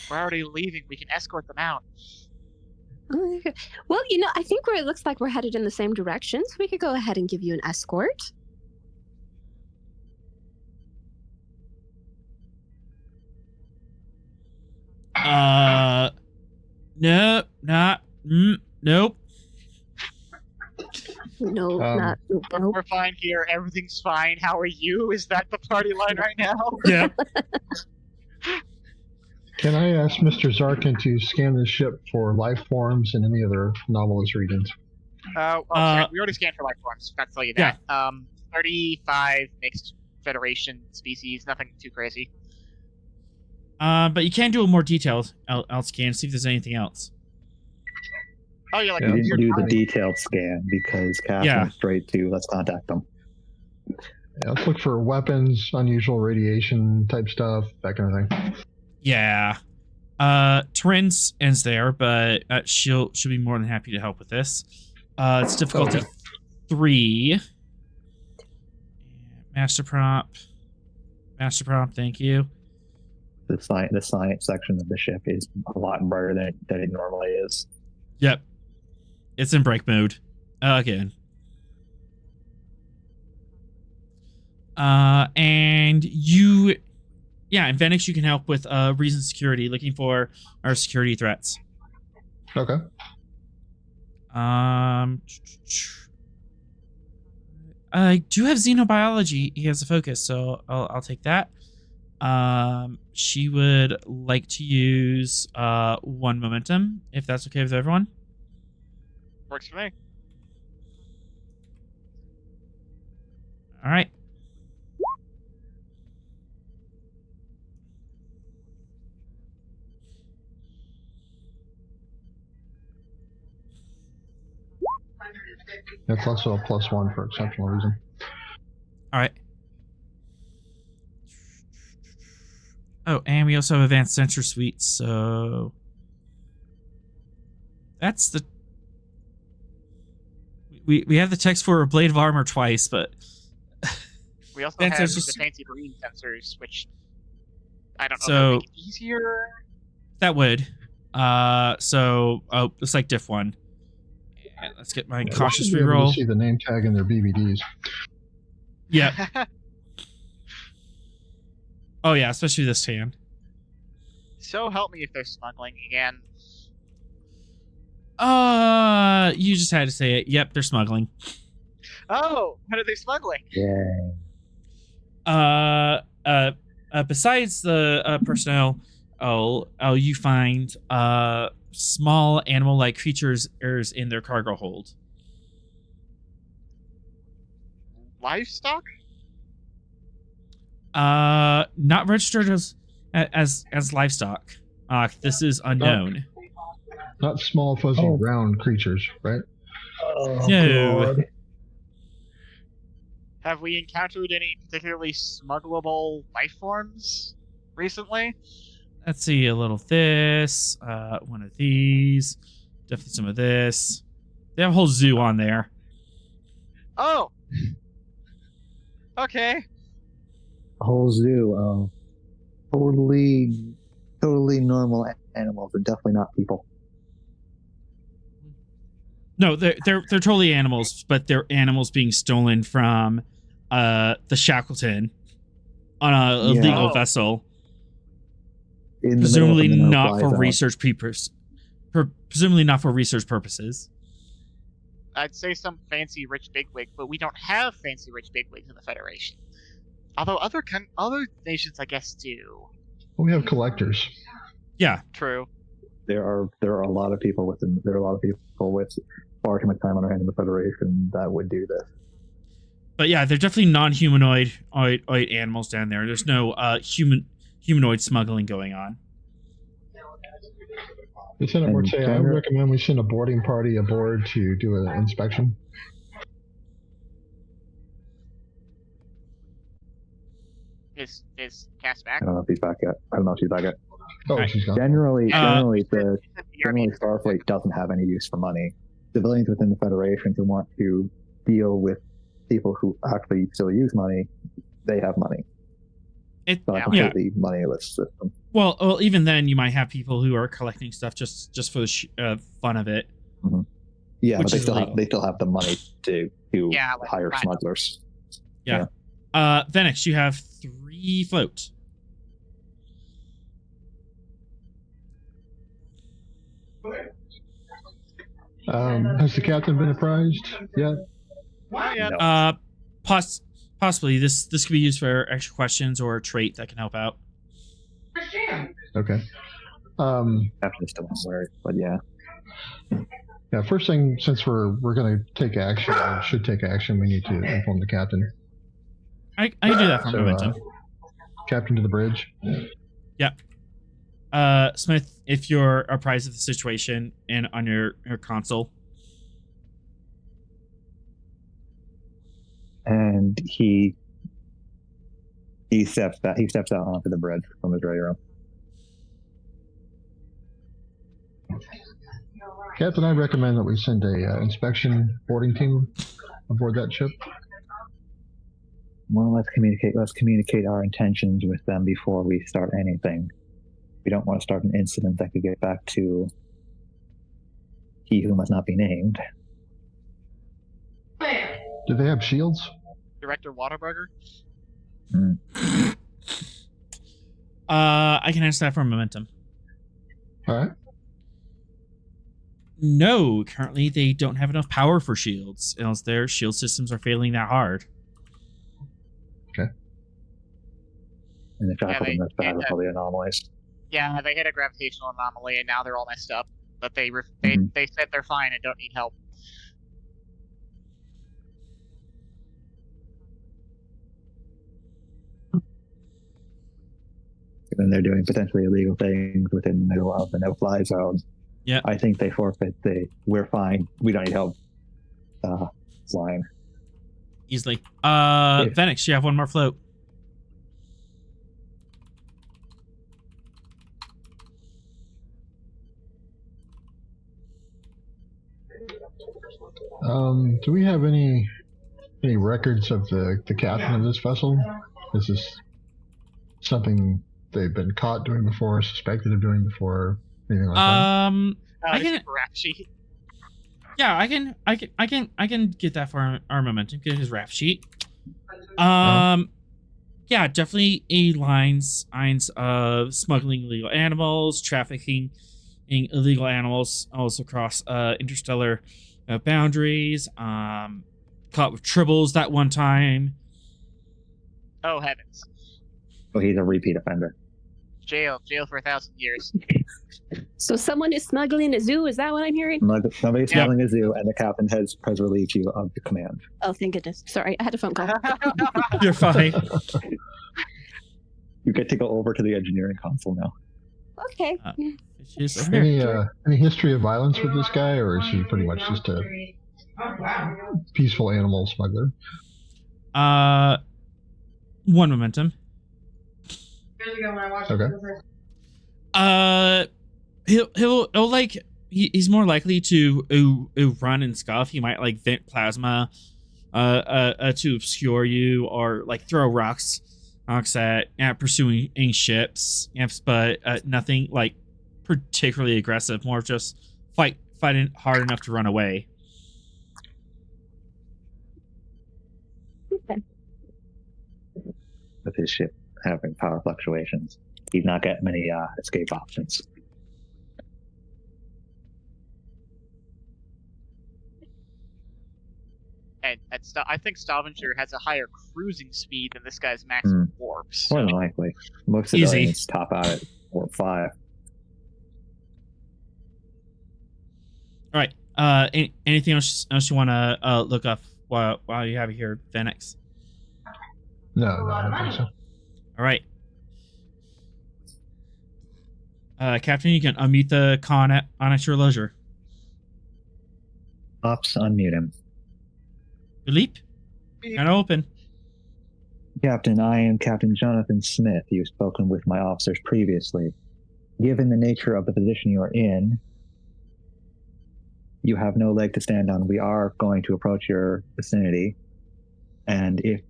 We're already leaving. We can escort them out. Well, I think it looks like we're headed in the same direction, so we could go ahead and give you an escort. Nope. No, not. Nope. We're fine here. Everything's fine. How are you? Is that the party line right now? Yeah. Can I ask Mr. Zarkin to scan the ship for life forms and any other anomalous regions? We already scanned for life forms. Got to tell you that. 35 mixed Federation species. Nothing too crazy. But you can do a more detailed scan, see if there's anything else. Oh, you're like We didn't do the detailed scan because Cass went straight to let's contact them. Yeah, let's look for weapons, unusual radiation type stuff, that kind of thing. Yeah. Terrence ends there, but she'll be more than happy to help with this. It's difficulty 3. Master prompt, thank you. The science section of the ship is a lot brighter than it normally is. Yep. It's in break mode. Again. And you... Yeah, in Venix, you can help with reason security, looking for our security threats. Okay. I do have xenobiology. He has a focus, so I'll take that. She would like to use 1 momentum, if that's okay with everyone. Works for me. All right. That's also a +1 for exceptional reason. All right. Oh, and we also have advanced sensor suites, so that's the. We have the text for a blade of armor twice, but We also That's have the just- fancy marine sensors, which I don't know So- if they make it easier. that would. It's like diff 1. And let's get my cautious They should be able reroll. to see the name tag in their BBDs. Yeah. Oh yeah, especially this tan. So help me if they're smuggling again. You just had to say it. Yep, they're smuggling. Oh, what are they smuggling? Besides the personnel, you find small animal-like creatures in their cargo hold. Livestock? Not registered as livestock. This is unknown. Not small, fuzzy, round creatures, right? No. Have we encountered any particularly smuggleable life forms recently? Let's see, a little this, one of these, definitely some of this. They have a whole zoo on there. Oh! Okay. A whole zoo. Totally normal animals, and definitely not people. No, they're totally animals, but they're animals being stolen from the Shackleton on a illegal vessel, In the presumably middle of the not no-fly for zone. research purposes. Presumably not for research purposes. I'd say some fancy rich bigwig, but we don't have fancy rich bigwigs in the Federation. Although other nations, I guess, do. We have collectors. Yeah, True. There are a lot of people with far too much time on their hands in the Federation that would do this. but yeah, they're definitely non-humanoid animals down there. There's no humanoid smuggling going on. Lieutenant And Morte, I would Tanner- recommend we send a boarding party aboard to do an inspection. Is Cass back? I don't know if he's back yet. I don't know if she's back yet. Oh, Right. she's gone. Generally, Uh, generally, Starfleet doesn't have any use for money. Civilians within the Federation who want to deal with people who actually still use money, they have money. It, It's not a Yeah. completely moneyless system. well, even then, you might have people who are collecting stuff just for the fun of it. Yeah, Which but they is still illegal. have the money to Yeah, like, hire kind of. smugglers. Venix, you have 3 float. Has the captain been apprised yet? Oh, yeah. No. Possibly this could be used for extra questions or a trait that can help out. Okay. Captain still not aware, but yeah. Yeah, first thing, since we're going to take action, or should take action, we need to inform the captain. I can do that for So, momentum. Captain to the bridge. Smith, if you're apprised of the situation and on your console. And he steps out onto the bridge from his radio room. Captain, I recommend that we send a inspection boarding team aboard that ship. Well, let's communicate our intentions with them before we start anything. We don't want to start an incident that could get back to he who must not be named. Do they have shields? Director Waterburger? I can answer that for momentum. All right. No, currently they don't have enough power for shields, else their shield systems are failing that hard. And the Shackleton that's bad yeah. with all the anomalies. Yeah, they hit a gravitational anomaly and now they're all messed up. But they Mhm. they said they're fine and don't need help. And they're doing potentially illegal things within the middle of the no-fly zone. Yeah. I think they forfeit we're fine, we don't need help line. Easily. Venix, you have one more float. Do we have any records of the captain of this vessel? Is this something they've been caught doing before, suspected of doing before, anything like that? I can. Rap sheet. Yeah, I can get that for our momentum. Get his rap sheet. Yeah, definitely signs of smuggling illegal animals, trafficking illegal animals, also across interstellar boundaries. Caught with tribbles that one time. Oh heavens! Oh, he's a repeat offender. Jail for 1,000 years. So someone is smuggling a zoo. Is that what I'm hearing? Somebody's smuggling a zoo, and the captain has relieved you of the command. Oh, thank goodness. Sorry, I had a phone call. You're fine. You get to go over to the engineering console now. Okay. Any history of violence with this guy, or is he pretty much just a peaceful animal smuggler? One momentum. Okay. He'll like he's more likely to run and scuff. He might like vent plasma to obscure you, or like throw rocks at pursuing ships. Yes, but nothing like particularly aggressive. More of just fighting hard enough to run away. Okay. With his ship having power fluctuations, he's not getting many escape options. And I think Stavanger has a higher cruising speed than this guy's maximum warp. So. More than likely. Most civilians top out at warp 5. All right. Anything else you want to look up while you have it here, Venix? No, I don't think so. All right. Captain, you can unmute the con at your leisure. Ops, unmute him. Leap. And open. Captain, I am Captain Jonathan Smith. You've spoken with my officers previously. Given the nature of the position you are in, you have no leg to stand on. We are going to approach your vicinity, and if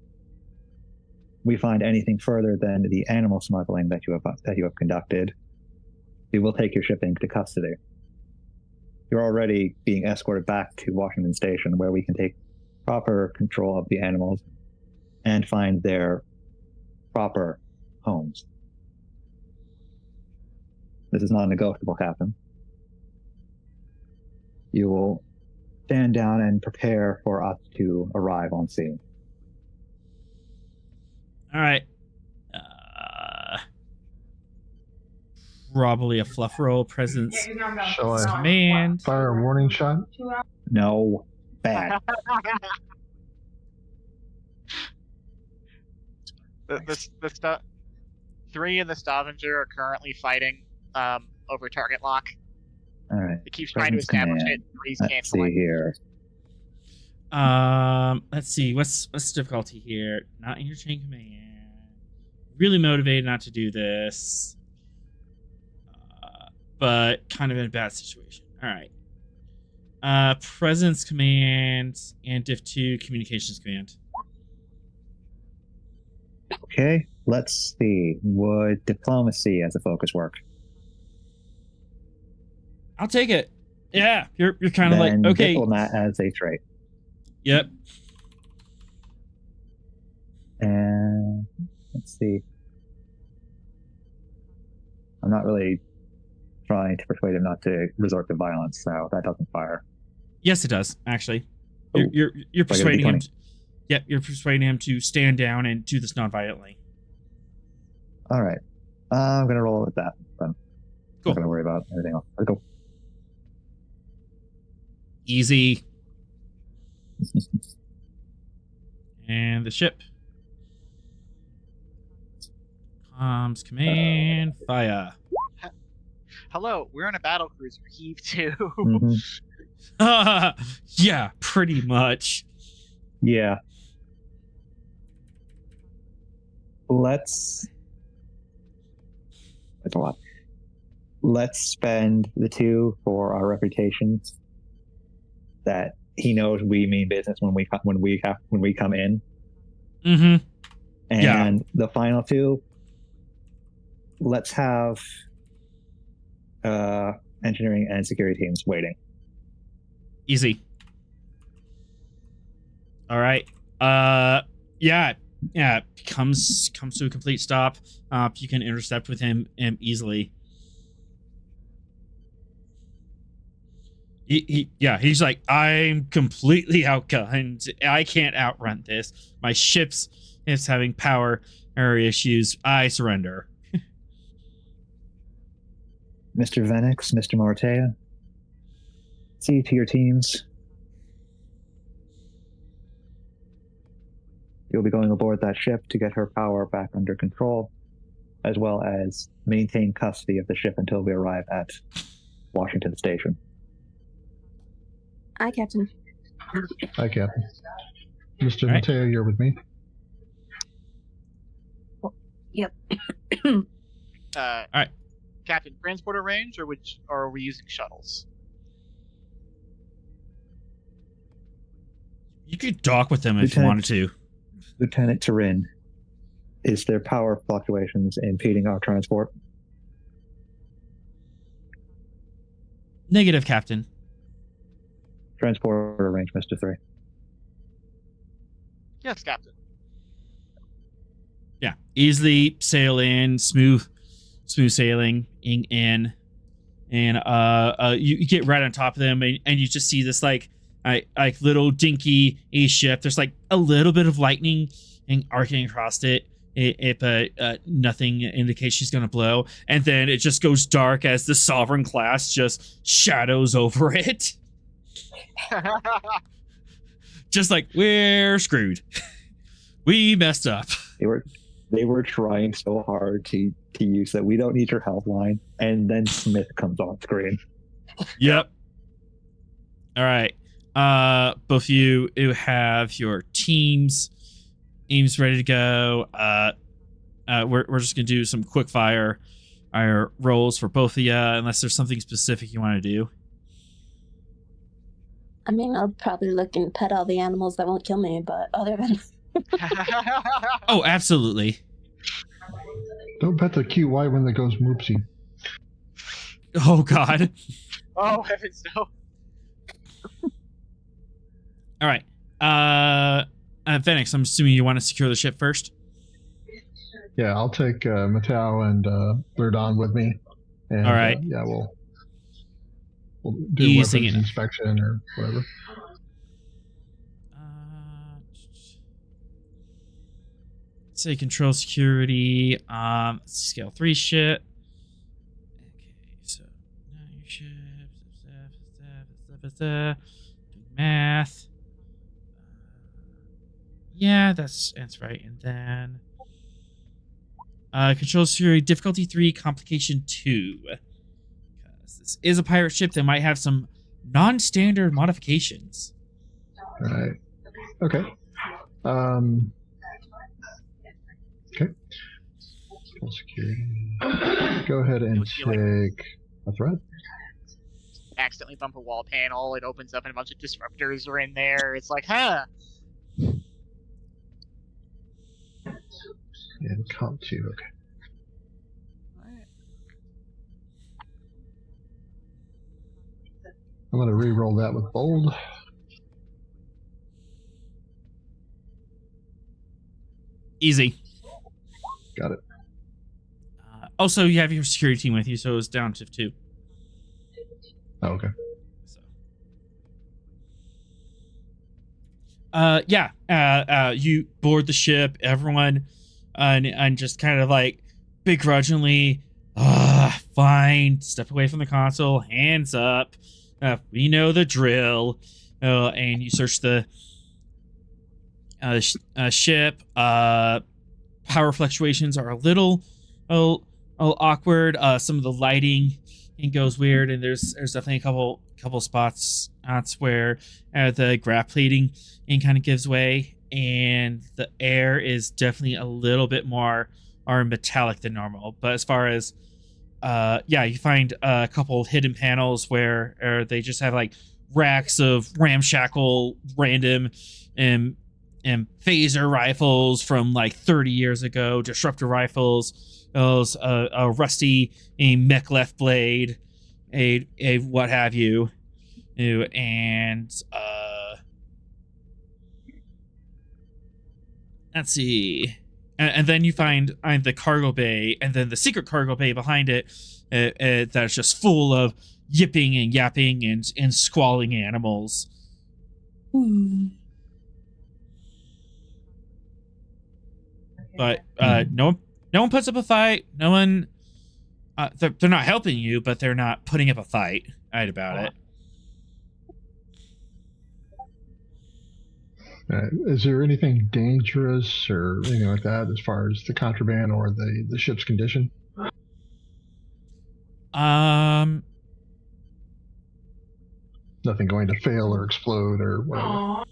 we find anything further than the animal smuggling that you have conducted, we will take your ship into custody. You're already being escorted back to Washington Station, where we can take proper control of the animals and find their proper homes. This is non-negotiable, Captain. You will stand down and prepare for us to arrive on scene. All right. Probably a fluff roll, presence, Shall I command. fire a warning shot? No. Bad. Three in the Stavanger are currently fighting over target lock. All right. It keeps trying to establish it. Three's Let's canceling. see here. Let's see. What's the difficulty here? Not in your chain command. Really motivated not to do this, but kind of in a bad situation. All right. Presence command and diff 2 communications command. Okay. Let's see. Would diplomacy as a focus work? I'll take it. Yeah, you're kind of like, okay. Diplomat as a trait. Yep. And let's see. I'm not really trying to persuade him not to resort to violence, so that doesn't fire. Yes, it does. Actually, Ooh. you're persuading him. D20. Yep, you're persuading him to stand down and do this non-violently. All right. I'm gonna roll with that. Then. Cool. Not gonna worry about anything else. Let's go. Easy. And the ship. Comms command fire. Hello, we're on a battle cruiser. Heave 2. Mm-hmm. Yeah, pretty much. Yeah. That's a lot. Let's spend the 2 for our reputations. That he knows we mean business when we come in. Mm-hmm. And the final 2, let's have engineering and security teams waiting. Easy. All right. Yeah. Comes to a complete stop. You can intercept with him easily. He's like, I'm completely outgunned. I can't outrun this. My ship's is having power issues. I surrender. Mr. Venix, Mr. Martea, see to your teams. You'll be going aboard that ship to get her power back under control, as well as maintain custody of the ship until we arrive at Washington Station. Aye, Captain. Hi, Captain. Mr. Right. Mateo, you're with me. Yep. All right. Captain, transporter range, or are we using shuttles? You could dock with them if you wanted to. Lieutenant Turin, is there power fluctuations impeding our transport? Negative, Captain. Transporter range, Mr. 3. Yes, Captain. Yeah, easily sail in, smooth sailing in, and you get right on top of them, and you just see this like little dinky ship. There's like a little bit of lightning and arcing across it, but nothing indicates she's gonna blow. And then it just goes dark as the Sovereign class just shadows over it. Just like, we're screwed. We messed up. They were trying so hard to use that we don't need your help line, and then Smith comes on screen. Yep. All right. Both of you have your teams ready to go. We're just gonna do some quick fire rolls for both of you, unless there's something specific you want to do. I mean, I'll probably look and pet all the animals that won't kill me, but other than... Oh, absolutely. Don't pet the cute white one that goes moopsie. Oh, God. Oh, heavens no. All right. Phoenix, I'm assuming you want to secure the ship first? Yeah, I'll take Mateo and Lurdon with me. And, all right. Yeah, we'll do Easy weapons enough. inspection or whatever. Say control security. Scale 3 ship. Okay, so now your ship. Doing math. Yeah, that's right. And then control security difficulty 3, complication 2. Because this is a pirate ship that might have some non-standard modifications. Right. Okay. Okay. Full security. Go ahead and take a threat. Accidentally bump a wall panel, it opens up and a bunch of disruptors are in there. It's like, huh? And comp 2, okay. I'm going to re-roll that with bold. Easy. Got it. Also, you have your security team with you, so it's down to 2. Oh, okay. So. You board the ship, everyone, and just kind of like begrudgingly, fine, step away from the console, hands up. We know the drill. And you search the ship. Power fluctuations are a little awkward. Some of the lighting and goes weird, and there's definitely a couple spots where the graph plating and kind of gives way, and the air is definitely a little bit more metallic than normal. But as far as you find a couple hidden panels where they just have like racks of ramshackle random and phaser rifles from like 30 years ago, disruptor rifles, a rusty mech left blade, a what have you, and let's see. And then you find the cargo bay, and then the secret cargo bay behind it that's just full of yipping and yapping and squalling animals. But no one puts up a fight. No one. They're not helping you, but they're not putting up a fight about it. Is there anything dangerous or anything like that as far as the contraband or the ship's condition? Nothing going to fail or explode or whatever.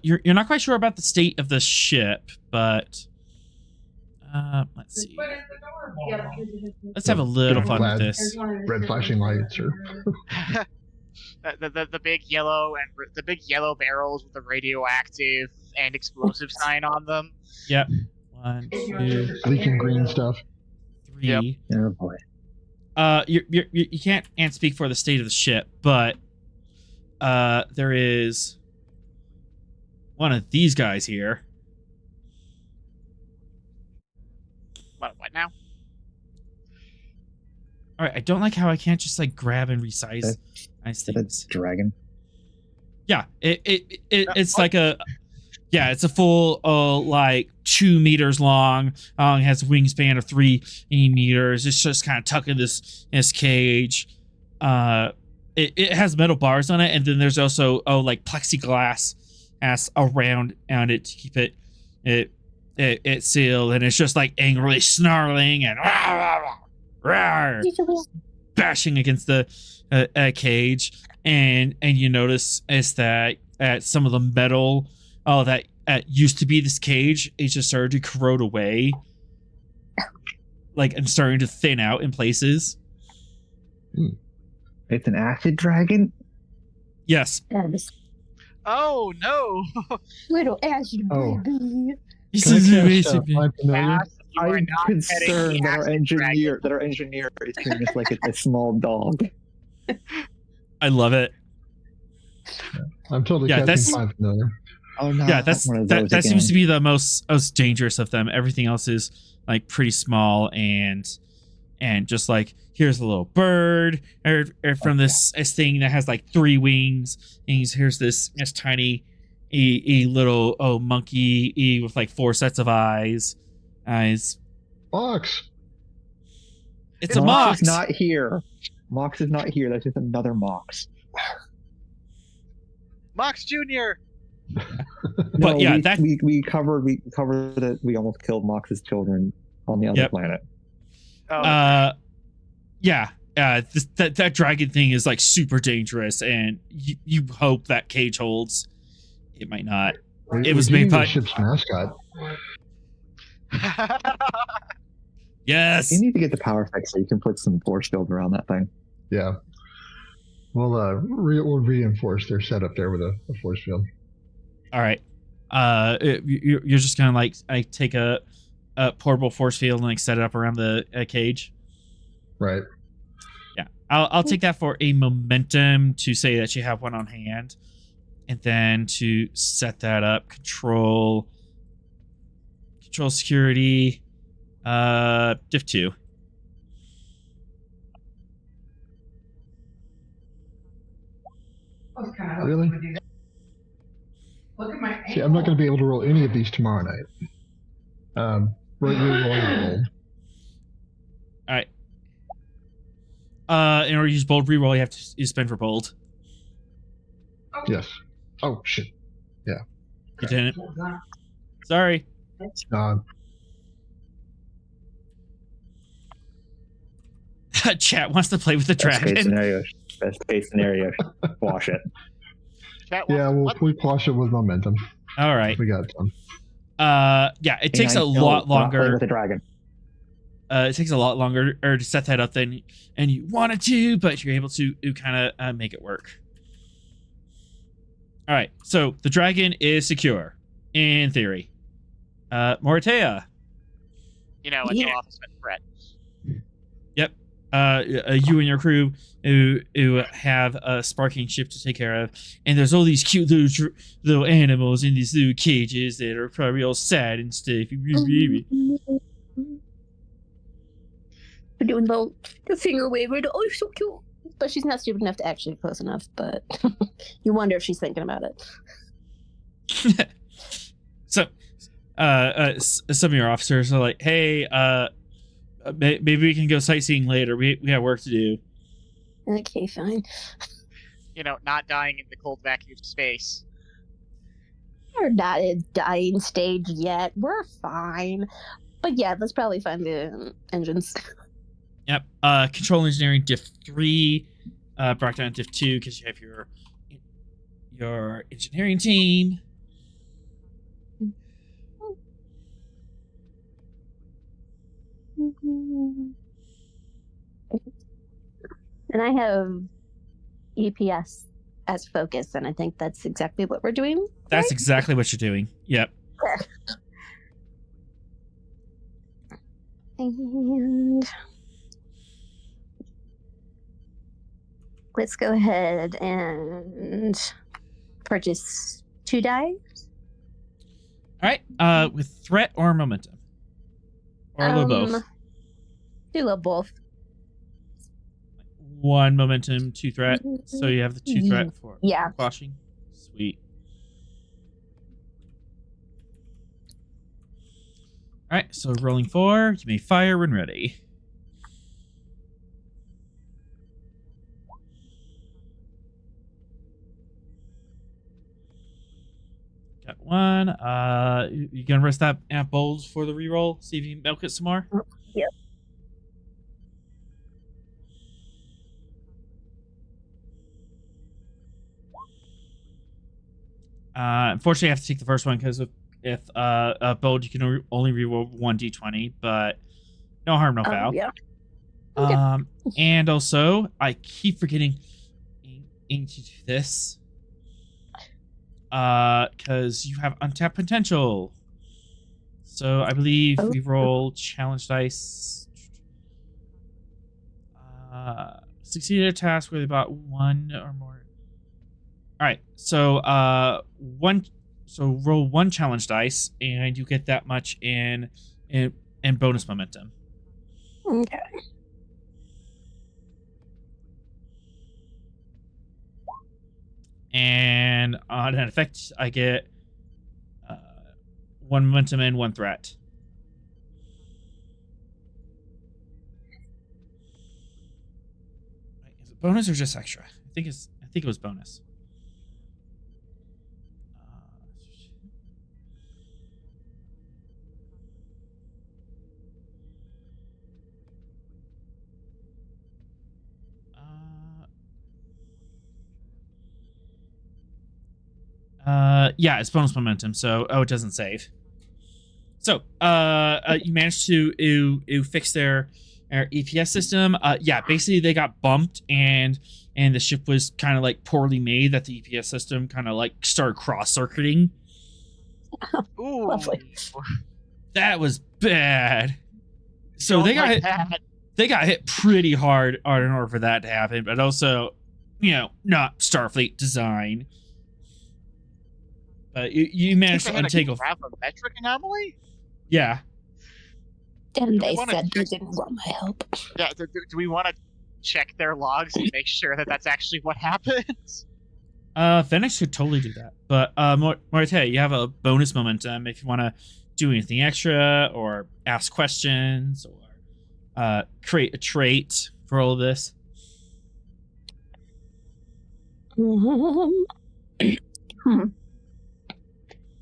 You're not quite sure about the state of the ship, but let's see. Let's have a little fun with this. Red flashing lights or the big yellow barrels with the radioactive and explosive sign on them. Yep. 1, 2, leaking green stuff. 3. Yep. Oh boy. You can't speak for the state of the ship, but there is one of these guys here. What now? All right, I don't like how I can't just like grab and resize nice things. That's dragon. Yeah, it's like it's a full like 2 meters long. It has a wingspan of 3 meters. It's just kind of tucked in this cage. It has metal bars on it, and then there's also like plexiglass around it to keep it sealed, and it's just like angrily snarling and bashing against the cage. And you notice is that at some of the metal that used to be this cage, it just started to corrode away, like, and starting to thin out in places. It's an acid dragon? Yes. Oh no! Little acid baby. I'm concerned that our engineer is treating us like a small dog. I love it. I'm totally that's familiar. Oh no! Yeah, that seems to be the most dangerous of them. Everything else is like pretty small and just like, here's a little bird or from this thing that has like 3 wings, and here's this tiny little monkey with like 4 sets of eyes. Mox. It's a Mox. Mox is not here. Mox is not here. That's just another Mox. Mox Jr. But yeah, we covered that we almost killed Mox's children on the other planet. Oh. That dragon thing is like super dangerous, and you hope that cage holds. It might not. It was made by the ship's mascot. Yes. You need to get the power fix so you can put some force field around that thing. Yeah. We'll reinforce their setup there with a force field. All right. You're just gonna like take a portable force field and like set it up around the cage. Right. Yeah. I'll take that for a momentum to say that you have one on hand, and then to set that up, control security, diff 2. Really? See, I'm not going to be able to roll any of these tomorrow night. Roll. All right. In order to use bold reroll, you have to spend for bold. Yes. Oh shit. Yeah. You didn't. Sorry. Chat wants to play with the Best case dragon. scenario. Best case scenario. Wash it. Chat Yeah, wants we quash it with momentum. All right. We got some. Yeah, it takes a lot Not playing longer. with a dragon. It takes a lot longer to set that up than and you wanted to, but you're able to kind of make it work. All right, so the dragon is secure in theory. Moritea. Until Yeah. office met threat. Yep. You and your crew who have a sparking ship to take care of, and there's all these cute little animals in these little cages that are probably all sad and stuff. We're doing the finger wave. Oh, so cute. But she's not stupid enough to actually get close enough. But you wonder if she's thinking about it. So, some of your officers are like, "Hey, maybe we can go sightseeing later. We have work to do." Okay, fine. Not dying in the cold vacuum of space. We're not in dying stage yet. We're fine. But yeah, let's probably find the engines. Yep. Control engineering diff 3, brought down diff 2 because you have your engineering team. And I have EPS as focus, and I think that's exactly what we're doing. That's exactly what you're doing. Yep. And let's go ahead and purchase 2 die. All right. With threat or momentum, or a little both. Do a little both. 1 momentum, 2 threat. So you have the 2 threat for Yeah. quashing. Sweet. All right. So rolling 4. You may fire when ready. Got 1. You gonna rest that at bold for the reroll? See if you can milk it some more. Yep. Unfortunately, I have to take the first one because if bold, you can only reroll 1d20, but no harm, no foul. Yeah. Okay. And also, I keep forgetting to do this. Because you have untapped potential. So I believe we roll challenge dice. Succeeded a task with about 1 or more. All right, so roll 1 challenge dice, and you get that much in bonus momentum. Okay. And on an effect, I get 1 momentum and 1 threat. Wait, is it bonus or just extra? I think it was bonus. Yeah, it's bonus momentum, so it doesn't save. So, you managed to fix their EPS system. Yeah, basically they got bumped and the ship was kind of like poorly made that the EPS system kind of like started cross-circuiting. Ooh. Lovely. That was bad. So they got like hit. They got hit pretty hard in order for that to happen, but also, not Starfleet design. You managed to untangle. Gravimetric anomaly? Yeah. And they wanna said they check- didn't want my help. Yeah, do we want to check their logs and make sure that that's actually what happens? Phoenix could totally do that. But Morite, you have a bonus momentum if you want to do anything extra or ask questions or create a trait for all of this.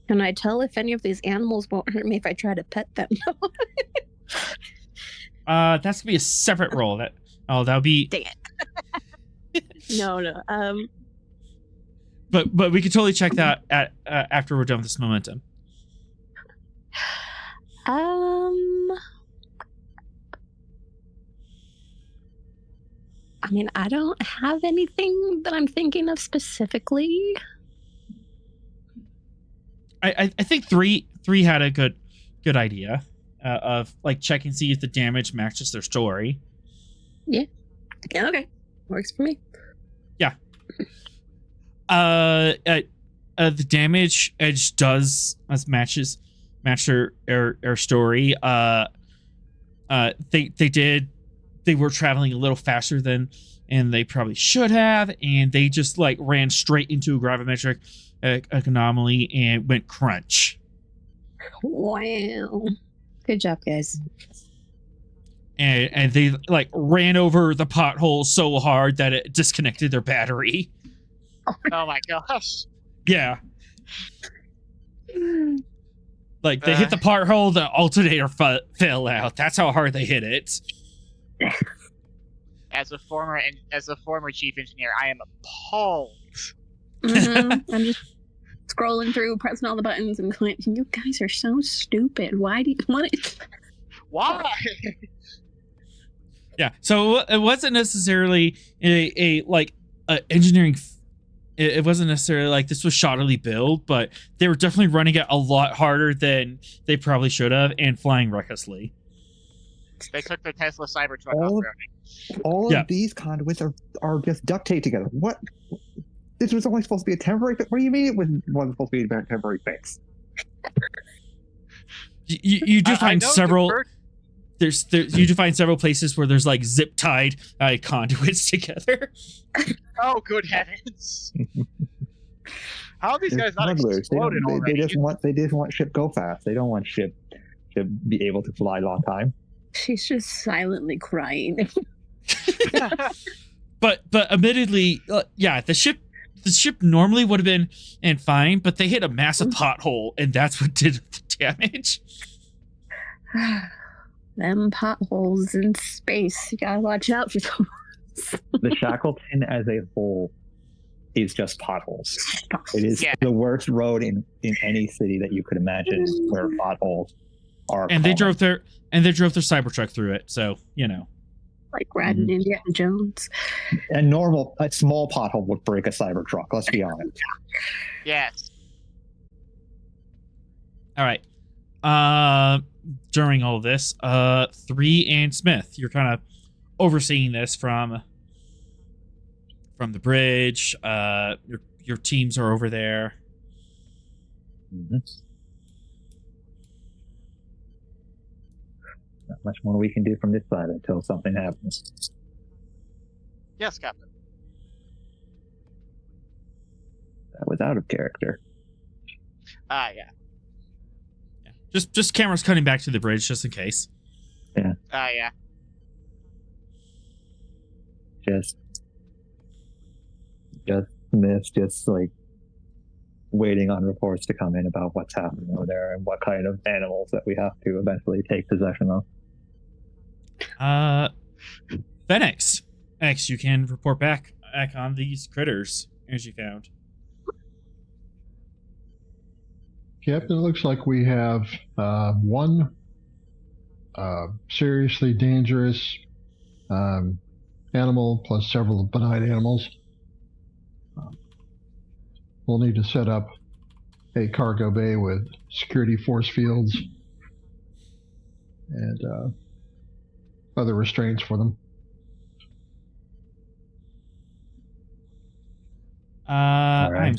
Can I tell if any of these animals won't hurt me if I try to pet them? That's gonna be a separate roll. Oh, that would be. Dang it. No. But we could totally check that at after we're done with this momentum. I mean, I don't have anything that I'm thinking of specifically. I think three had a good idea of like checking see if the damage matches their story. Yeah. Okay. Works for me. Yeah. The damage edge does match their story. They were traveling a little faster than and they probably should have, and they just like ran straight into a gravimetric anomaly and went crunch. Wow. Good job, guys. And they like ran over the pothole so hard that it disconnected their battery. Oh my gosh. Yeah. Like they hit the pothole, the alternator fell out. That's how hard they hit it. As a former chief engineer, I am appalled. Mm-hmm. I'm just scrolling through, pressing all the buttons, and going, "You guys are so stupid. Why do you want it?" Why? Yeah. So it wasn't necessarily a engineering. It wasn't necessarily like this was shoddily built, but they were definitely running it a lot harder than they probably should have and flying recklessly. They took the Tesla Cybertruck off-roading. All of these conduits are just duct taped together. What? This was only supposed to be a temporary fix. What do you mean it wasn't supposed to be a temporary fix? You do find several. You do find several places where there's like zip tied conduits together. Oh, good heavens! How are these guys not exploded already? They just want ship go fast. They don't want ship to be able to fly a long time. She's just silently crying. But admittedly, the ship normally would have been fine, but they hit a massive pothole, and that's what did the damage. Them potholes in space. You gotta watch out for those. The Shackleton as a whole is just potholes. It is the worst road in any city that you could imagine where potholes are. And they drove their Cybertruck through it, so you know. Like riding Indiana Jones. A small pothole would break a Cybertruck, let's be honest. Yes. All right. During all this, 3 and Smith, you're kind of overseeing this from the bridge. Your teams are over there. Mm-hmm. Not much more we can do from this side until something happens. Yes, Captain. That was out of character. Yeah. Just cameras cutting back to the bridge, just in case. Yeah. Yeah. Just Smith, just like waiting on reports to come in about what's happening over there and what kind of animals that we have to eventually take possession of. Phoenix, you can report back on these critters as you found. Captain, it looks like we have one seriously dangerous animal plus several benign animals. We'll need to set up a cargo bay with security force fields and other restraints for them. I'm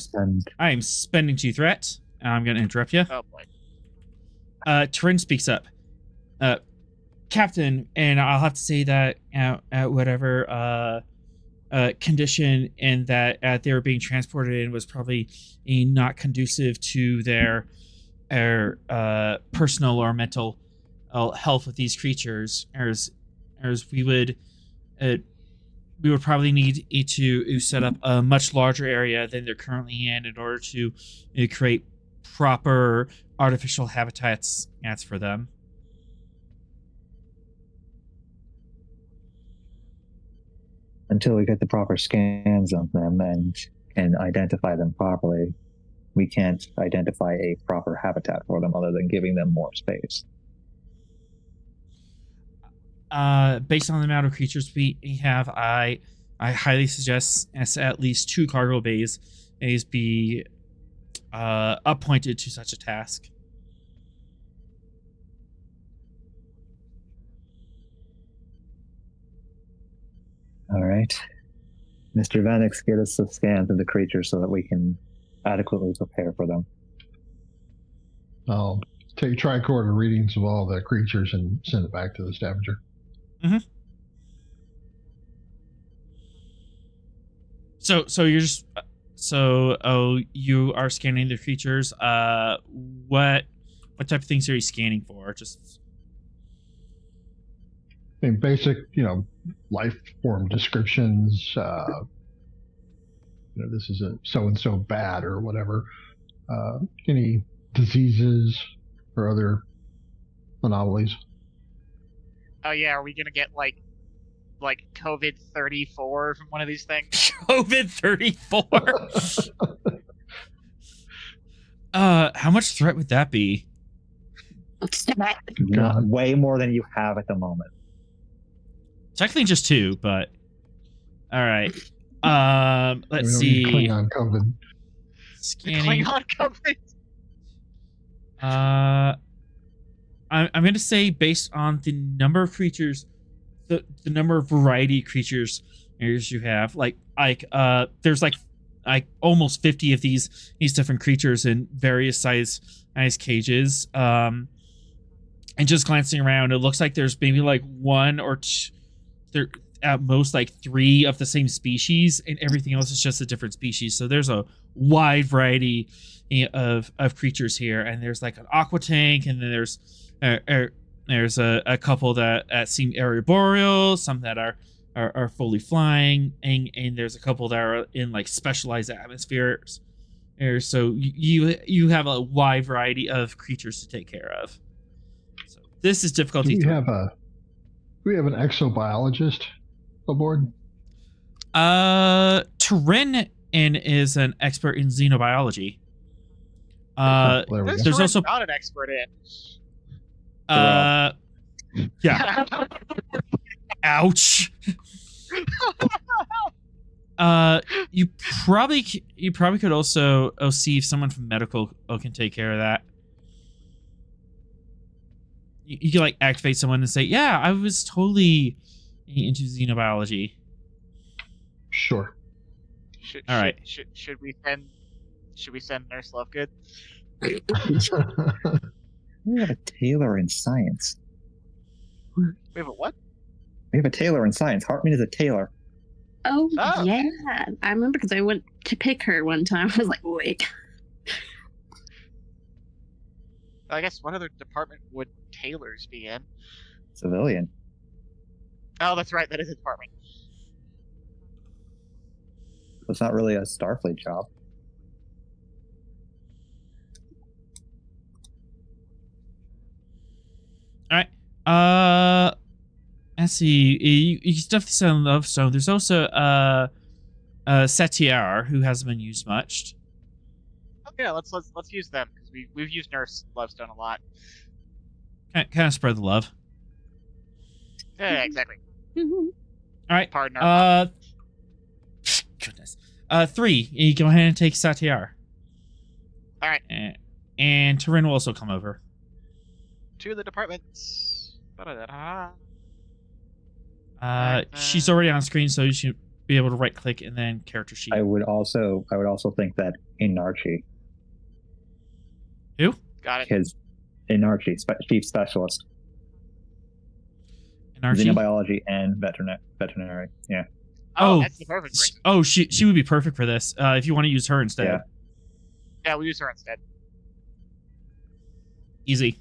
spending 2 threat. I'm going to interrupt you. Oh boy. Turin speaks up. Captain, and I'll have to say that at whatever condition and that they were being transported in was probably not conducive to their personal or mental health with these creatures. As we would probably need to set up a much larger area than they're currently in order to create proper artificial habitats for them. until we get the proper scans of them and can identify them properly, we can't identify a proper habitat for them other than giving them more space. Based on the amount of creatures we have, I highly suggest as at least 2 cargo bays be appointed to such a task. All right. Mr. Vanix, get us some scans of the creatures so that we can adequately prepare for them. I'll take tricorder readings of all the creatures and send it back to the Stavanger. Mm-hmm. So you're just you are scanning the creatures. What type of things are you scanning for? Just I mean, basic, life form descriptions. This is a so and so bad or whatever. Any diseases or other anomalies. Oh yeah, are we gonna get like COVID-34 from one of these things? COVID-34. How much threat would that be? Not way more than you have at the moment. Technically just 2, but all right. Let's see. Klingon COVID. Scanning. Klingon COVID. I'm going to say based on the number of creatures, the number of variety of creatures you have, there's like almost 50 of these different creatures in various size cages. And just glancing around, it looks like there's maybe like 1 or 2, there at most like 3 of the same species, and everything else is just a different species. So there's a wide variety of creatures here, and there's like an aqua tank, and then there's a couple that seem aeroboreal, some that are fully flying, and there's a couple that are in like specialized atmospheres. So you have a wide variety of creatures to take care of. So this is difficulty. Do we have an exobiologist aboard? Turin is an expert in xenobiology. There's also not an expert in. Yeah. Ouch. You probably could also see if someone from medical can take care of that. You can like activate someone and say, "Yeah, I was totally into xenobiology." Sure. All right. Should we send Nurse Lovegood? We have a tailor in science. We have a what? We have a tailor in science. Hartman is a tailor. Oh, Oh. yeah. I remember because I went to pick her one time. I was like, wait. I guess what other department would tailors be in? Civilian. Oh, that's right. That is a department. It's not really a Starfleet job. All right. Let's see. You can definitely send love. So there's also a Setiar who hasn't been used much. Oh, yeah, let's use them because we've used Nurse Lovestone a lot. Kind of spread the love. Yeah, exactly. All right. Pardon our Goodness. 3. You go ahead and take Satiar. All right. And Turin will also come over. To the departments. Ba-da-da-da. She's already on screen, so you should be able to right click and then character sheet. I would also think that Inarchi, Who? Got it. his Inarchi, chief specialist, An Archie? xenobiology and veterinary. Yeah. Oh, that's the perfect person. Oh, she would be perfect for this. If you want to use her instead. Yeah. Yeah, we'll use her instead. Easy.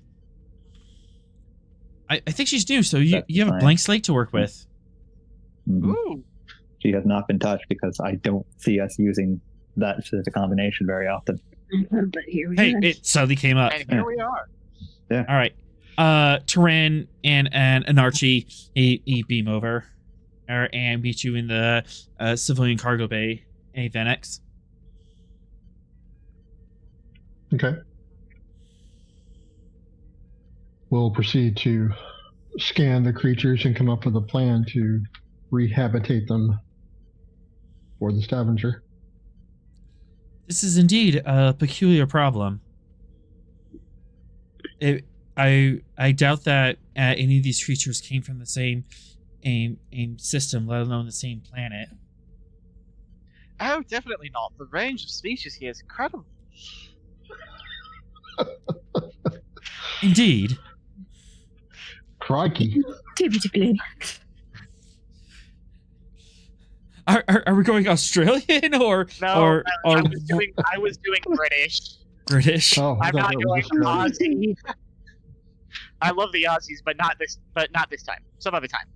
I think she's new, so you That's have a fine. blank slate to work with. Mhm. Ooh. She has not been touched because I don't see us using that specific combination very often. But here we Hey, are. it suddenly came up. And here we are. All right. Turin and Archie, he beam over. and meet you in the civilian cargo bay, Venex. Okay. We'll proceed to scan the creatures and come up with a plan to rehabilitate them for the Stavanger. This is indeed a peculiar problem. I doubt that any of these creatures came from the same aim system, let alone the same planet. Oh, definitely not. The range of species here is incredible. Indeed. Crikey. Typically. Are we going Australian or No, or I was doing British. British? Oh, I I'm thought not that was going Australian. Aussie. I love the Aussies, but not this time. Some other time.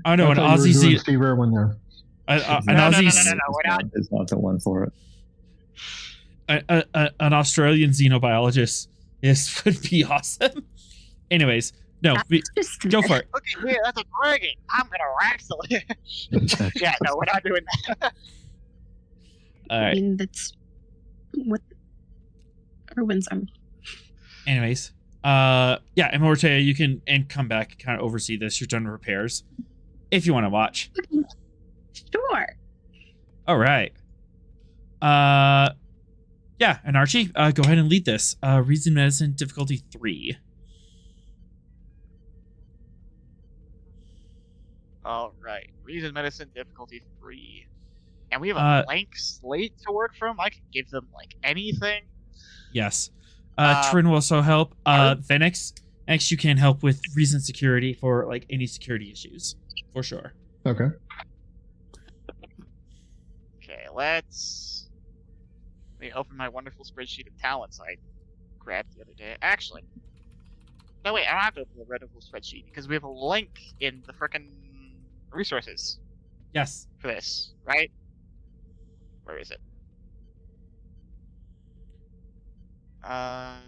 Oh no, I an thought you were Aussie doing Steve Irwin there. an No, Aussie we're not. It's not the one for it. an Australian xenobiologist would be awesome. Anyways, no, go for it. Okay, yeah, that's a dragon. I'm gonna wrestle it. Yeah, no, we're not doing that. All I right. mean, that's what Irwin's are. Anyways, yeah, and Mortea, you can come back, kind of oversee this. You're done with repairs, if you want to watch. Sure. All right. Yeah, and Archie, go ahead and lead this. Reason medicine difficulty 3. All right, reason medicine difficulty 3, and we have a blank slate to work from. I can give them like anything. Yes. Trin will also help. Venix, next you can help with reason security for like any security issues, for sure. Okay. Okay, let me open my wonderful spreadsheet of talents I grabbed the other day. Actually, no wait, I don't have to open the wonderful spreadsheet because we have a link in the frickin' resources Yes. for this, right? Where is it? And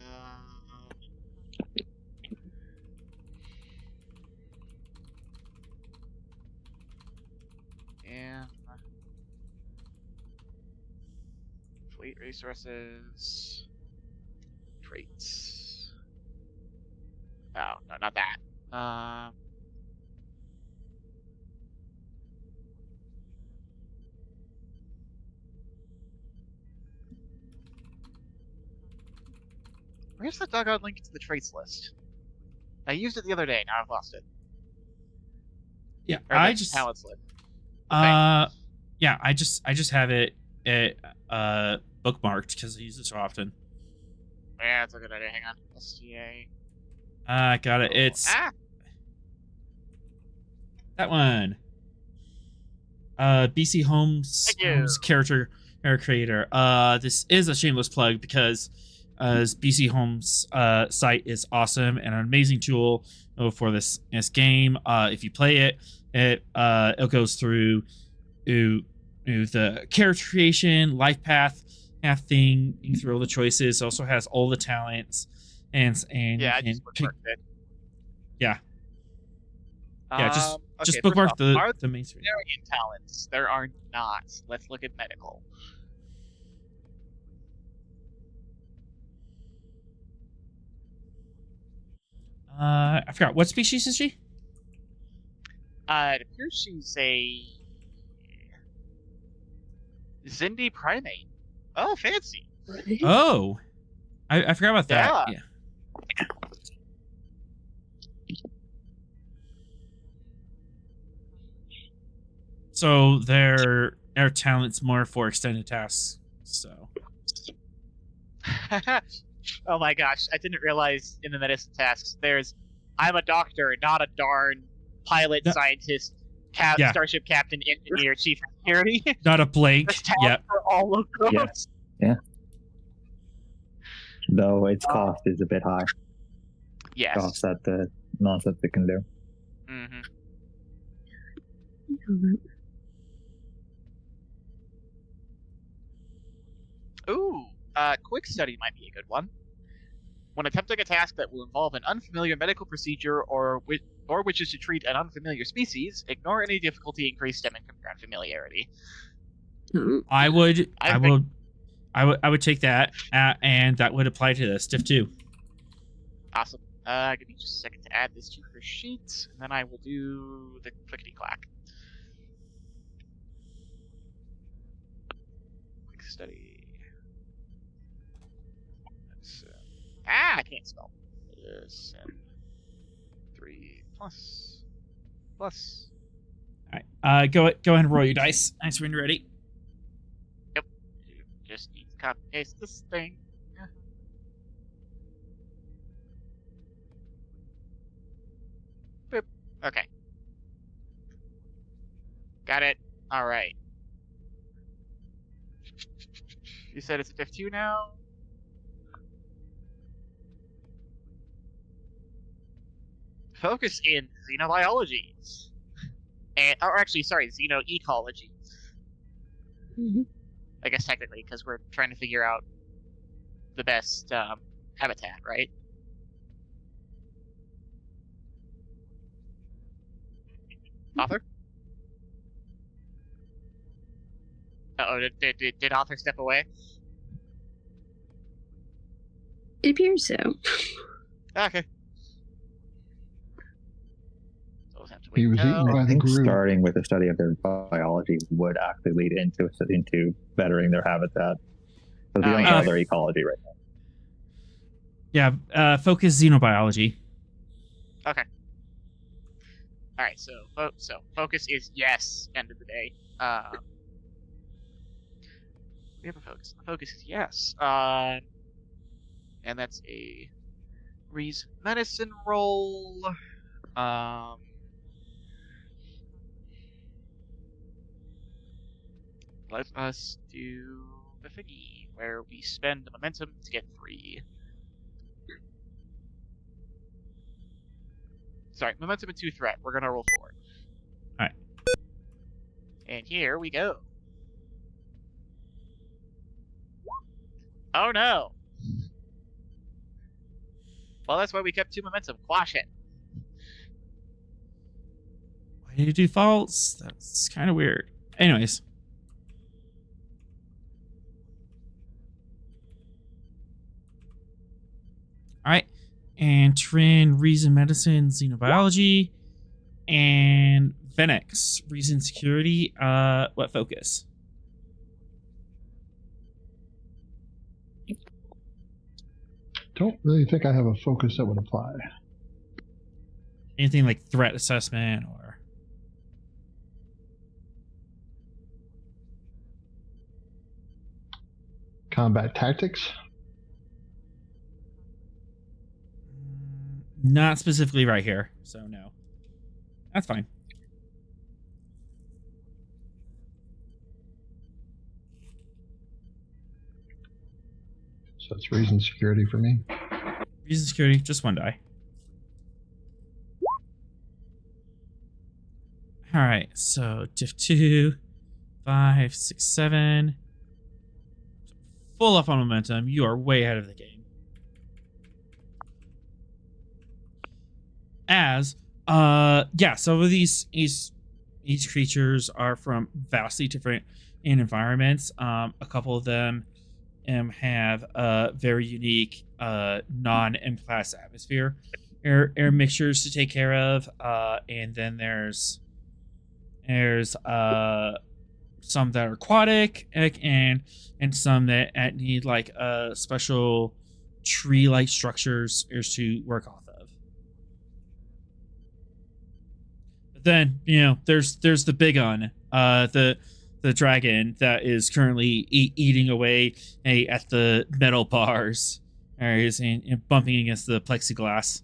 fleet resources, traits. Oh no, not that. Where's the doggone link to the traits list? I used it the other day. Now I've lost it. Yeah, Or I the just talents list. yeah, I just have it bookmarked because I use it so often. Yeah, that's a good idea. Hang on. STA. Got it. It's that one. BC Holmes character creator. This is a shameless plug because BC Holmes site is awesome and an amazing tool for this game. If you play it, it goes through the character creation, life path thing, through all the choices. It also has all the talents and yeah, you I just can bookmarked it. Yeah. Yeah, just okay, bookmark first off, are the main screen. there in talents? There are not. Let's look at medical. I forgot. What species is she? It appears she's a Zindi primate. Oh, fancy. Oh. I forgot about that. Yeah. So their talent's more for extended tasks. So. Oh my gosh, I didn't realize in the medicine tasks I'm a doctor, not a darn pilot, scientist, starship captain, engineer, chief of security. Not a blank. Yeah. For all of those. Yeah. Though its cost is a bit high. Yes. To offset the nonsense it can do. Mm-hmm. Ooh, quick study might be a good one. When attempting a task that will involve an unfamiliar medical procedure or wishes to treat an unfamiliar species, ignore any difficulty increase stemming from your unfamiliarity. I would I take that, and that would apply to this diff 2. Awesome. Give me just a second to add this to her sheet, and then I will do the clickety-clack. Quick study. I can't spell. Send 3 plus. All right. Go ahead and roll your dice. Nice when you're ready. Yep. You just need to copy paste this thing. Boop. Okay. Got it. All right. You said it's a diff 2 now? Focus in xenobiology. Or actually, sorry, xenoecology. Mm-hmm. I guess technically, because we're trying to figure out the best habitat, right? Author? Uh-oh, did Author step away? It appears so. Okay. He was eaten by I the think group. starting with a study of their biology would actually lead into bettering their habitat. Because we don't know their ecology right now. Yeah, focus xenobiology. Okay. All right, so focus is yes. End of the day. We have a focus. The focus is yes. And that's a Reese medicine roll. Let us do the thingy where we spend the momentum to get 3. Sorry, momentum and 2 threat. We're gonna roll 4. Alright. And here we go. Oh no! Well, that's why we kept 2 momentum. Quash it. Why did you do false? That's kind of weird. Anyways. Alright. And Trin, Reason Medicine, Xenobiology. And Venix, Reason Security. What focus? Don't really think I have a focus that would apply. Anything like threat assessment or... Combat tactics? Not specifically right here, so no. That's fine. So that's reason security for me. Reason security, just 1 die. Alright, so diff 2, 5, 6, 7. Full up on momentum. You are way ahead of the game. Some of these creatures are from vastly different environments. A couple of them have a very unique non-M class atmosphere air mixtures to take care of, and then there's some that are aquatic and some that need like special tree-like structures to work off of. But then there's the big one, the dragon that is currently eating away at the metal bars areas and bumping against the plexiglass.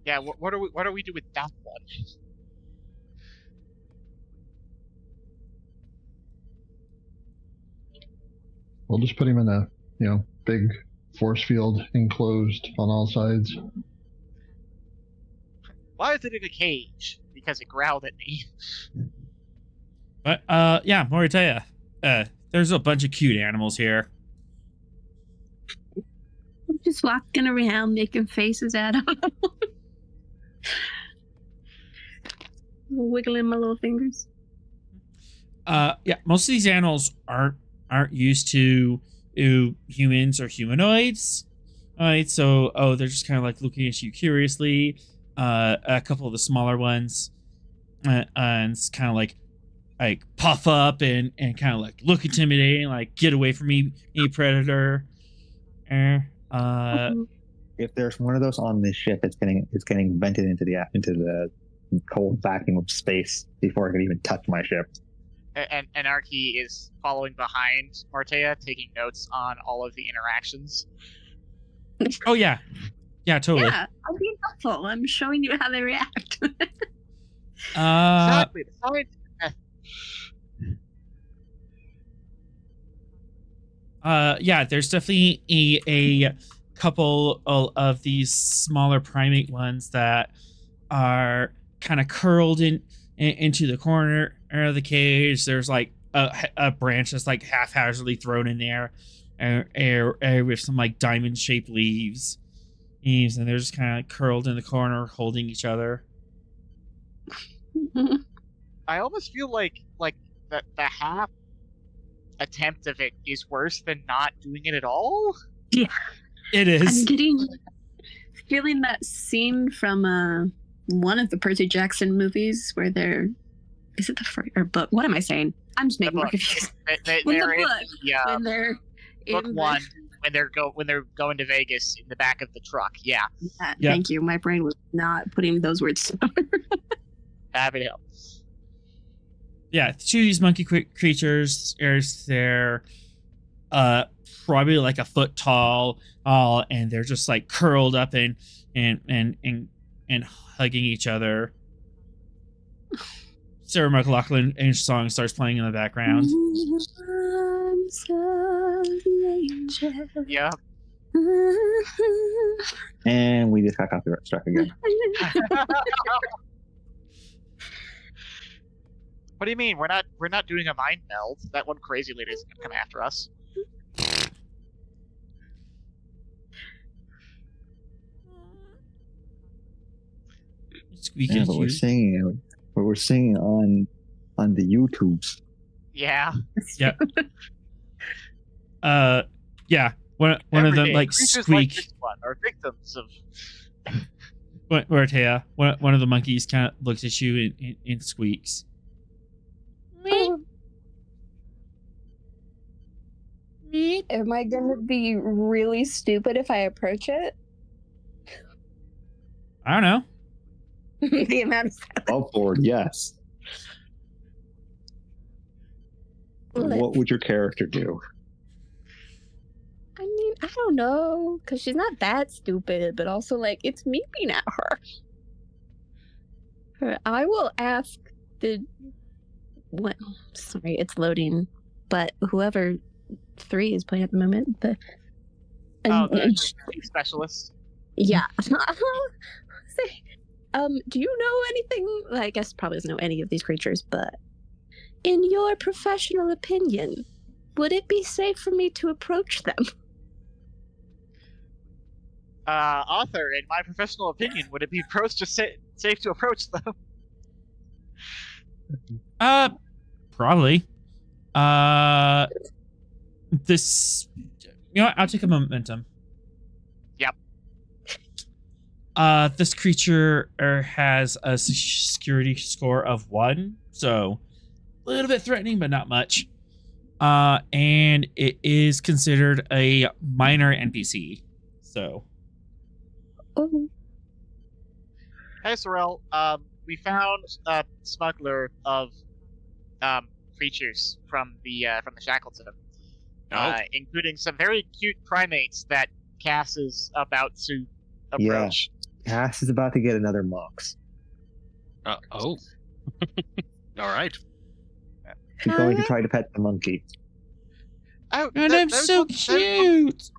Yeah, what do we do with that one? We'll just put him in a big force field enclosed on all sides. Why is it in a cage? Because it growled at me. But Moritaya, there's a bunch of cute animals here. I'm just walking around making faces at them. Wiggling my little fingers. Yeah, most of these animals aren't used to humans or humanoids. All right, so they're just kind of like looking at you curiously. A couple of the smaller ones, and it's kind of like puff up and kind of like look intimidating, like get away from me, any predator. If there's one of those on this ship, it's getting vented into the cold vacuum of space before it can even touch my ship. And Anarchy is following behind Martea, taking notes on all of the interactions. Oh yeah, totally. Yeah, I'm being helpful. I'm showing you how they react. Exactly. The science. Yeah, there's definitely a couple of these smaller primate ones that are kind of curled into the corner of the cage. There's like a branch that's like haphazardly thrown in there, with some like diamond-shaped leaves, and they're just kind of curled in the corner, holding each other. I almost feel like the half attempt of it is worse than not doing it at all. Yeah, it is. I'm feeling that scene from one of the Percy Jackson movies where is it the first or book? What am I saying? I'm just making more confused. When they're book one, when they're going to Vegas in the back of the truck. Yeah. Thank you. My brain was not putting those words together. Happy to help. Yeah, two of these monkey creatures. They're probably like a foot tall, and they're just like curled up and hugging each other. Sarah McLachlan's song starts playing in the background. Yeah. And we just got copyright struck again. What do you mean? We're not doing a mind meld. That one crazy lady is gonna come after us. Yeah, but we're singing on the YouTubes. Yeah. Yep. Yeah. One of them like squeak. Like this one are victims of. Martea, one of the monkeys kind of looks at you and squeaks. Am I gonna be really stupid if I approach it? I don't know. The amount of Upboard, yes. What would your character do? I mean, I don't know, because she's not that stupid, but also, like, it's me being at her. I will ask sorry, it's loading, but whoever 3 is playing at the moment, the specialist? Yeah. Do you know anything? I guess probably doesn't know any of these creatures, but in your professional opinion, would it be safe for me to approach them? Author, in my professional opinion, would it be safe to approach them? Probably. This, you know what? I'll take a momentum. Yep. This creature has a security score of 1, so a little bit threatening, but not much. And it is considered a minor NPC. So. Oh. Hey, Sorrel. We found a smuggler of creatures from the Shackleton, including some very cute primates that Cass is about to approach. Yeah. Cass is about to get another mox. All right. She's going to try to pet the monkey. Oh, and I'm so cute.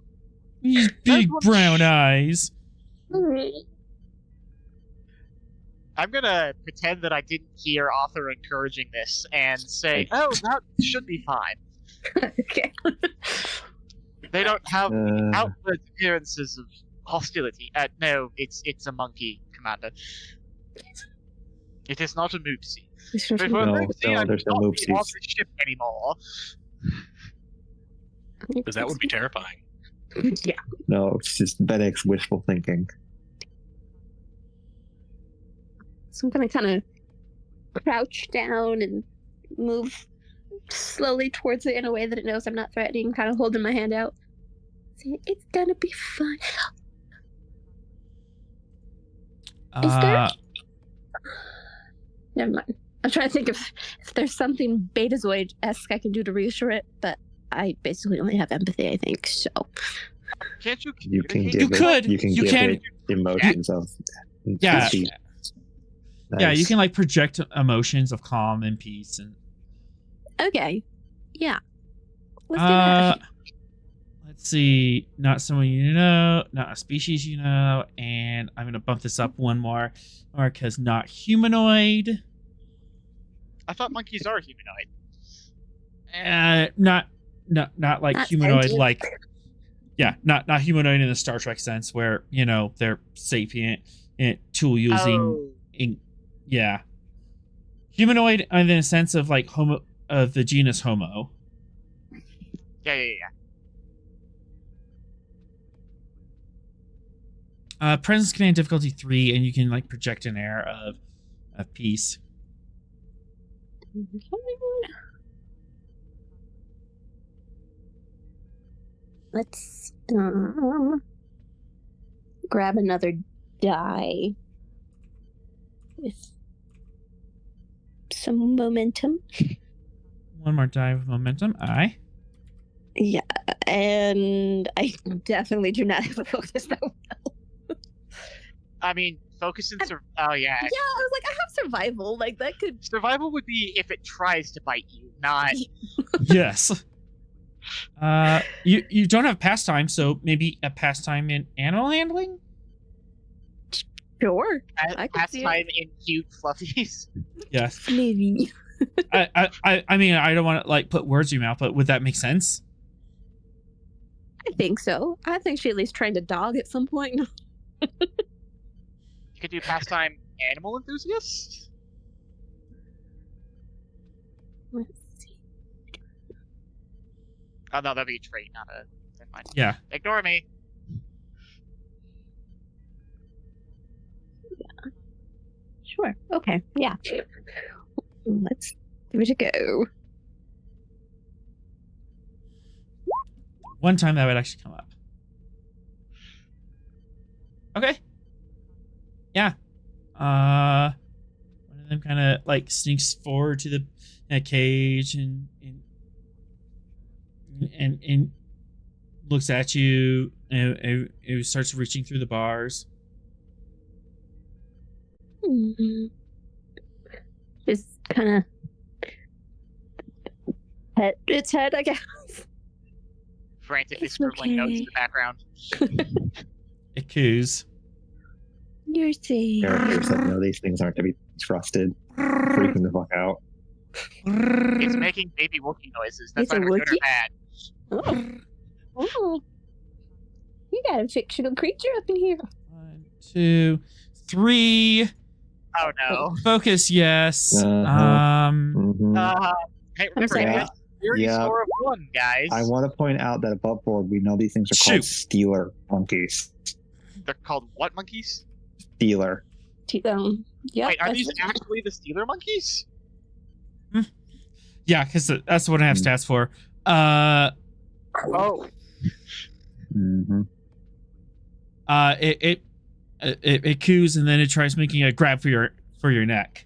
These big brown eyes. I'm gonna pretend that I didn't hear Author encouraging this and say, "Oh, that should be fine." Okay. They don't have outward appearances of hostility. No, it's a monkey, Commander. It is not a moopsie. If it were a No, moopsie, I there's would no not be on moopsies. the ship anymore. Because that would be terrifying. Yeah. No, it's just Benedict's wishful thinking. So I'm gonna kind of crouch down and move slowly towards it in a way that it knows I'm not threatening, kind of holding my hand out. Say, it's gonna be fun. Is there? Never mind. I'm trying to think if there's something Betazoid-esque I can do to reassure it, but I basically only have empathy, I think, so. Can't you? You can communicate? give You it. could. You can You give can. it emotions of. Yeah. peace. Yeah, Nice. you can like project emotions of calm and peace and Okay. Yeah. Let's do that. let's see, not someone you know, not a species you know, and I'm gonna bump this up one more because not humanoid. I thought monkeys are humanoid. Not like Not humanoid, sentient. like yeah, not humanoid in the Star Trek sense where you know they're sapient and tool using. Yeah, humanoid in the sense of like homo of the genus Homo. Yeah. Presence command difficulty 3, and you can like project an air of peace. Let's grab another die with some momentum. One more die with momentum. Aye. Yeah, and I definitely do not have a focus though. I mean, focus and oh yeah. Yeah, I was like, I have survival. Like that could. Survival would be if it tries to bite you, not. Yes. You don't have pastime, so maybe a pastime in animal handling. Sure. I could see it. Pastime in cute fluffies. Yes. Maybe. I mean, I don't want to like put words in your mouth, but would that make sense? I think so. I think she at least trained a dog at some point. You could do pastime animal enthusiast. Let's see. Oh no, that'd be a trait, not a. Never mind. Yeah. Ignore me. Sure. Okay. Yeah. Let's give it a go. One time that would actually come up. Okay. Yeah. One of them kind of like sneaks forward to the cage and looks at you and it starts reaching through the bars. Just kind of pet its head, I guess. Frantically It's scribbling notes in okay. the background. It coos. You're safe. Characters that know these things aren't to be trusted. Freaking the fuck out. It's making baby Wookiee noises. That's It's a either good or Wookiee? bad. Oh. You got a fictional creature up in here. 1, 2, 3. Oh no. Focus, yes. Mhm. Hey, I'm remember, sorry. you have a security Yeah. score of 1, guys. I want to point out that above board, we know these things are called Shoot. Stealer monkeys. They're called what monkeys? Stealer. Yeah. Wait, are these actually the Stealer monkeys? Yeah, because that's what I have stats for. Oh. Mm-hmm. It coos and then it tries making a grab for your neck.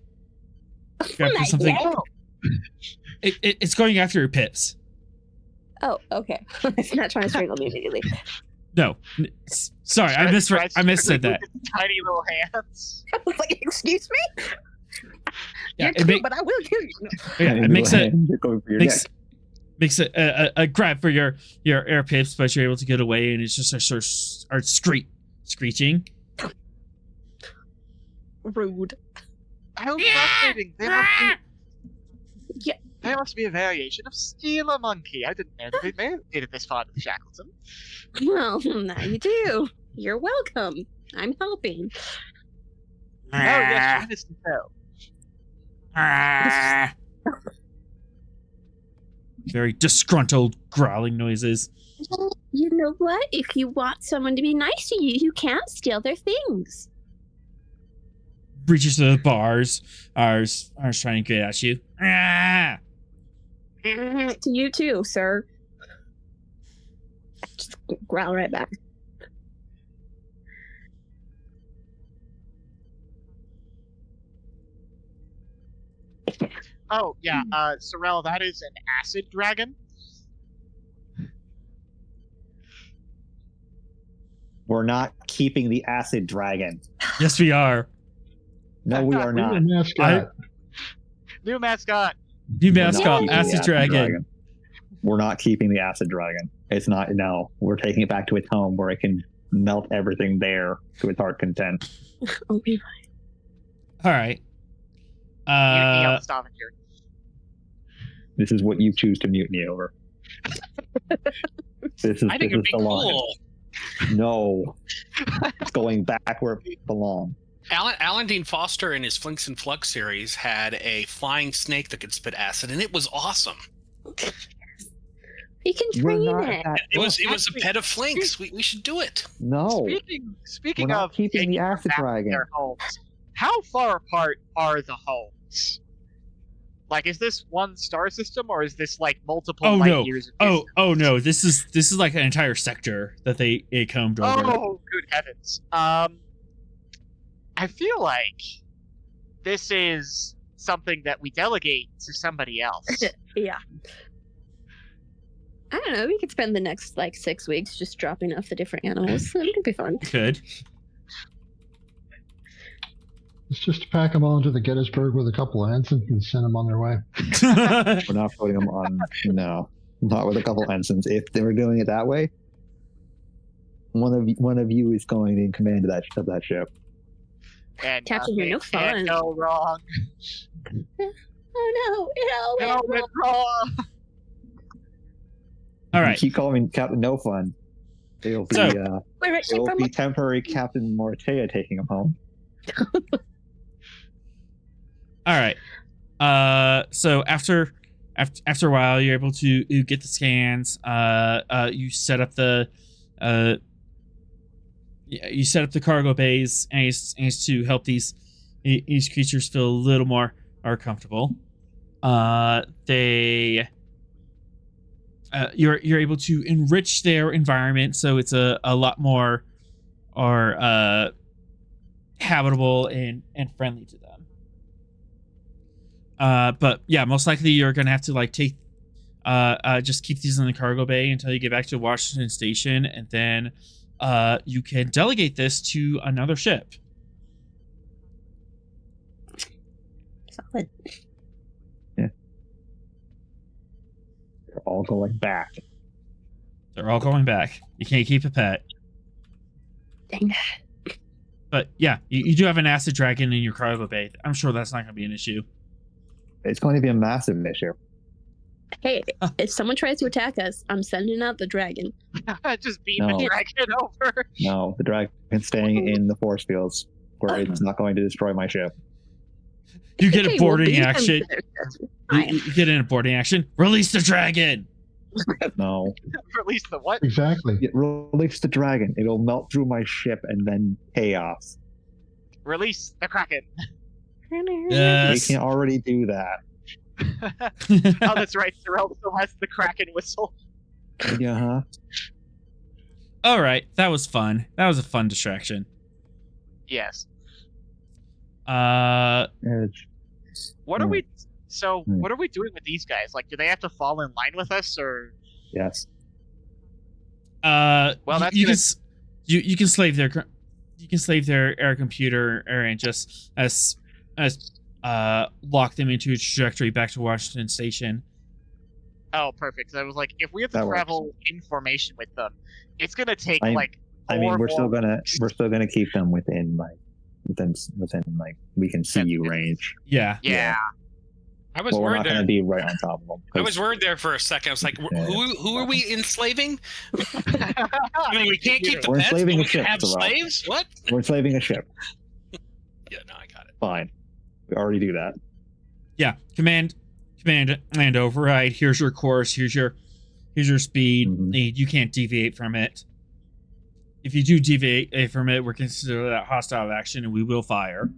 Grab for something. It's going after your pips. Oh, okay. It's not trying to strangle me immediately. No, sorry, I missaid that. Tiny little hands. I was like, excuse me? Yeah, You're cute, but I will kill you. No. Yeah, it makes it You're going for your makes neck. makes it a grab for your air pips, but you're able to get away, and it's just a sort of screeching. Rude. How frustrating. They must be... Yeah. There must be a variation of steal a monkey. I didn't know that they made it this far to the Shackleton. Well, now you do. You're welcome. I'm helping. Oh, yes, join us to tell. Very disgruntled growling noises. You know what? If you want someone to be nice to you, you can't steal their things. Reaches to the bars. Ours trying to get at you. To you too, sir. Just growl right back. Oh, yeah, Sorrel, that is an acid dragon. We're not keeping the acid dragon. Yes, we are. No, we are not. Mascot. New mascot. New We're not mascot, keeping the Acid Dragon. We're not keeping the acid dragon. It's not. No, we're taking it back to its home where it can melt everything there to its heart content. Okay. All right. Mutiny on Stavanger. This is what you choose to mutiny over. This is I think it'd be the line. cool. No, it's going back where it belongs. Alan Dean Foster in his Flinks and Flux series had a flying snake that could spit acid, and it was awesome. You can We're train not it. at- It was a pet of Flinks. We should do it. No, Speaking we're not of keeping taking the acid back dragon. their homes, how far apart are the homes? Like, is this one star system, or is this like multiple light no. years? Of Oh no. This is like an entire sector that it combed over. Oh, good heavens! I feel like this is something that we delegate to somebody else. Yeah. I don't know. We could spend the next 6 weeks just dropping off the different animals. It'd be fun. Good. It's just to pack them all into the Gettysburg with a couple of ensigns and send them on their way. we're not putting them on. No, not with a couple ensigns. If they were doing it that way, one of you is going in command of that ship. And Captain, you're no fun. can't go wrong. Oh no! No, went wrong. All You right. keep calling me Captain No Fun. It'll be So- Where is she it'll from? be temporary Captain Mortea taking him home. All right. So after a while, you're able to get the scans. You set up the cargo bays, and it's to help these creatures feel a little more comfortable. You're able to enrich their environment, so it's a lot more habitable and friendly to them. But yeah, most likely you're gonna have to take just keep these in the cargo bay until you get back to Washington Station, and then you can delegate this to another ship. Solid. They're all going back. They're all going back. You can't keep a pet. Dang. But yeah, you do have an acid dragon in your cargo bay. I'm sure that's not going to be an issue. It's going to be a massive issue. Hey, if someone tries to attack us, I'm sending out the dragon. Just beat No. the dragon over. No, the dragon's staying in the force fields where it's not going to destroy my ship. You get Okay, a we'll boarding beat them action. there. That's You, fine. you get in a boarding action. Release the dragon. No. Release the what? Exactly. Release the dragon. It'll melt through my ship and then chaos. Release the kraken. Yes. We can already do that. Oh, that's right. Sorrel still has the kraken whistle. Yeah, huh? All right, that was fun. That was a fun distraction. Yes. What are we? So, Hmm. what are we doing with these guys? Like, do they have to fall in line with us, or? Yes. Well, that's you gonna- can you can slave their air computer and just as lock them into a trajectory back to Washington Station. Oh, perfect. 'Cause I was like, if we have to That works. travel information with them, it's gonna take I mean, four we're still more gonna weeks. keep them within we can see you range. Yeah. Yeah. I was Well, we're worried not there. going to be right on top of them. I was worried there for a second. I was like, Yeah. who are we enslaving? I mean, we can't keep the We're pets, but enslaving we a can ship, have Terrell. slaves? What? We're enslaving a ship. Yeah, no, I got it. Fine. We already do that. Yeah, command and override. Here's your course. Here's your speed. Mhm. You can't deviate from it. If you do deviate from it, we're considered that hostile action, and we will fire.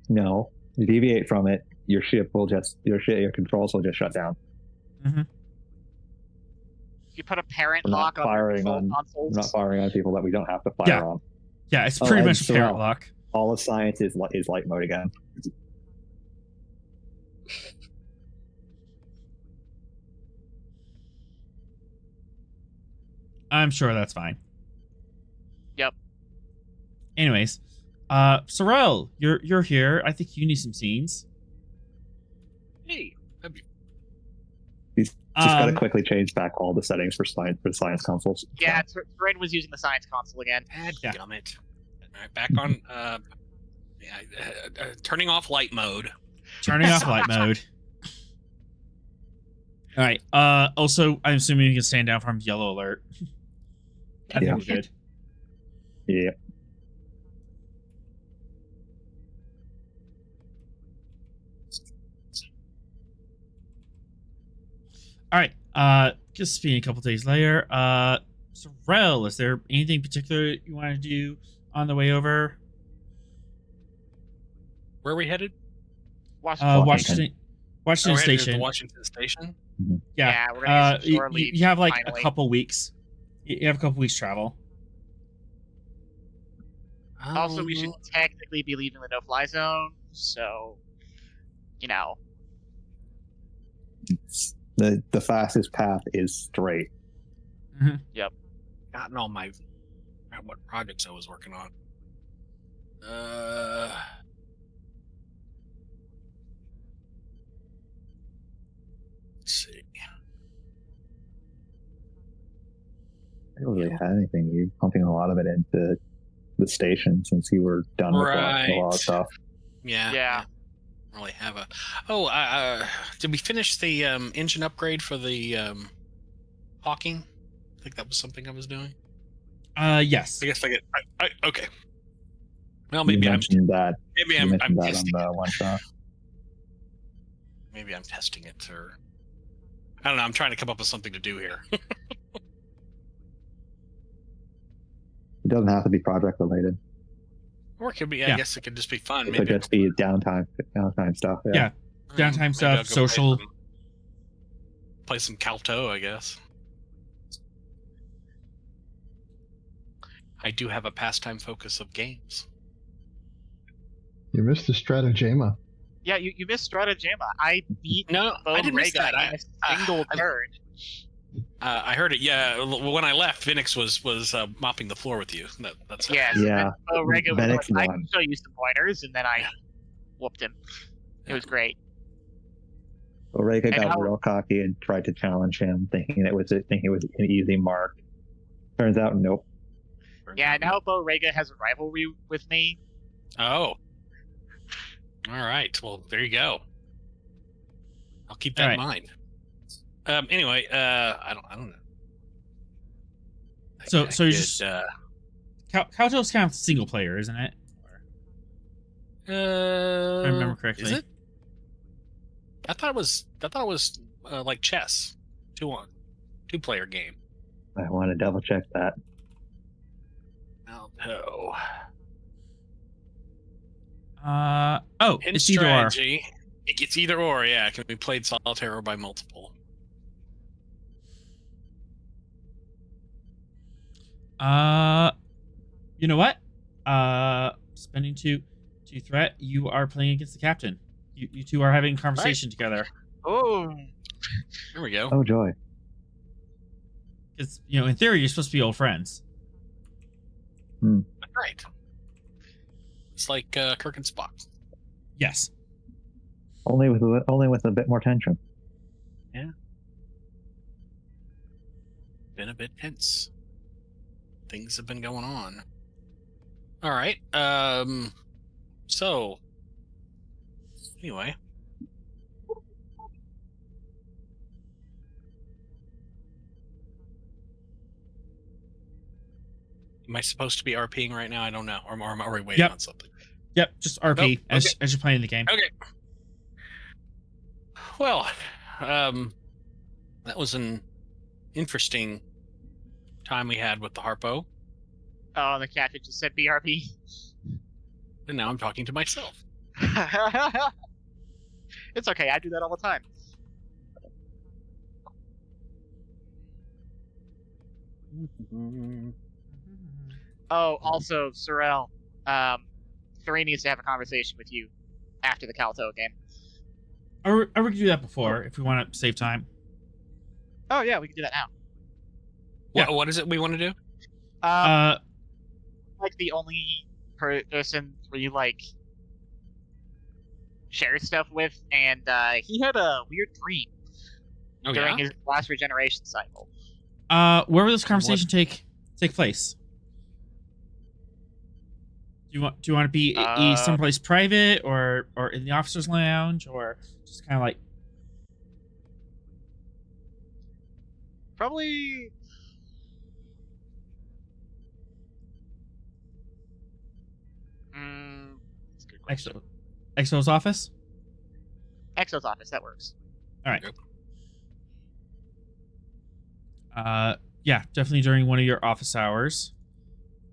No, you deviate from it, your ship will just your controls will just shut down. You put a parent We're not lock on the firing control on. consoles. We're not firing on people that we don't have to fire Yeah. on. Yeah, it's Oh, pretty and much a so parent now- lock. All of science is light mode again. I'm sure that's fine. Yep. Anyways, Sorrel, you're here. I think you need some scenes. Hey, He's just got to Um, quickly change back all the settings for science consoles. Yeah, Terrain was using the science console again. Yeah. Dadgummit. All right, back on. Turning off light mode. Turning off light mode. All right. Also, I'm assuming you can stand down from yellow alert. I think Yeah. we did. Yeah. All right. Just being a couple days later. Sorrel, is there anything particular you want to do on the way over? Where are we headed? Washington. Washington Oh, we're headed to Station. the Washington Station. Yeah. Yeah, we're gonna use some shore you leave, have like finally. a couple weeks. You have a couple weeks travel. Also, we should technically be leaving the no-fly zone, so you know. The fastest path is straight. Gotten all my what projects I was working on. Let's see. I don't really have anything. You're pumping a lot of it into the station since you were done with a lot of stuff. Yeah. Yeah. Don't really have a. Oh, did we finish the engine upgrade for the Hawking? I think that was something I was doing. Yes. I guess I get. Okay. Well, You maybe I'm mentioned that. maybe You I'm mentioned that on testing the it. one shot. Maybe I'm testing it, or I don't know. I'm trying to come up with something to do here. It doesn't have to be project related. Or it could be. I Yeah. guess it could just be fun. It Maybe could just be downtime stuff. Yeah. Downtime maybe stuff, I'll go social. Play some Calto, I guess. I do have a pastime focus of games. You missed the stratagema. Yeah, you missed Stratagema. I beat No, I didn't miss Rega that. in a single turn. I heard it. Yeah, when I left, Vinix was mopping the floor with you. That's Yes. Yeah. Rega was Venix like, I won. can show you some pointers, and then I whooped him. It was great. Orega And got how- real cocky and tried to challenge him, thinking it was an easy mark. Turns out, nope. Yeah, now Bo Rega has a rivalry with me. Oh. All right. Well, there you go. I'll keep that All in mind. Anyway, I don't know. So I you could, just Calto's kind of single player, isn't it? If I remember correctly. Is it? I thought it was like chess, 2-player game. I want to double check that. Alto. Oh, Hint it's either or. strategy. It's either or, yeah. It can be played solitaire or by multiple. You know what? Spending two threat. You are playing against the captain. You two are having a conversation together. Oh, Here we go. Oh joy! Because in theory, you're supposed to be old friends. Right. It's like Kirk and Spock. Yes. Only with a bit more tension. Been a bit tense. Things have been going on. All right. So anyway, Am I supposed to be RPing right now? I don't know. Or am I waiting on something? Yep, just RP as you're playing the game. Okay. Well, that was an interesting time we had with the Harpo. Oh, the captain just said BRP. And now I'm talking to myself. It's okay, I do that all the time. Oh, also, Sorrel, Three needs to have a conversation with you after the Calto game. Or we could do that before if we want to save time. Oh yeah, we can do that now. Yeah. What is it we want to do? Like the only person where you like share stuff with, and he had a weird dream during his last regeneration cycle. Where will this conversation take place? Do you want to be someplace private or in the officers' lounge or just kind of like? Probably. That's a good question. Exo's office? Exo's office, that works. All right. Yeah, definitely during one of your office hours.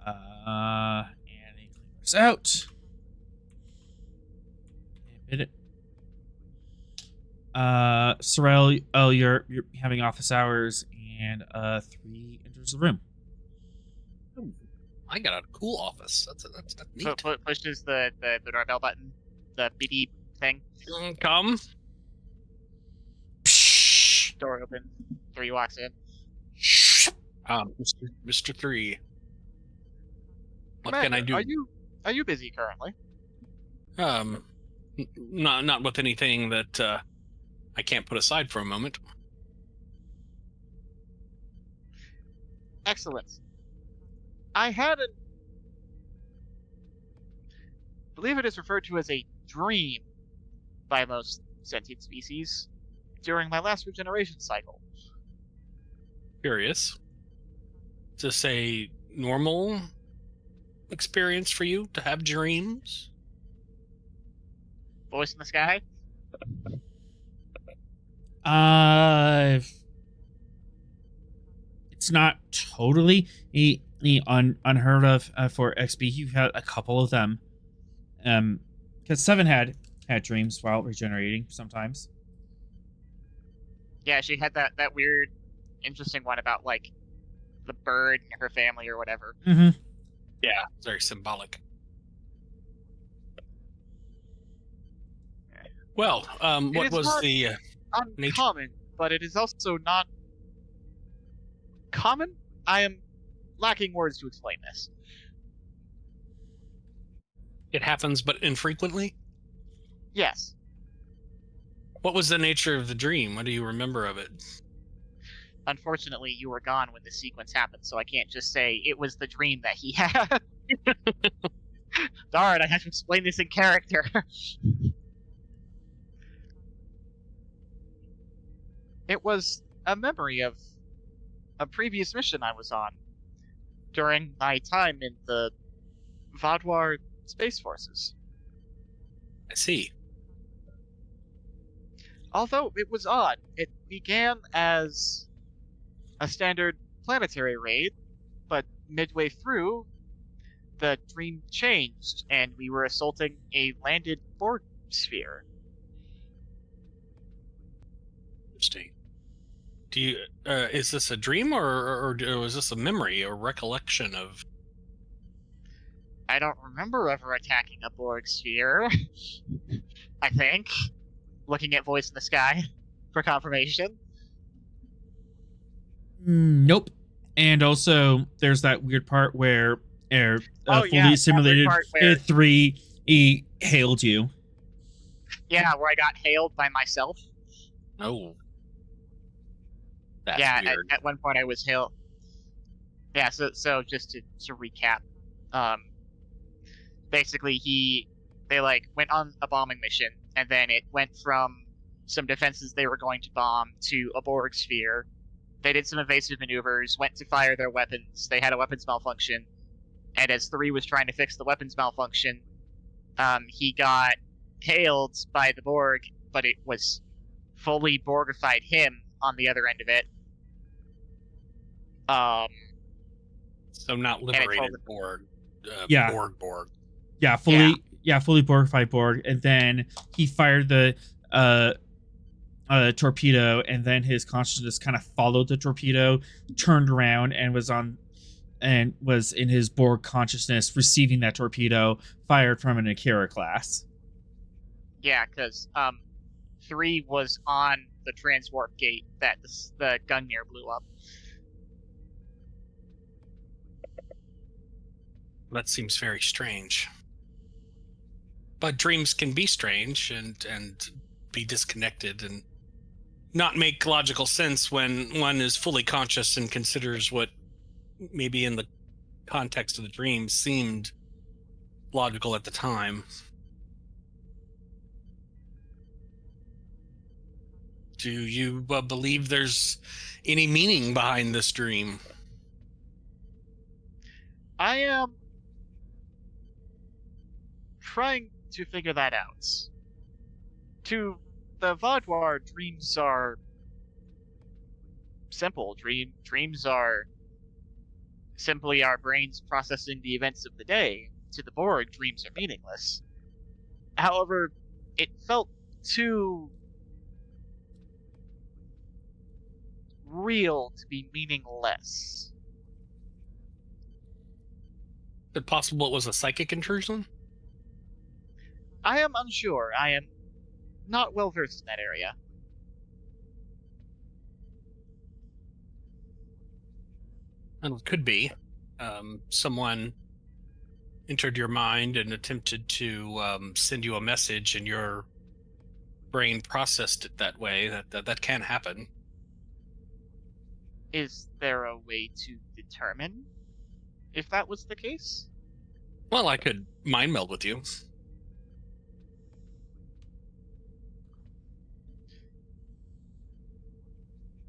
And he clears out. Hit it. Sorrel, you're having office hours, and 3 enters the room. I got a cool office. That's neat. Pushes the doorbell button, the beep thing. Come. Door open. 3 walks in. Mr. 3. What Commander, can I do? Are you busy currently? Not with anything that I can't put aside for a moment. Excellent. I had I believe it is referred to as a dream by most sentient species during my last regeneration cycle. Curious. Is this a normal experience for you to have dreams? Voice in the sky? It's not totally unheard of for XP. You've had a couple of them. Because 7 had dreams while regenerating sometimes. Yeah, she had that weird, interesting one about like the bird and her family or whatever. Mm-hmm. Yeah, very symbolic. Well, what was the uncommon, but it is also not common? I am lacking words to explain this. It happens, but infrequently? Yes. What was the nature of the dream? What do you remember of it? Unfortunately, you were gone when the sequence happened, so I can't just say it was the dream that he had. Darn, I have to explain this in character. It was a memory of a previous mission I was on during my time in the Vaadwaur Space Forces. I see. Although it was odd, it began as a standard planetary raid, but midway through, the dream changed, and we were assaulting a landed Borg sphere. Interesting. Do you is this a dream or was this a memory or recollection of? I don't remember ever attacking a Borg sphere. I think. Looking at Voice in the Sky for confirmation. Nope. And also, there's that weird part where fully simulated where 3 he hailed you. Yeah, where I got hailed by myself. Oh. That's weird. At one point I was hailed. Yeah, so just to recap, basically they like went on a bombing mission, and then it went from some defenses they were going to bomb to a Borg sphere. They did some evasive maneuvers, went to fire their weapons. They had a weapons malfunction. And as 3 was trying to fix the weapons malfunction, he got hailed by the Borg, but it was fully Borgified him on the other end of it. So not liberated Borg. Yeah. Borg. Yeah, fully Borgified Borg, and then he fired the torpedo, and then his consciousness kind of followed the torpedo, turned around, and was in his Borg consciousness, receiving that torpedo fired from an Akira class. Yeah, because 3 was on the transwarp gate that the Gungnir blew up. That seems very strange. But dreams can be strange and be disconnected and not make logical sense when one is fully conscious and considers what maybe in the context of the dream seemed logical at the time. Do you believe there's any meaning behind this dream? I am trying to figure that out. To the Vaadwaur, dreams are simple. Dreams are simply our brains processing the events of the day. To the Borg, dreams are meaningless. However, it felt too real to be meaningless. Is it possible it was a psychic intrusion? I am unsure. I am not well versed in that area. And it could be. Someone entered your mind and attempted to send you a message, and your brain processed it that way. That can happen. Is there a way to determine if that was the case? Well, I could mind meld with you.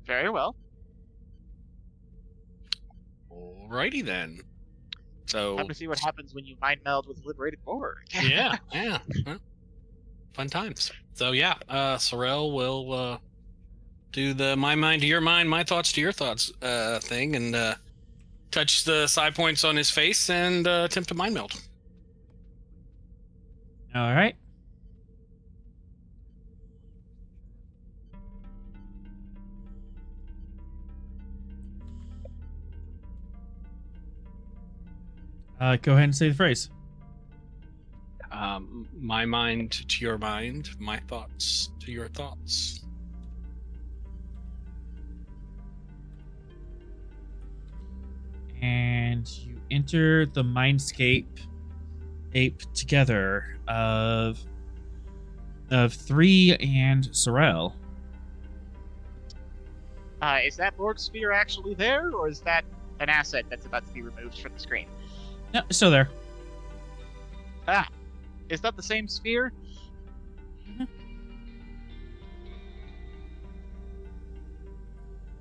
Very well. Alrighty then. So time to see what happens when you mind meld with liberated Borg. yeah. Well, fun times. So yeah, Sorrel will do the my mind to your mind, my thoughts to your thoughts thing, and touch the side points on his face and attempt to mind meld. All right. Go ahead and say the phrase. My mind to your mind, my thoughts to your thoughts. And you enter the mindscape ape together of 3 and Sorrel. Is that Borg sphere actually there, or is that an asset that's about to be removed from the screen? No, it's still there. Ah, is that the same sphere? Mm-hmm.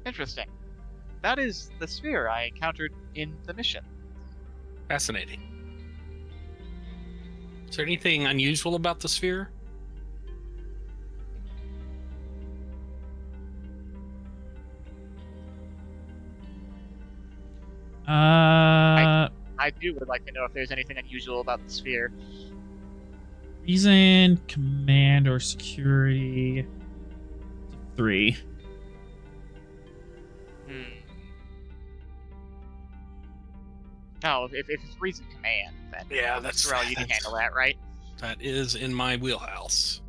Interesting. That is the sphere I encountered in the mission. Fascinating. Is there anything unusual about the sphere? I would like to know if there's anything unusual about the sphere. Reason, command, or security. 3. Oh, if it's reason command, then yeah, that's Sorrel, you can handle that, right? That is in my wheelhouse.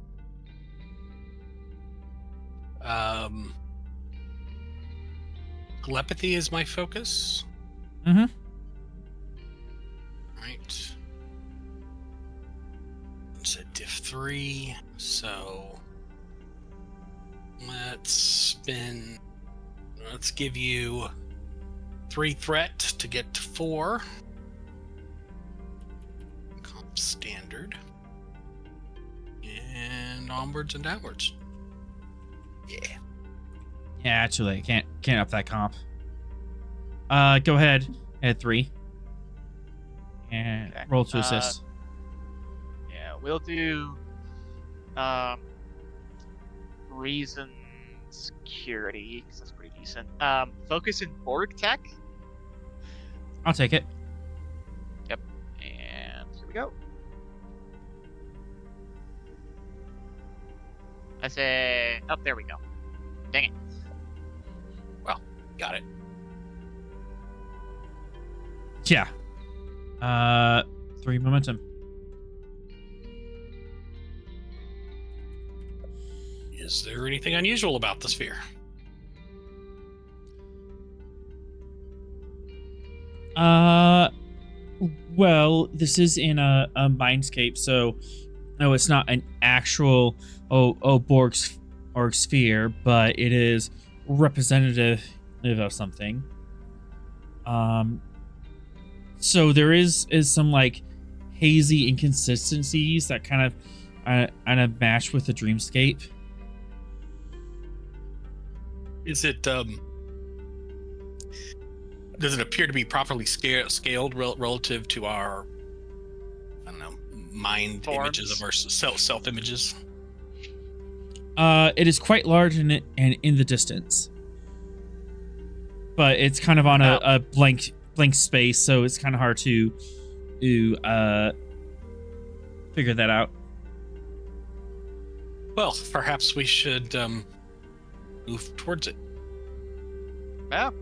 Telepathy is my focus. Mm-hmm. Right. It's a diff 3, so let's give you 3 threat to get to 4. Comp standard. And onwards and downwards. Yeah. Yeah, actually, I can't up that comp. Go ahead. At 3. And Okay. roll to assist. Yeah, we'll do reason security, because that's pretty decent. Focus in Borg tech. I'll take it. Yep. And here we go. I say, oh, there we go. Dang it. Got it. Yeah. 3 momentum. Is there anything unusual about the sphere? Well, this is in a mindscape, so no, it's not an actual Borg or sphere, but it is representative of something. So there is some like hazy inconsistencies that kind of match with the dreamscape. Is it does it appear to be properly scaled relative to our, I don't know, mind Forms. images of our self images? It is quite large in the distance, but it's kind of on a blank space, so it's kind of hard to figure that out. Well, perhaps we should move towards it. Well,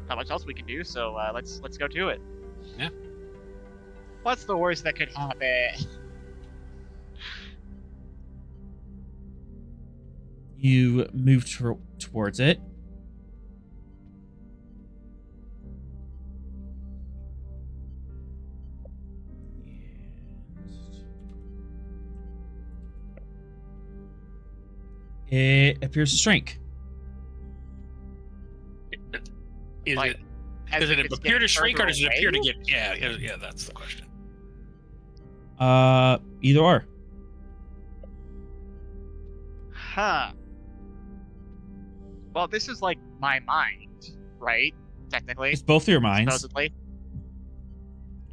not much else we can do, so let's go to it. Yeah. What's the worst that could happen? You move towards it. It appears to shrink. Is Like, it as does if it it's appear to getting shrink, or further does it appear to away? get? Yeah. That's the question. Either or. Huh. Well, this is like my mind, right? Technically, It's both of your minds. supposedly.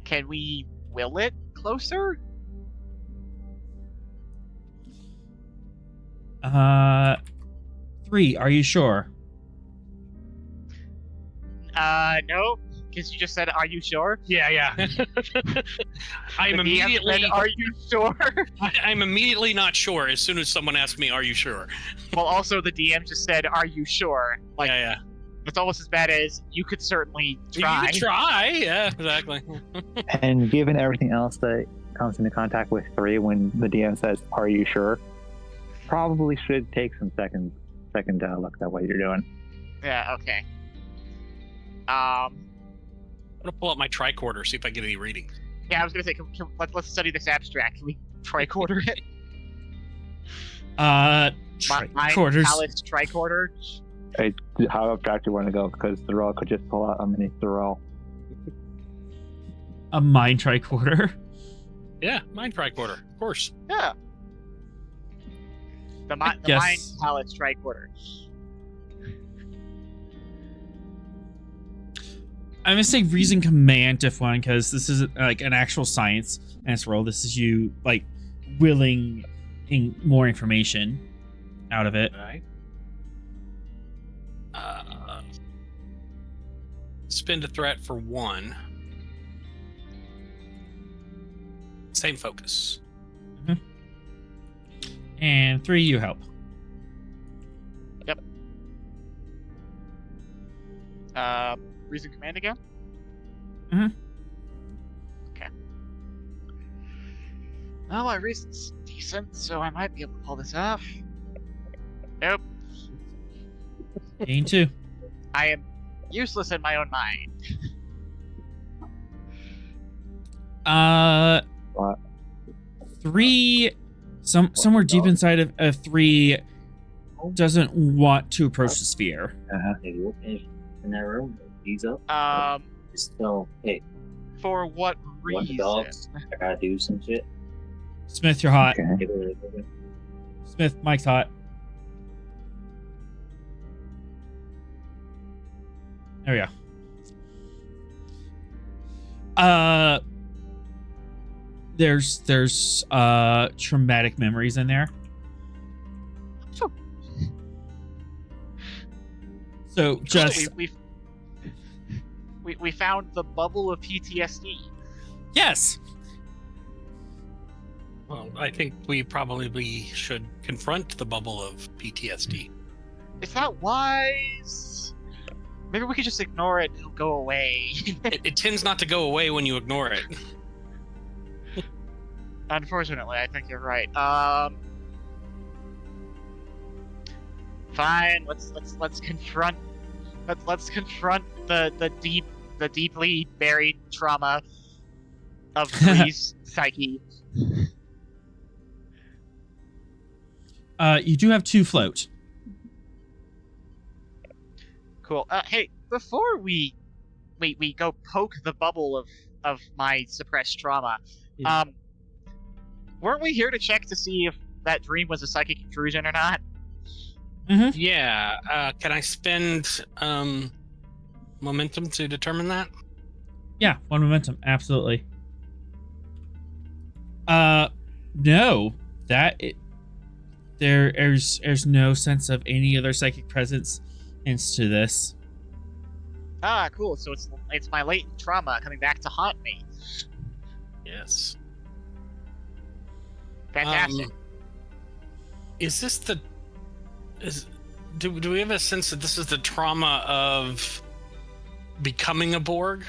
Can we will it closer? 3. Are you sure? No, because you just said, "Are you sure?" Yeah. I'm The DM immediately. said, "Are you sure?" I'm immediately not sure as soon as someone asks me, "Are you sure?" Well, also the DM just said, "Are you sure?" Like, Yeah. it's almost as bad as you could certainly try. You can try. Yeah, exactly. And given everything else that comes into contact with 3 when the DM says, "Are you sure?" Probably should take some second look at what you're doing. Yeah. Okay. I'm gonna pull up my tricorder, see if I get any readings. Yeah, I was gonna say, let's study this abstract. Can we tricorder it? Quarters. Palace tricorder. Hey, how abstract you want to go? Because Thoreau could just pull out a mini Thoreau. A mind tricorder. Yeah, mind tricorder, of course. Yeah. The mind palace tricorder. I'm gonna say reason command diff 1 because this is like an actual science and it's roll. This is you like willing more information out of it. All right. Spend a threat for 1. Same focus. And 3, you help. Yep. Reason command again? Mhm. Okay. Well, my reason's decent, so I might be able to pull this off. Nope. Gain 2. I am useless in my own mind. What? 3, somewhere deep inside of 3 doesn't want to approach the sphere. Maybe we'll finish in that room. He's up. Just tell, hey, For what want the reason? dogs? I gotta do some shit. Smith, you're hot. Okay. Smith, Mike's hot. There we There's traumatic memories in there. So just we found the bubble of PTSD. yes. Well, I think we probably should confront the bubble of PTSD. Is that wise? Maybe we could just ignore it and it'll go away. It tends not to go away when you ignore it. Unfortunately, I think you're right. Fine. Let's confront. Let's confront the deeply buried trauma of Bree's psyche. You do have 2 float. Cool. Hey, before we go poke the bubble of my suppressed trauma, weren't we here to check to see if that dream was a psychic intrusion or not? Mm-hmm. Yeah. Can I spend momentum to determine that? Yeah, 1 momentum, absolutely. No, there's no sense of any other psychic presence into this. Ah, cool. So it's my latent trauma coming back to haunt me. Yes. Fantastic. Is this do we have a sense that this is the trauma of becoming a Borg?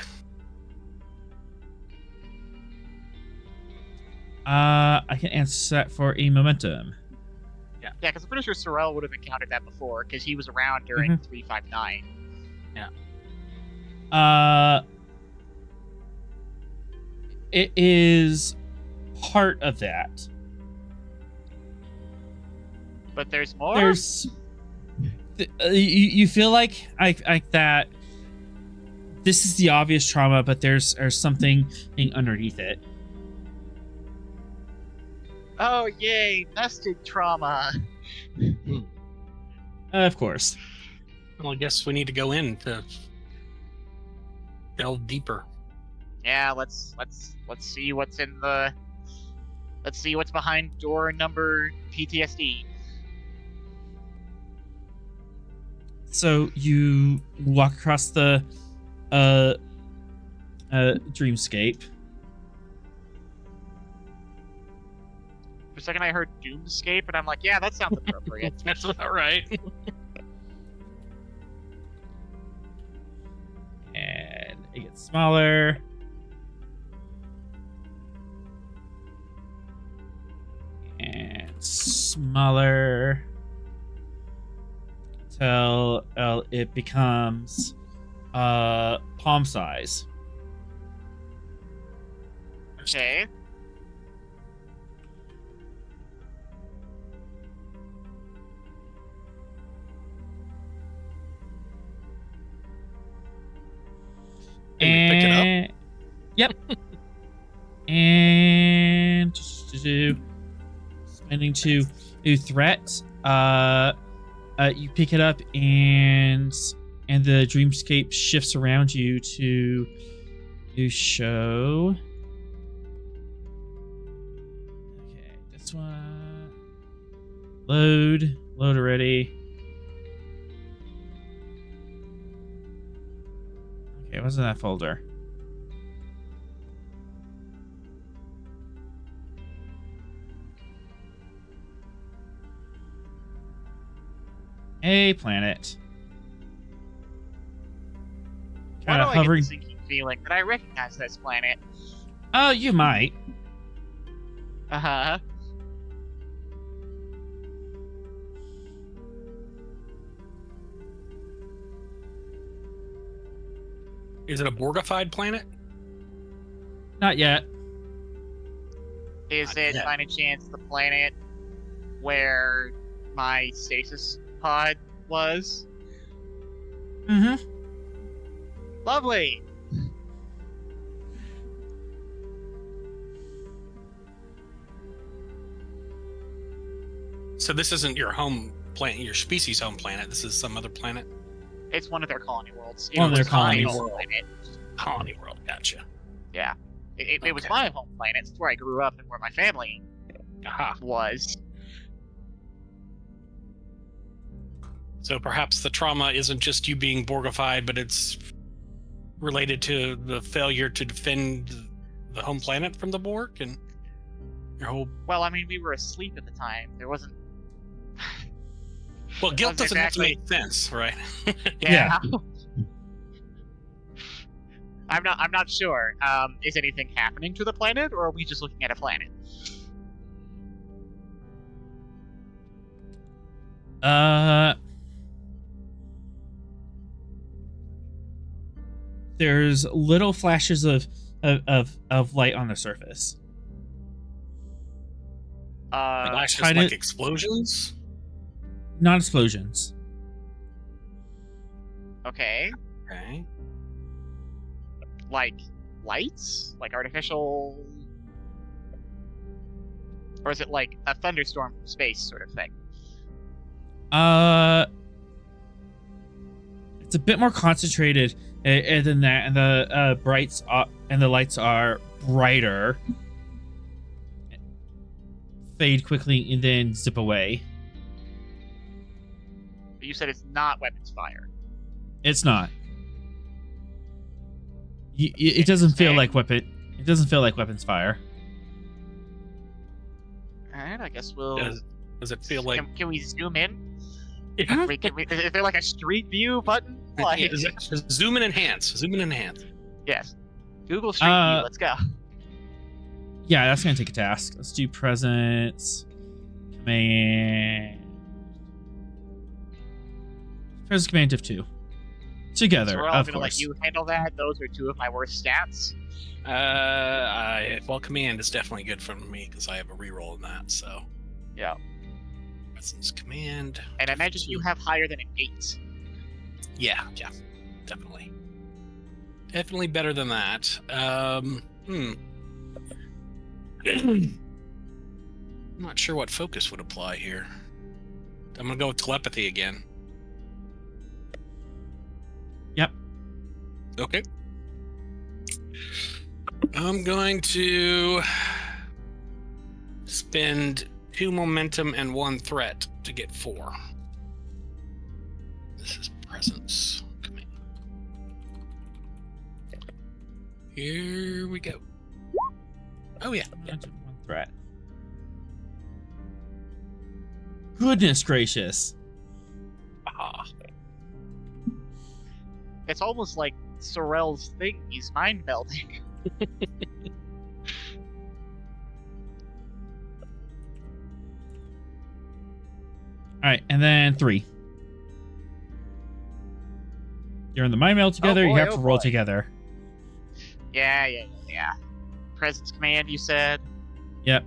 I can answer that for a momentum. Yeah, because I'm pretty sure Sorrel would have encountered that before, because he was around during 359. Yeah. It is part of that. But there's more? You feel like that this is the obvious trauma, but there's something underneath it. Oh, yay, nested trauma. Of course. Well, I guess we need to go in to delve deeper. Yeah, let's see what's in the. Let's see what's behind door number PTSD. So you walk across the dreamscape. For a second, I heard Doomscape, and I'm like, yeah, that sounds appropriate. That's about right. And it gets smaller. And smaller. Till it becomes palm size. Okay. And pick it up? Yep. And spending to threat. You pick it up and the dreamscape shifts around you to show. Okay, this one. Load already. Okay, what's in that folder? A planet. Kind of Why do I hovering. get the sinking feeling that I recognize this planet? Oh, you might. Uh-huh. Is it a Borgified planet? Not yet. Is it, by any chance, the planet where my stasis pod was? Mm-hmm. Lovely! So this isn't your home planet, your species' home planet. This is some other planet? It's one of their colony worlds. One of their colony colonies. planet. Colony world, gotcha. Yeah. It was my home planet. It's where I grew up and where my family was. So perhaps the trauma isn't just you being Borgified, but it's related to the failure to defend the home planet from the Borg and your whole... Well, I mean, we were asleep at the time. There wasn't... Well, guilt doesn't have to make sense, right? Yeah. I'm not sure. Is anything happening to the planet, or are we just looking at a planet? There's little flashes of light on the surface. Flashes like explosions? Not explosions. Okay. Okay. Like lights? Like artificial? Or is it like a thunderstorm from space sort of thing? It's a bit more concentrated than that, and the lights are brighter, fade quickly, and then zip away. But you said it's not weapons fire. It's not. It doesn't feel like weapon. It doesn't feel like weapons fire. All right, I guess we'll. Does it feel like? Can we zoom in? Yeah. Is there like a street view button? Like... Zoom and enhance. Zoom and enhance. Yes. Google Street View. Let's go. Yeah, that's gonna take a task. Let's do presence. Command. Presence command div 2. Together, so we're all of gonna course. let you handle that. Those are two of my worst stats. Well, command is definitely good for me because I have a reroll in that. So. Yeah. Presence command. And I imagine you have higher than an 8. Yeah, definitely. Definitely better than that. I'm not sure what focus would apply here. I'm gonna go with telepathy again. Yep. Okay. I'm going to spend 2 momentum and 1 threat to get 4. This is presence. Command. Here we go. Oh yeah. 1 threat. Goodness gracious. Ah. It's almost like Sorel's thing. He's mind melding. Alright, and then 3. You're in the mind meld together, you have to roll together. Yeah. Presence command, you said? Yep.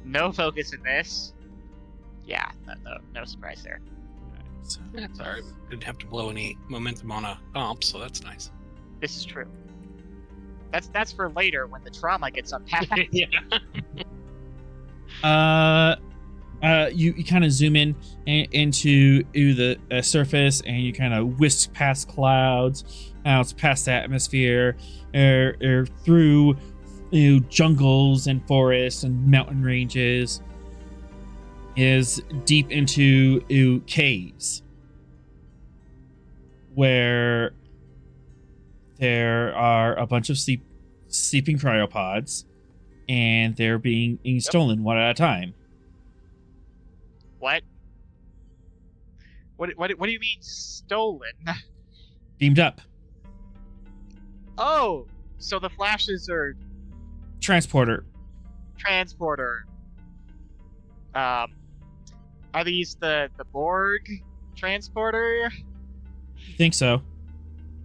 No focus in this. Yeah, no surprise there. That's alright. Didn't have to blow any momentum on a comp, so that's nice. This is true. That's for later when the trauma gets unpacked. Yeah. You kind of zoom in into the surface, and you kind of whisk past clouds, out past the atmosphere, through jungles and forests and mountain ranges, is deep into caves where there are a bunch of sleeping cryopods, and they're being stolen one at a time. What? What do you mean stolen? Beamed up. Oh, so the flashes are Transporter. Are these the Borg transporter? Think so.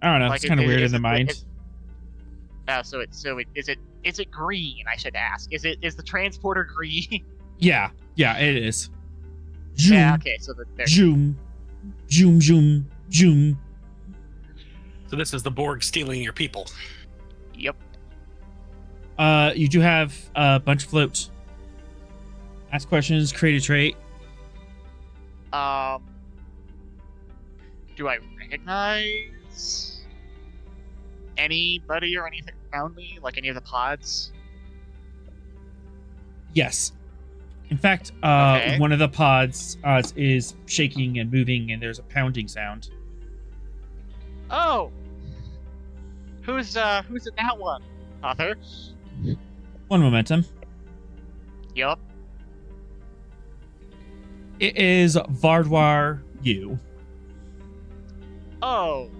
I don't know. Like, it's kind of weird in the mind. Is it green? I should ask. Is the transporter green? Yeah, it is. Zoom, yeah. Okay. So they're zoom. So this is the Borg stealing your people. Yep. You do have a bunch of float. Ask questions. Create a trait. Do I recognize? anybody or anything around me? Like any of the pods? Yes. In fact, Okay. one of the pods is shaking and moving, and there's a pounding sound. Oh! Who's in that one? Author? One momentum. Yup. It is Vardwar you. Oh.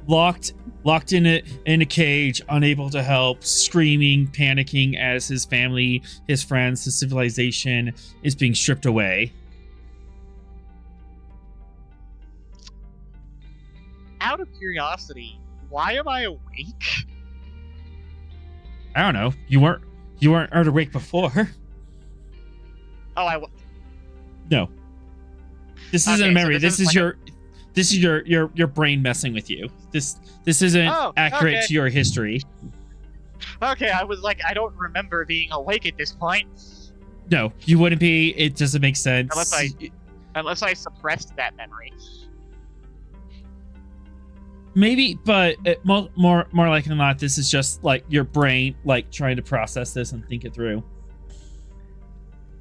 Locked in a cage, unable to help, screaming, panicking as his family, his friends, his civilization is being stripped away. Out of curiosity, why am I awake? I don't know. You weren't awake before. Oh, No. This isn't a memory. This is your brain messing with you. This isn't accurate to your history. Okay, I was like, I don't remember being awake at this point. No, you wouldn't be. It doesn't make sense. Unless I suppressed that memory. Maybe, but more likely than not, this is just like your brain like trying to process this and think it through.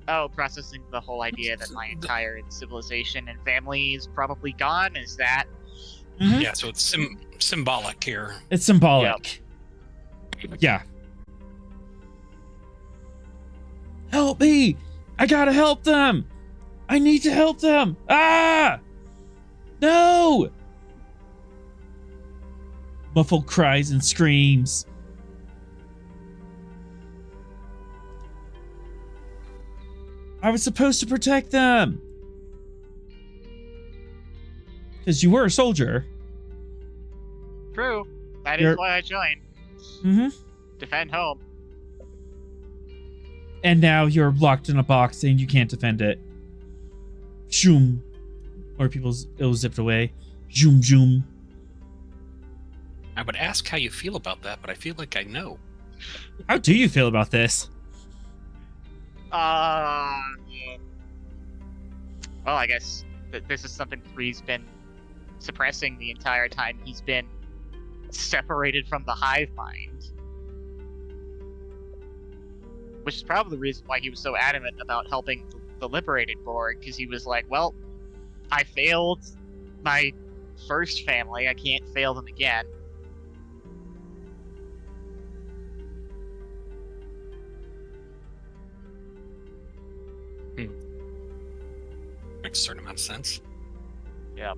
Oh, processing the whole idea that my entire civilization and family is probably gone? Is that... Mm-hmm. Yeah, so it's symbolic here. It's symbolic. Yep. Yeah. Help me! I gotta help them! I need to help them! Ah! No! Muffled cries and screams. I was supposed to protect them. Because you were a soldier. True. That is why I joined. Mm-hmm. Defend home. And now you're locked in a box and you can't defend it. Zoom. Or it'll zipped away. Zoom, zoom. I would ask how you feel about that, but I feel like I know. How do you feel about this? Well, I guess this is something Three's been suppressing the entire time he's been separated from the hive mind. Which is probably the reason why he was so adamant about helping the Liberated Borg, because he was like, well, I failed my first family, I can't fail them again. Makes a certain amount of sense. Yeah.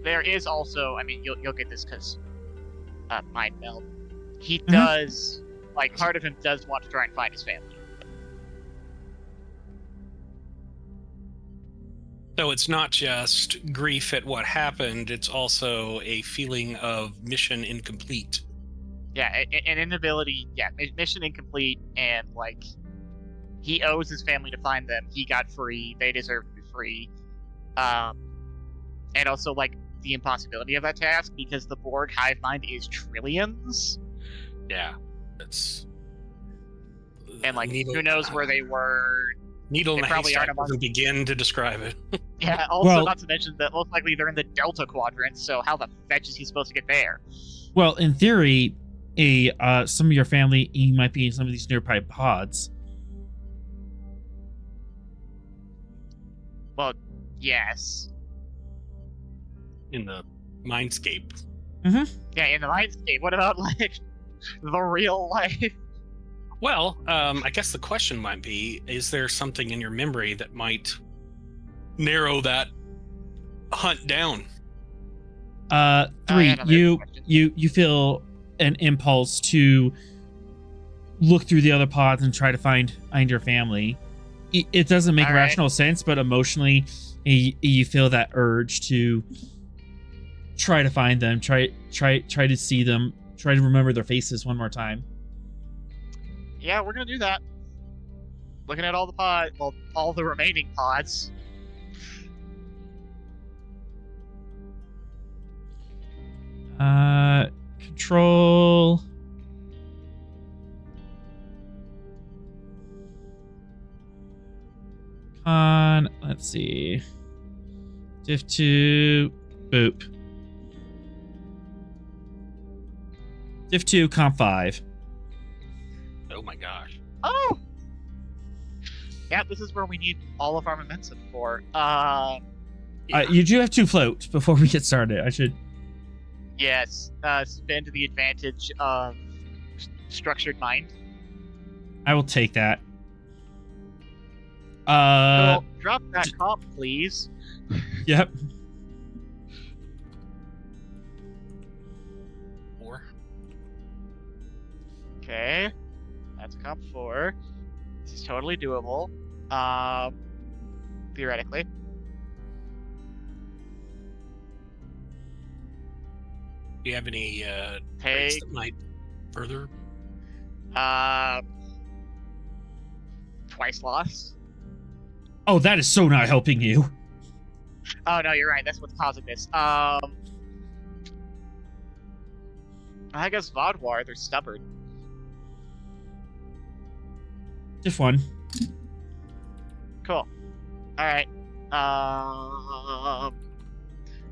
There is also, I mean, you'll get this because mind meld. He does, like, part of him does want to try and find his family. So it's not just grief at what happened, it's also a feeling of mission incomplete. Yeah, an inability, mission incomplete, and, like, he owes his family to find them. He got free, they deserve to be free. And also, like, the impossibility of that task, because the Borg hive mind is trillions. Yeah, it's... And, like, who knows where they were... Needle in a haystack doesn't begin to describe it. Yeah, also not to mention that most likely they're in the Delta Quadrant, so how the fetch is he supposed to get there? Well, in theory, some of your family might be in some of these nearby pods. Well, yes. In the mindscape. Mm-hmm. Yeah, in the mindscape. What about, like, the real life? Well, I guess the question might be, is there something in your memory that might narrow that hunt down? Three, you feel an impulse to look through the other pods and try to find your family. It doesn't make rational sense, but emotionally, you feel that urge to try to find them, try to see them, try to remember their faces one more time. Yeah, we're gonna do that. Looking at all the all the remaining pods. Control. Let's see. Diff 2, boop. Diff 2, comp 5. Oh my gosh. Oh! Yeah, this is where we need all of our momentum for. You do have 2 float before we get started. I should. Yes, spend to the advantage of structured mind. I will take that. Cool. Drop that comp, please. Yep. 4. Okay, that's comp 4. This is totally doable. Theoretically. Do you have any traits that might further? Twice loss. Oh, that is so not helping you. Oh no, you're right. That's what's causing this. I guess Vodwar, they're stubborn. Diff 1. Cool. Alright.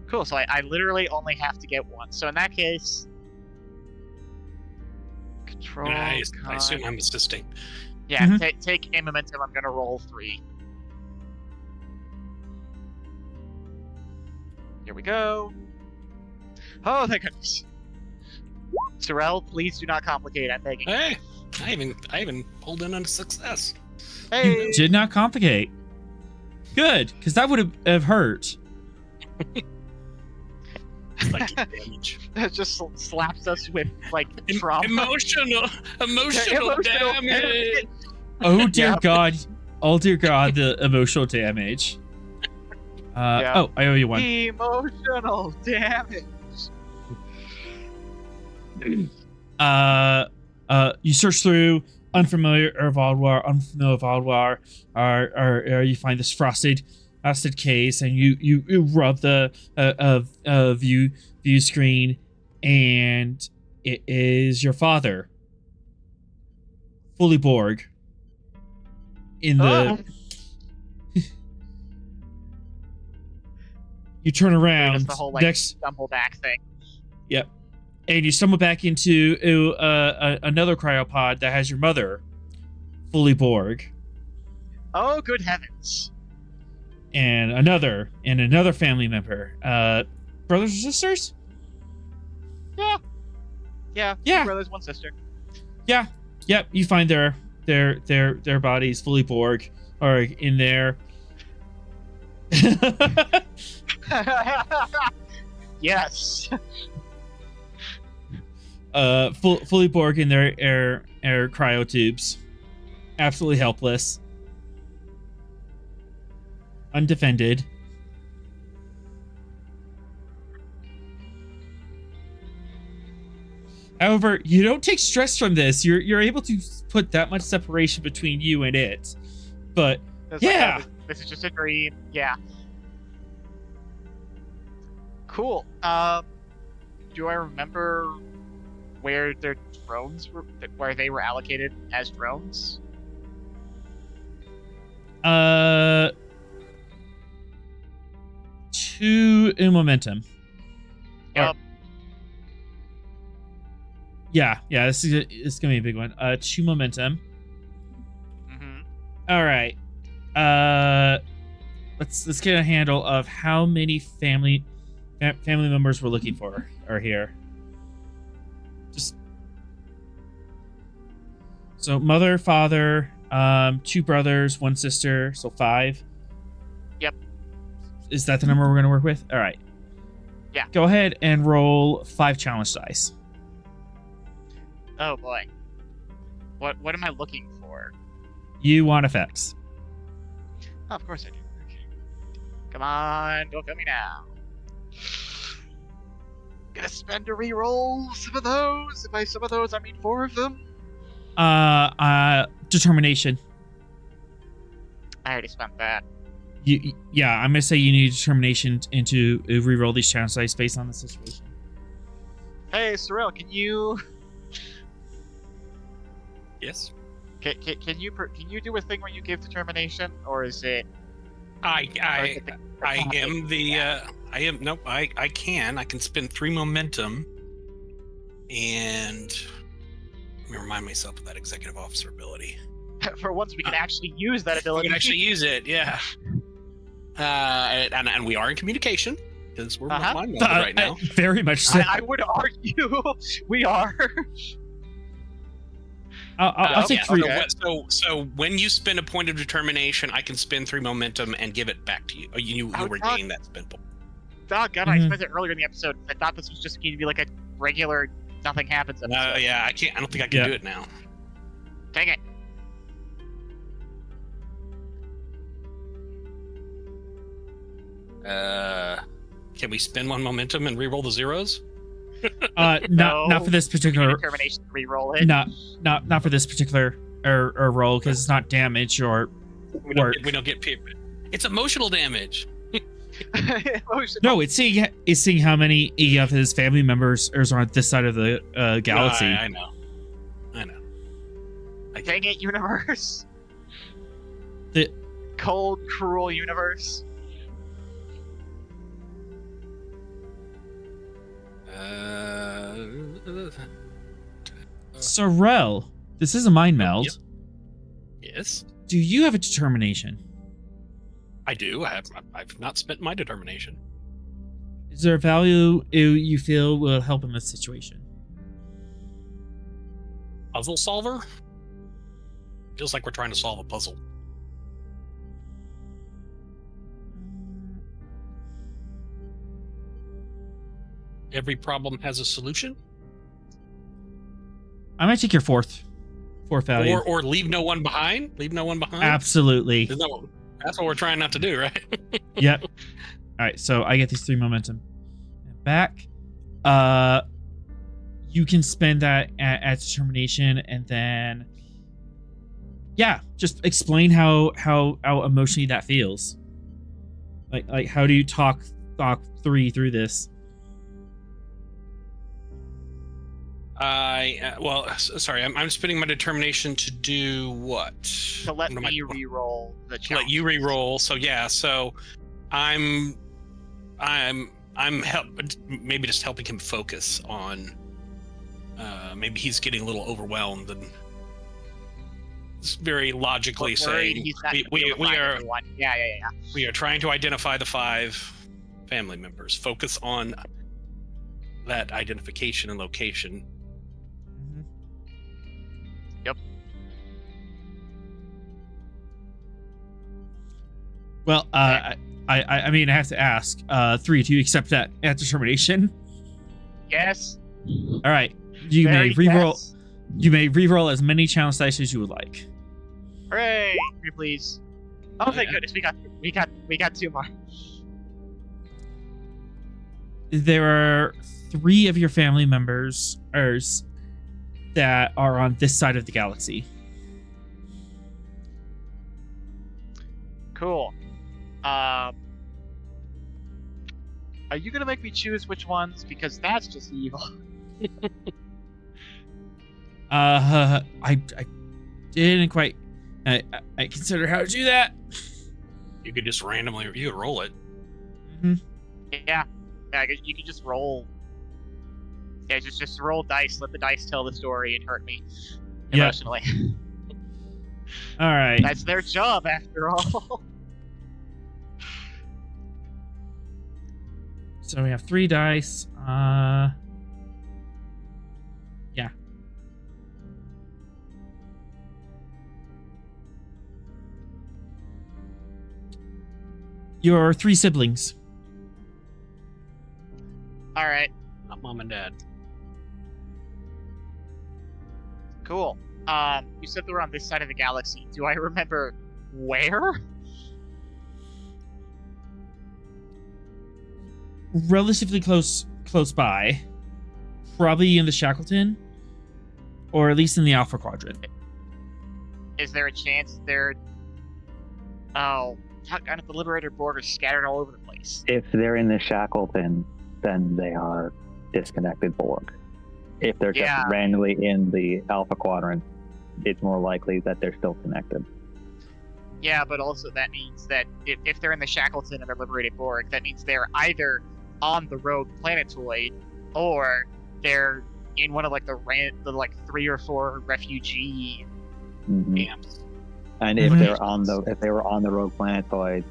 Cool, so I literally only have to get 1. So in that case... Control... I assume I'm assisting. Yeah, take a momentum. I'm gonna roll 3. Here we go. Oh, thank goodness. Sorrel, please do not complicate. I'm begging. Hey, I even pulled in on a success. Hey. You did not complicate. Good, because that would have hurt. Like damage. That just slaps us with like trauma. Emotional damage. Oh dear God! Oh dear God! The emotional damage. Oh, I owe you 1. Emotional damage. You search through unfamiliar Valdwar, or you find this frosted case, and you rub the view screen, and it is your father, fully Borg. In the you turn around. The whole next stumble back thing. Yep. And you stumble back into another cryopod that has your mother, fully Borg. Oh, good heavens! And another family member, brothers or sisters? Yeah. 2 brothers, 1 sister. Yeah. Yep. You find their bodies fully Borg, or in there. Yes. Fully Borg in their air cryo tubes, absolutely helpless, undefended. However, you don't take stress from this. You're able to put that much separation between you and it. But yeah, this is just a dream. Yeah. Cool. Do I remember where their drones were, where they were allocated as drones? 2 in momentum. Yep. Yeah, this is gonna be a big one. 2 momentum. Mm-hmm. All right. Let's get a handle of how many family members we're looking for are here. Just so mother, father, 2 brothers, 1 sister, so 5. Yep. Is that the number we're gonna work with? All right. Yeah. Go ahead and roll 5 challenge dice. Oh boy. What am I looking for? You want effects. Oh, of course I do. Okay. Come on, don't kill me now. Gonna spend to re-roll some of those. By some of those, I mean 4 of them. Determination. I already spent that. Yeah, I'm gonna say you need determination to re-roll these challenge dice based on the situation. Hey, Sorrel, can you? Yes. Can you do a thing where you give determination, or is it I can spend 3 momentum, and let me remind myself of that executive officer ability. For once, we can actually use that ability. We can actually use it, yeah. And we are in communication because we're mind melded right now. Very much so. I would argue we are. I'll take 3. Okay. So when you spend a point of determination, I can spend 3 momentum and give it back to you. You regain that spend point. Doggone, I spent it earlier in the episode. I thought this was just going to be like a regular nothing happens episode. Yeah, I can't. I don't think I can do it now. Dang it. Can we spend 1 momentum and re-roll the zeros? Not for this particular determination to re-roll it. Not for this particular or roll because it's not damage or we don't get it's emotional damage. No, it's seeing how many of his family members are on this side of the galaxy. I know. Dang it, universe. The cold, cruel universe. Sorrel, this is a mind meld. Yep. Yes. Do you have a determination? I do. I've not spent my determination. Is there a value you feel will help in this situation? Puzzle solver? Feels like we're trying to solve a puzzle. Every problem has a solution? I might take your fourth value. Or leave no one behind? Leave no one behind? Absolutely. That's what we're trying not to do, right? Yep. All right, so I get these 3 momentum back. You can spend that at determination, and then just explain how emotionally that feels. Like how do you talk 3 through this? Sorry, I'm spending my determination to do what? To let me re-roll the challenge. Let you re-roll. So I'm maybe just helping him focus on. Maybe he's getting a little overwhelmed and it's very logically saying we are trying to identify the 5 family members. Focus on that identification and location. Yep. Well, I mean, I have to ask. 3, do you accept that at determination? Yes. All right. You may re-roll. Yes. You may re-roll as many challenge dice as you would like. Hooray! Please. Oh, thank goodness, we got 2 more. There are 3 of your family members that are on this side of the galaxy. Cool. Are you gonna make me choose which ones? Because that's just evil. I didn't quite. I consider how to do that. You could just randomly. You could roll it. Mm-hmm. Yeah. You could just roll. Yeah, just roll dice. Let the dice tell the story and hurt me emotionally. All right. That's their job, after all. So we have 3 dice. Yeah. Your 3 siblings. All right. Not mom and dad. Cool. You said they were on this side of the galaxy. Do I remember where? Relatively close by. Probably in the Shackleton. Or at least in the Alpha Quadrant. Is there a chance they're... Oh, kind of the Liberator Borg are scattered all over the place. If they're in the Shackleton, then they are disconnected Borg. If they're just randomly in the Alpha Quadrant, it's more likely that they're still connected. Yeah, but also that means that if they're in the Shackleton and they're liberated Borg, that means they're either on the rogue planetoid or they're in one of like the 3 or 4 refugee camps. And if they were on the rogue planetoid,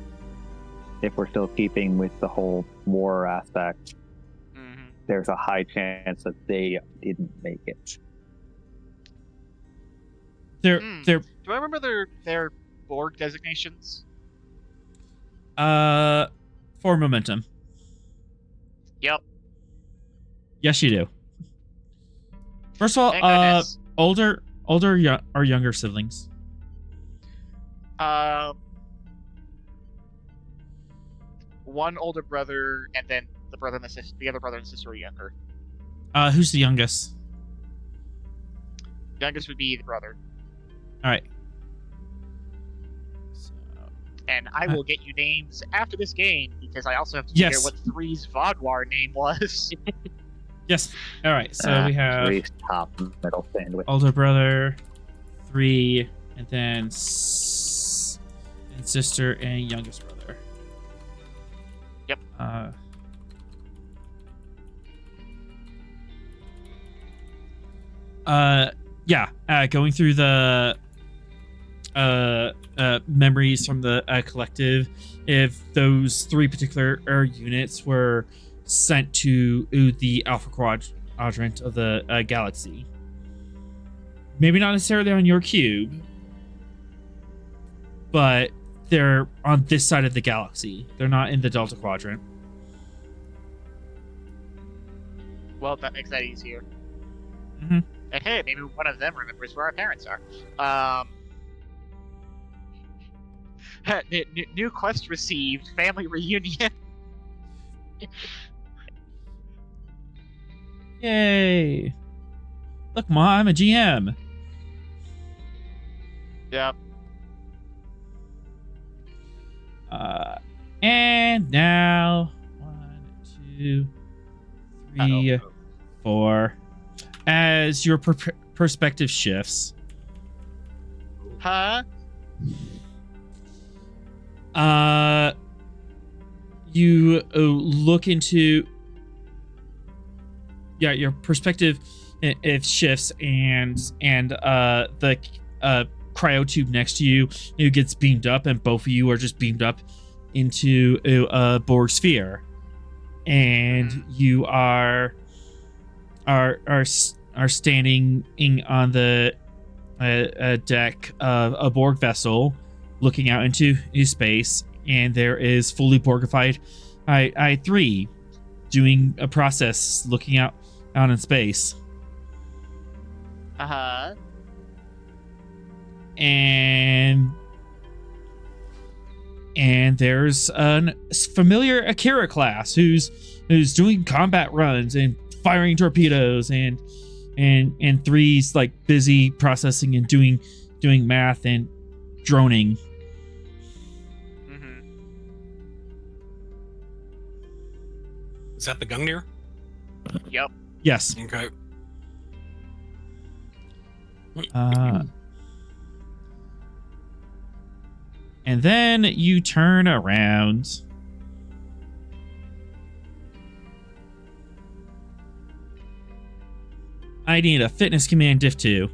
if we're still keeping with the whole war aspect, there's a high chance that they didn't make it. They're Do I remember their Borg designations? for momentum. Yep. Yes, you do. First of all, older or younger siblings? One older brother, and then the brother and the sister. The other brother and sister are younger. Who's the youngest? Youngest would be the brother. All right. And I will get you names after this game because I also have to figure what 3's Vodwar name was. Yes. All right. So we have 3's top middle sandwich. Older brother, 3, and then and sister and youngest brother. Yep. Going through the memories from the collective, if those 3 particular units were sent to the Alpha Quadrant of the galaxy. Maybe not necessarily on your cube, but they're on this side of the galaxy. They're not in the Delta Quadrant. Well, that makes that easier. Mm-hmm. And hey, maybe one of them remembers where our parents are. New quest received. Family reunion. Yay! Look, Ma, I'm a GM. Yep. And now 1, 2, 3, 4. As your perspective shifts. Huh? You look into. Yeah, your perspective it shifts, and the cryo tube next to you gets beamed up, and both of you are just beamed up into a Borg sphere, and you are standing on the deck of a Borg vessel, looking out into space, and there is fully Borgified I3 doing a process, looking out in space. And there's a familiar Akira class who's doing combat runs and firing torpedoes, and 3's like busy processing and doing math and droning. Is that the Gungnir? Yep. Yes. Okay. And then you turn around. I need a fitness command diff 2.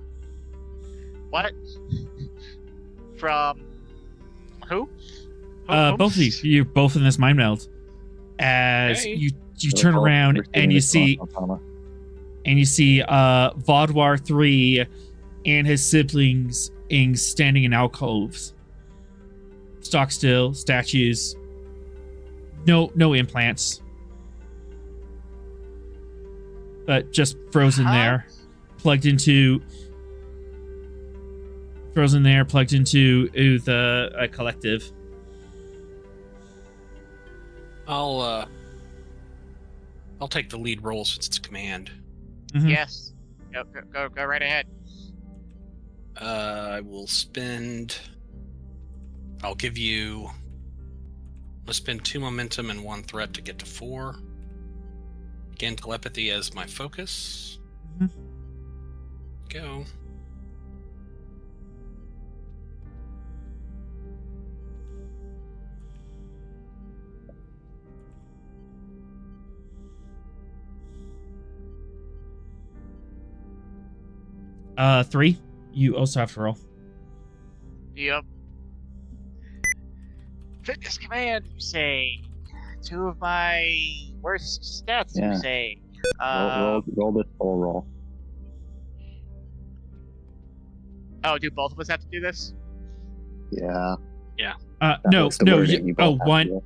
What? From who? Both of you. You're both in this mind meld. As you turn around and you see Vodwar 3 and his siblings standing in alcoves. Stock still, statues. No implants. But just frozen there. Plugged into the collective. I'll take the lead role since it's command. Mm-hmm. Yes. Go right ahead. I will spend. I'll spend 2 momentum and 1 threat to get to 4. Again, telepathy as my focus. Mm-hmm. Go. 3. You also have to roll. Yep. Fitness command, you say. 2 of my worst stats, you say. Roll this full roll. Oh, do both of us have to do this? Yeah. No, was the no, wording, you both have to one. do it.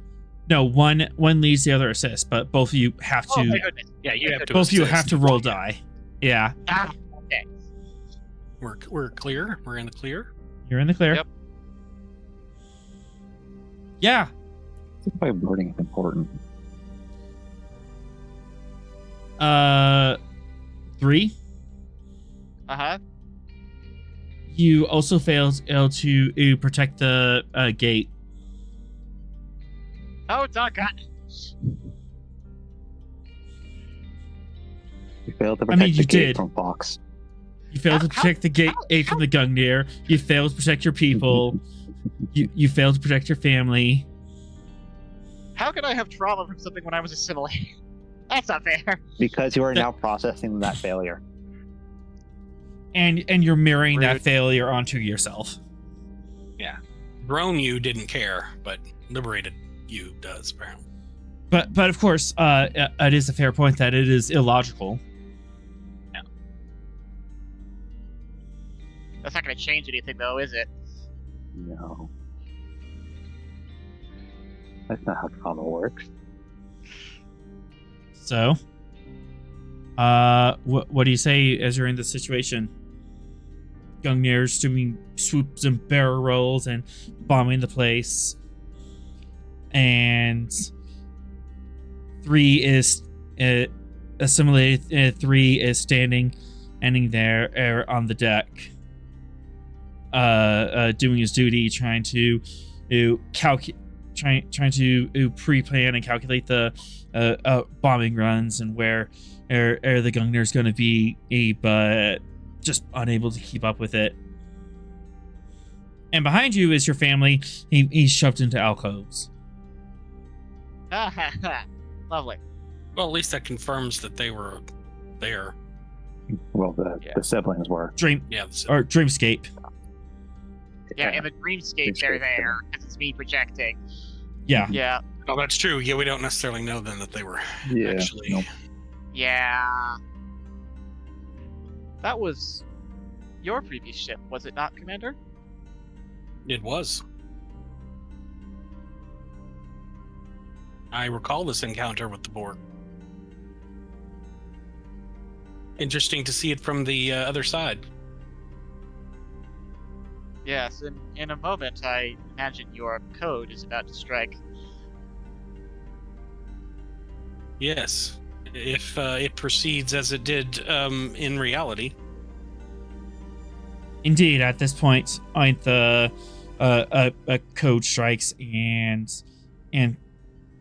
No, one leads the other assist, but both of you have to. Oh my goodness. Yeah, you have to. Both of you assist. have to roll die. Yeah, Ah, okay. We're clear. We're in the clear. you're in the clear. Yep. Yeah. That's why wording is important. 3. Uh-huh. You also failed to protect the gate. Oh, doggone. You failed to I mean, protect you the gate did. from Fox. You failed to protect the gate from the Gungnir. You failed to protect your people. You failed to protect your family. How could I have trauma from something when I was assimilated? That's not fair. Because you are now processing that failure. And you're mirroring that Rude. failure onto yourself. Yeah. Grown you didn't care, but liberated you does apparently. But of course, it is a fair point that it is illogical. That's not going to change anything, though, is it? No. That's not how trauma works. So, what do you say as you're in this situation? Gungnir's doing swoops and barrel rolls and bombing the place, and 3 is assimilated. 3 is standing there on the deck, doing his duty, trying to pre-plan and calculate the bombing runs and where the Gungnir's going to be, but just unable to keep up with it. And behind you is your family. He's shoved into alcoves. Lovely. Well, at least that confirms that they were there. Well, the siblings were. Dreamscape. Yeah, in the dreamscape, they're there, because it's me projecting. Yeah. Yeah. Oh, that's true. Yeah, we don't necessarily know then that they were actually. Nope. Yeah. That was your previous ship, was it not, Commander? It was. I recall this encounter with the Borg. Interesting to see it from the other side. Yes, in a moment, I imagine your code is about to strike. Yes, if it proceeds as it did in reality. Indeed, at this point, the code strikes and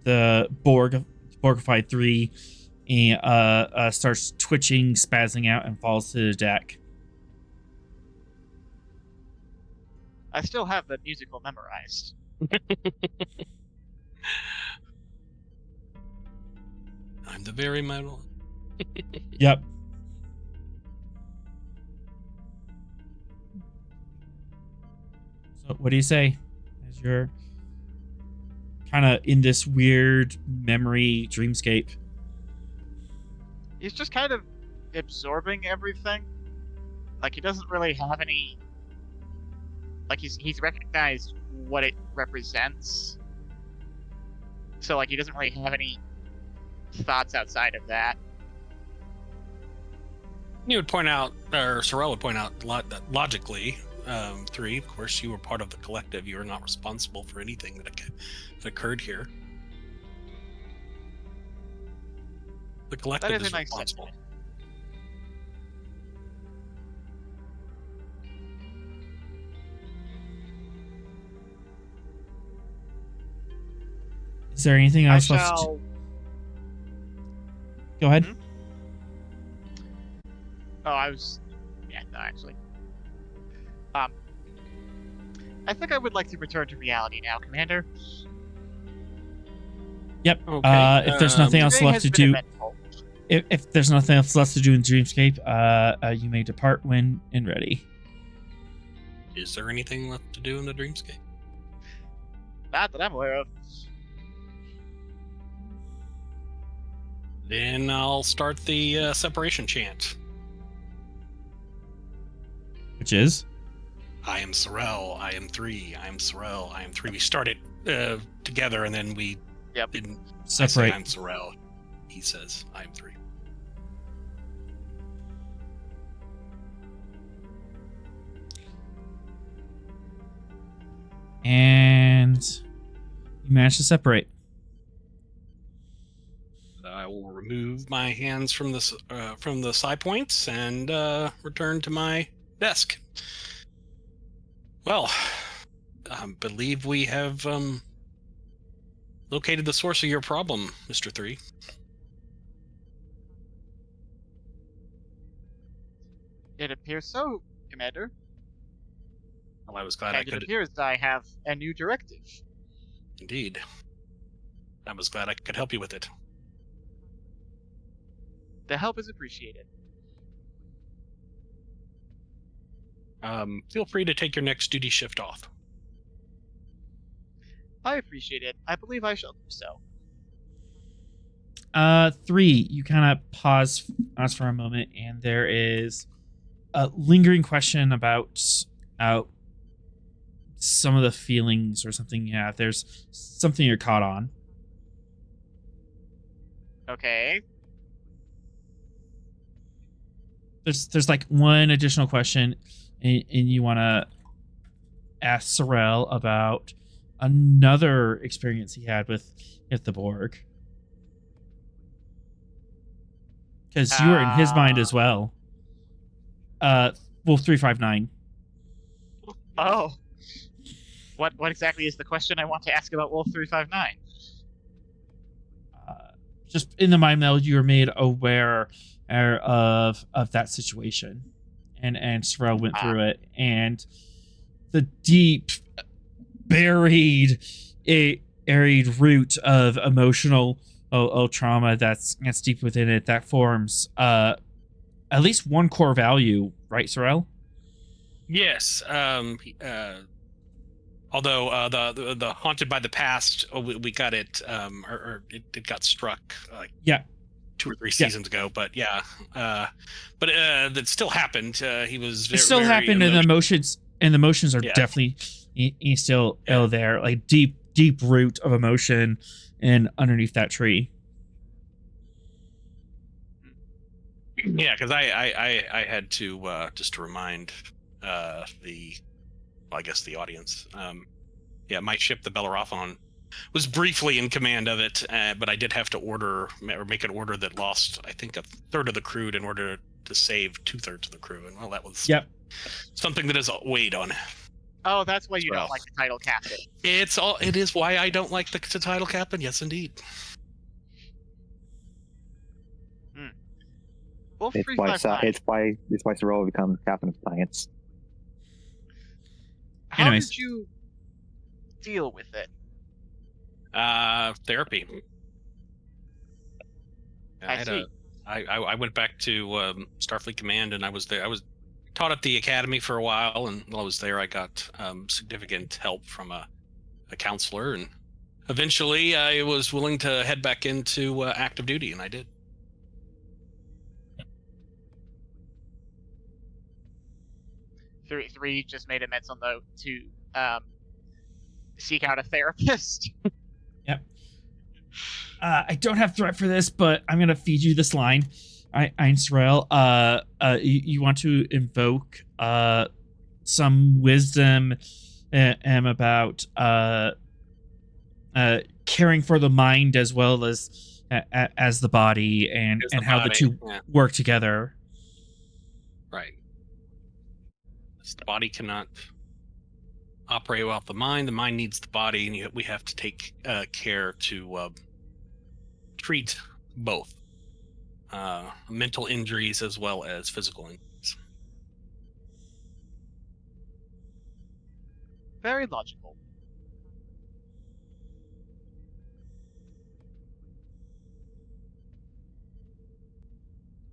the Borgified 3 starts twitching, spazzing out, and falls to the deck. I still have the musical memorized. I'm the very metal. Yep. So, what do you say as you're kind of in this weird memory dreamscape? He's just kind of absorbing everything. Like, he doesn't really have any... Like, he's recognized what it represents. So, like, he doesn't really have any thoughts outside of that. You would point out, or Sorrel would point out that logically, 3, of course, you were part of the collective. You are not responsible for anything that occurred here. The collective That is is a nice responsible. sentiment. Is there anything else left? shall... Go ahead. Oh, I was... Yeah, no, actually. I think I would like to return to reality now, Commander. Yep. Okay, If there's nothing else Today left has to been do, eventful. If there's nothing else left to do in Dreamscape, you may depart when and ready. Is there anything left to do in the Dreamscape? Not that I'm aware of. Then I'll start the separation chant. Which is? I am Sorrel, I am 3, I am Sorrel, I am 3. We started together and then we didn't separate. I say I'm Sorrel. He says I am 3. And you manage to separate. I will remove my hands from the side points and return to my desk. Well, I believe we have located the source of your problem, Mr. 3. It appears so, Commander. Well, I was glad And it appears that I have a new directive. Indeed. I was glad I could help you with it. The help is appreciated. Feel free to take your next duty shift off. I appreciate it. I believe I shall do so. 3, you kind of pause for a moment, and there is a lingering question about some of the feelings or something. Yeah, there's something you're caught on. Okay. There's like one additional question, and you want to ask Sorrel about another experience he had with the Borg. Because you were in his mind as well. Wolf 359. Oh. What exactly is the question I want to ask about Wolf 359? Just in the mind meld, you were made aware of that situation, and Sorrel went through it, and the deep, buried root of emotional trauma that's deep within it that forms at least one core value, right, Sorrel? Yes. Although the haunted by the past, we got it, or it got struck like 2 or 3 seasons ago. But but that still happened. He was. It still happened, and the emotions are definitely he's still there, like deep root of emotion, and underneath that tree. Yeah, because I had to just to remind I guess the audience. My ship, the Bellerophon, was briefly in command of it, but I did have to make an order that lost, I think, 1/3 of the crew in order to save 2/3 of the crew, and well, that was something that is weighed on. Oh, that's why you don't like the title captain. It is why I don't like the title captain. Yes, indeed. Wolf it's why Sorrel becomes captain of science. How did you deal with it? Therapy. I see. I went back to Starfleet Command, and I was there. I was taught at the academy for a while, and while I was there, I got significant help from a counselor, and eventually I was willing to head back into active duty, and I did. Three just made a mental note to seek out a therapist. Yep. I don't have threat for this, but I'm gonna feed you this line. Sorrel, you want to invoke some wisdom about caring for the mind as well as the body, and how the two work together. Right. The body cannot operate without the mind. The mind needs the body, and we have to take care to treat both mental injuries as well as physical injuries. Very logical.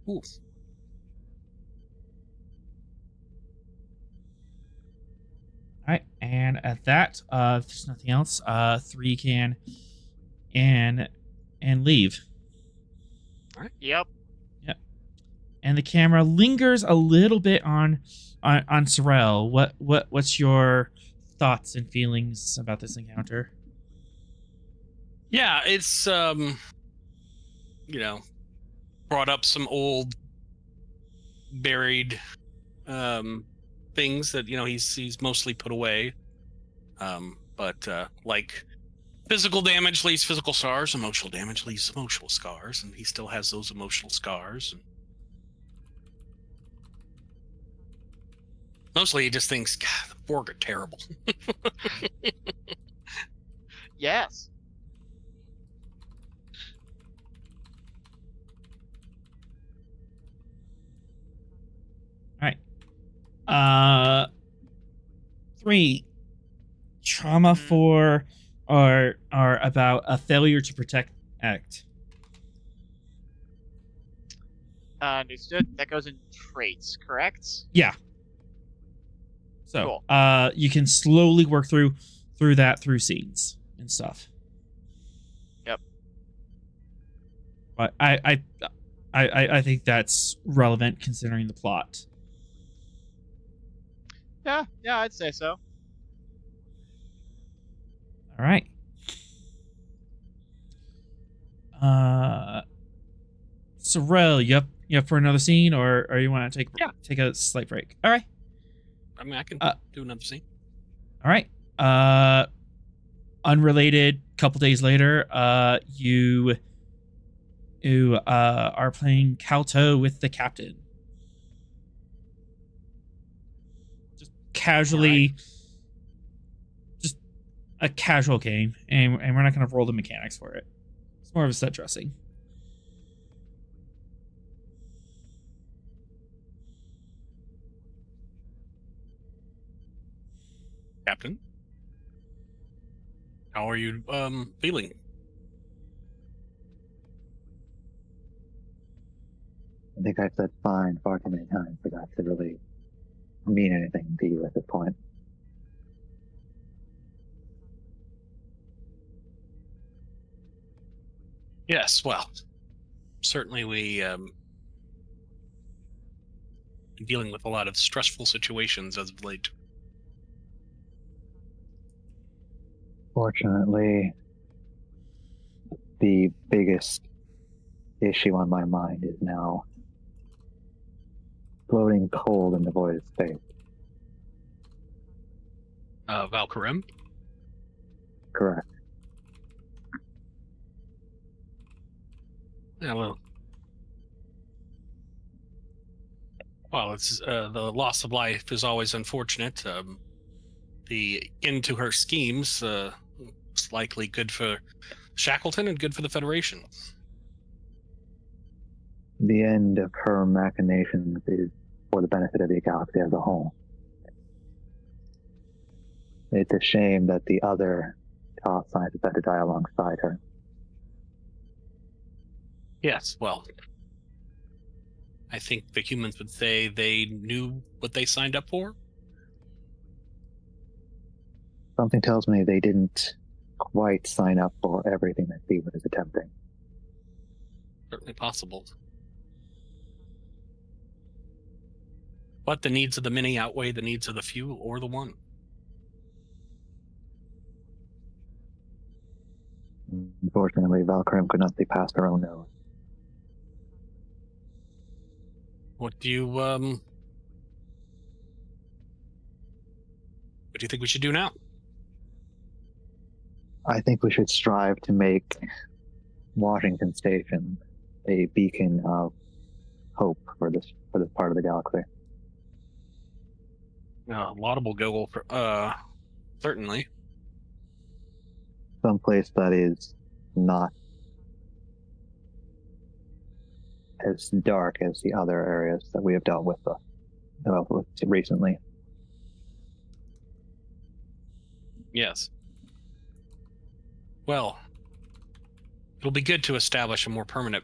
Ooh. All right, and at that, if there's nothing else, 3 can and leave. All right. Yep. Yep. And the camera lingers a little bit on Sorrel. What's your thoughts and feelings about this encounter? Yeah, it's brought up some old buried things that he's mostly put away. But like physical damage leaves physical scars, emotional damage leaves emotional scars, and he still has those emotional scars. And mostly he just thinks, God, the Borg are terrible. Yes. All right. 3 trauma 4 are about a failure to protect act. Understood. That goes in traits, correct? Yeah. So, Cool. You can slowly work through that through scenes and stuff. Yep. But I think that's relevant considering the plot. Yeah, I'd say so. All right. Sorrel, you up for another scene, or you want to take a slight break? All right. I mean, I can do another scene. All right. Unrelated. Couple days later, you are playing Calto with the captain. Just casually. Right. Just a casual game, and we're not going to roll the mechanics for it. It's more of a set dressing. Captain, how are you feeling? I think I've said fine far too many times for that to really mean anything to you at this point. Yes, well, certainly we been dealing with a lot of stressful situations as of late. Fortunately, the biggest issue on my mind is now floating cold in the void of space. Valkyrim? Correct. Yeah, well, it's the loss of life is always unfortunate. The end to her schemes is likely good for Shackleton and good for the Federation. The end of her machinations is for the benefit of the galaxy as a whole. It's a shame that the other top scientists had to die alongside her. Yes, well, I think the humans would say they knew what they signed up for. Something tells me they didn't quite sign up for everything that Steve was attempting. Certainly possible. But the needs of the many outweigh the needs of the few or the one. Unfortunately, Valkyrim could not see past her own nose. What do you think we should do now? I think we should strive to make Washington Station a beacon of hope for this part of the galaxy. Laudable goal, certainly. Someplace that is not as dark as the other areas that we have dealt with recently. Yes. Well, it'll be good to establish a more permanent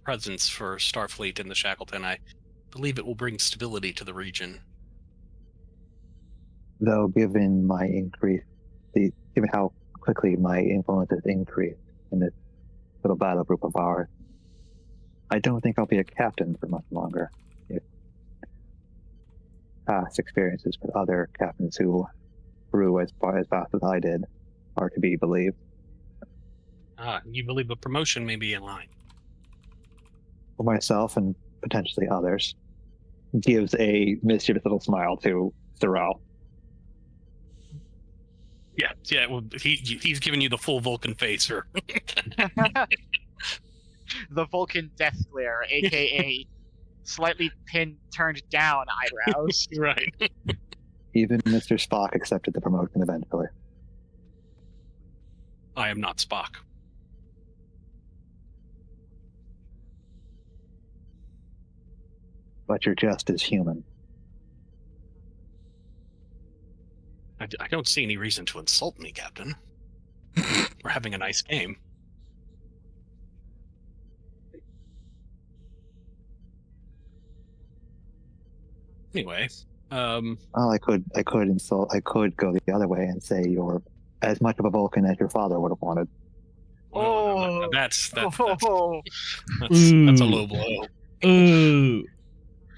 presence for Starfleet in the Shackleton. I believe it will bring stability to the region. Though, given my given how quickly my influence has increased in this little battle group of ours, I don't think I'll be a captain for much longer. If past experiences with other captains who grew as fast as I did are to be believed. You believe a promotion may be in line? For myself and potentially others. Gives a mischievous little smile to Sorrel. Yeah. Well, he's giving you the full Vulcan face, or The Vulcan death glare, aka slightly turned down eyebrows. Right. Even Mr. Spock accepted the promotion eventually. I am not Spock. But you're just as human. I don't see any reason to insult me, Captain. We're having a nice game. Anyway, Well, I could go the other way and say you're as much of a Vulcan as your father would have wanted. Oh, that's a Ooh. low blow. Ooh.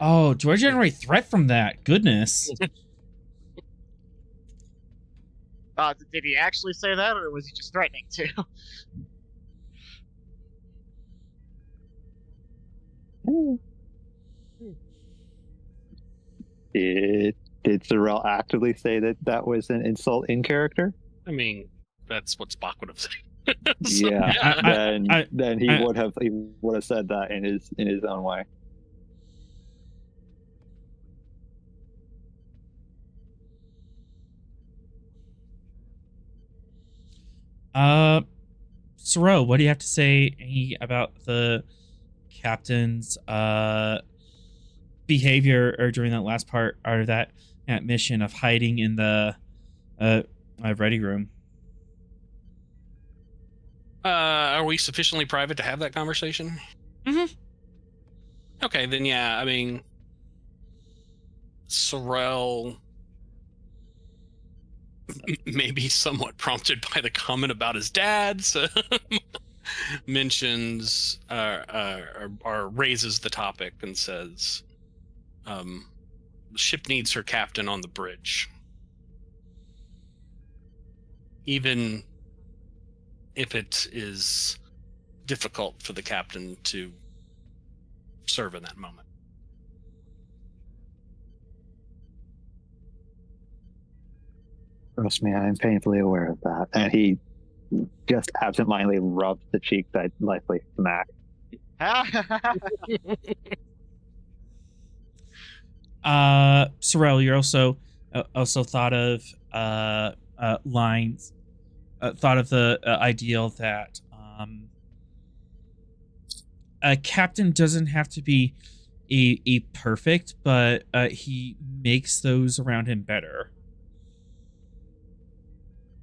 Oh, do I generate threat from that? Goodness. Did he actually say that, or was he just threatening to? Did Sorrel actively say that was an insult in character? I mean, that's what Spock would have said. Then he would have said that in his own way. Sorrel, what do you have to say about the captain's behavior or during that last part or that mission of hiding in the ready room? Are we sufficiently private to have that conversation? Mm-hmm. Okay, then yeah, I mean, Sorrel maybe somewhat prompted by the comment about his dad's mentions or raises the topic and says, the ship needs her captain on the bridge. Even if it is difficult for the captain to serve in that moment. Trust me, I'm painfully aware of that. And he just absentmindedly rubs the cheek that likely smacked. Sorrel, you're also thought of lines, thought of the ideal that a captain doesn't have to be a perfect, but he makes those around him better.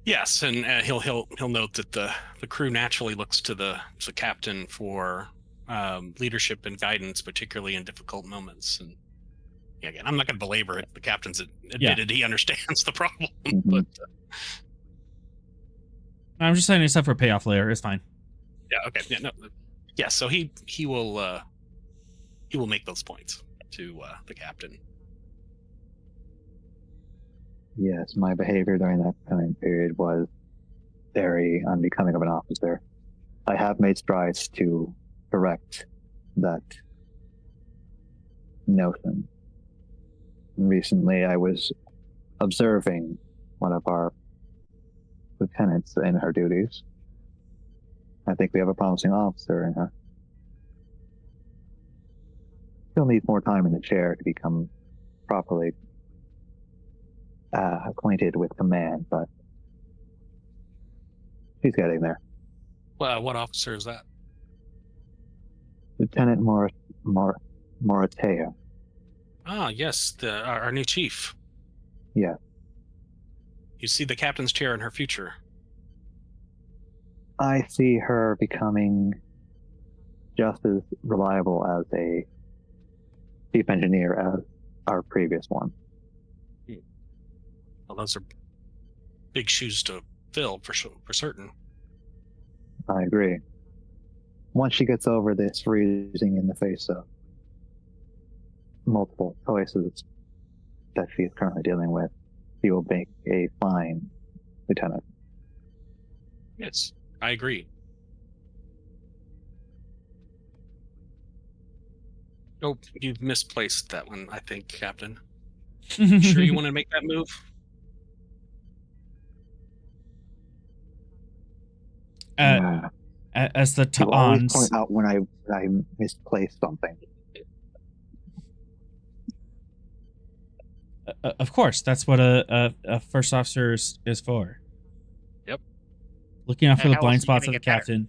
Yes, and he'll note that the crew naturally looks to the captain for leadership and guidance, particularly in difficult moments. And yeah, again, I'm not going to belabor it. The captain's admitted he understands the problem, but I'm just saying it's up for a payoff later. It's fine. Yeah. Okay. Yeah. No. Yeah. So he will make those points to the captain. Yes, my behavior during that time period was very unbecoming of an officer. I have made strides to correct that notion. Recently, I was observing one of our lieutenants in her duties. I think we have a promising officer in her. She'll need more time in the chair to become properly acquainted with command, but she's getting there. Well, what officer is that? Lieutenant Moratea. Ah, yes, our new chief. Yeah. You see the captain's chair in her future. I see her becoming just as reliable as a chief engineer as our previous one. Well, those are big shoes to fill for certain. I agree. Once she gets over this freezing in the face of multiple choices that she is currently dealing with, she will make a fine lieutenant. Yes, I agree. Oh, you've misplaced that one, I think, Captain. Sure you want to make that move? As the You always Ta'ans... point out when I misplaced something. Of course, that's what a first officer is for. Yep. Looking out for the how blind else are you spots gonna of the get better? captain.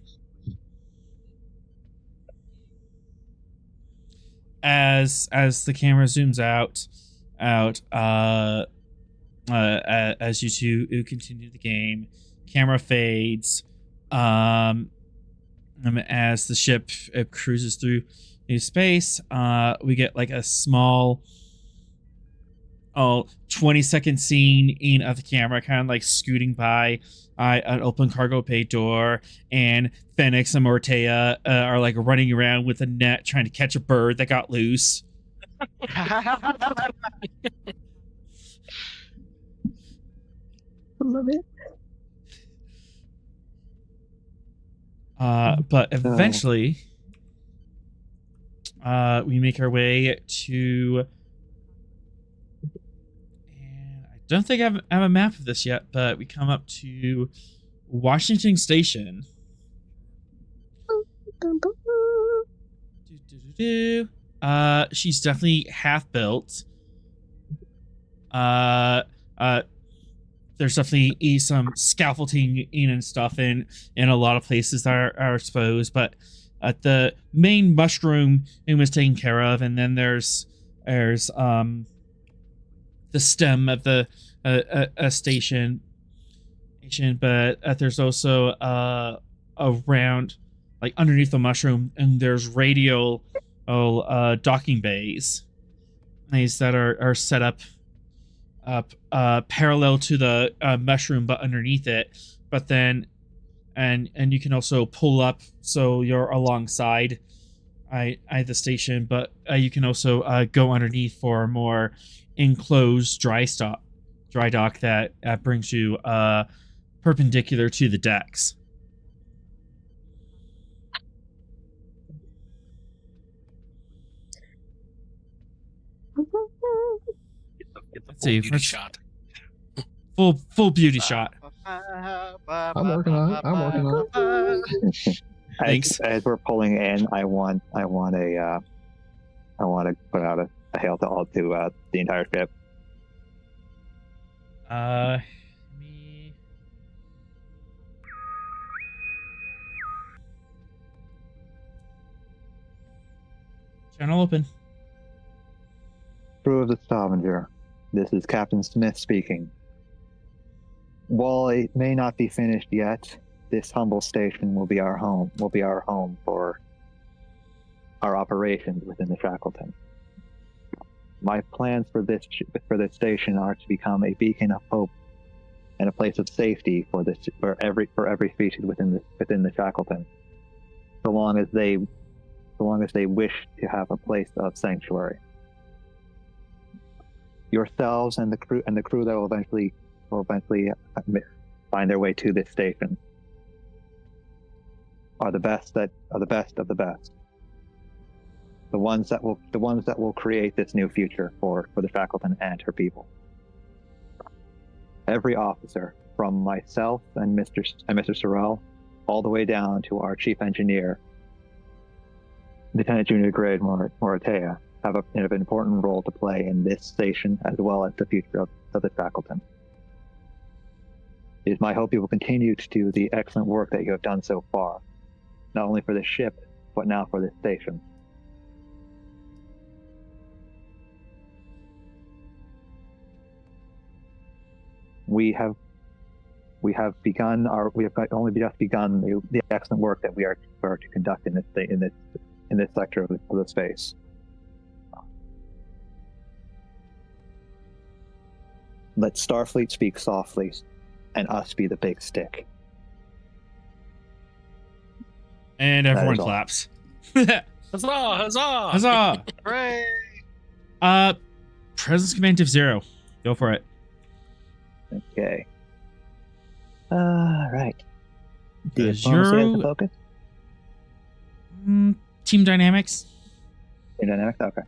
As the camera zooms out, as you two continue the game, camera fades. As the ship cruises through space, we get like a small 20-second scene of the camera kind of like scooting by an open cargo bay door, and Phoenix and Mortea are like running around with a net trying to catch a bird that got loose. Love it. But eventually, we make our way to... I don't think I have a map of this yet, but we come up to Washington Station. She's definitely half built. There's definitely some scaffolding in and stuff in a lot of places that are exposed, but the main mushroom was taken care of, and then there's the stem of the station, but there's also around, like underneath the mushroom, and there's radial docking bays that are set up parallel to the mushroom but underneath it, but then and you can also pull up so you're alongside the station, but you can also go underneath for a more enclosed dry dock that brings you perpendicular to the decks. Get the Let's full see, beauty shot. Full beauty shot. I'm working on it. Thanks. As we're pulling in, I want to put out a hail to all to the entire ship. Me. Channel open. Crew of the Stavanger, this is Captain Smith speaking. While it may not be finished yet, this humble station will be our home. Will be our home for our operations within the Shackleton. My plans for this station are to become a beacon of hope and a place of safety for every species within the Shackleton, so long as they wish to have a place of sanctuary. Yourselves and the crew that will eventually find their way to this station are the best of the best. The ones that will create this new future for the Shackleton and her people. Every officer, from myself and Mr. Sorrell, all the way down to our chief engineer, Lieutenant Junior Grade Mortea, have an important role to play in this station as well as the future of the Shackleton. It is my hope you will continue to do the excellent work that you have done so far, not only for this ship, but now for this station. We have We have only just begun the excellent work that we are to conduct in this sector of the space. Let Starfleet speak softly, and us be the big stick. And everyone claps. Huzzah! Huzzah! Huzzah! Hooray! Presence command div 0. Go for it. Okay. Right. Zero. Focus? Team dynamics. Team dynamics? Okay.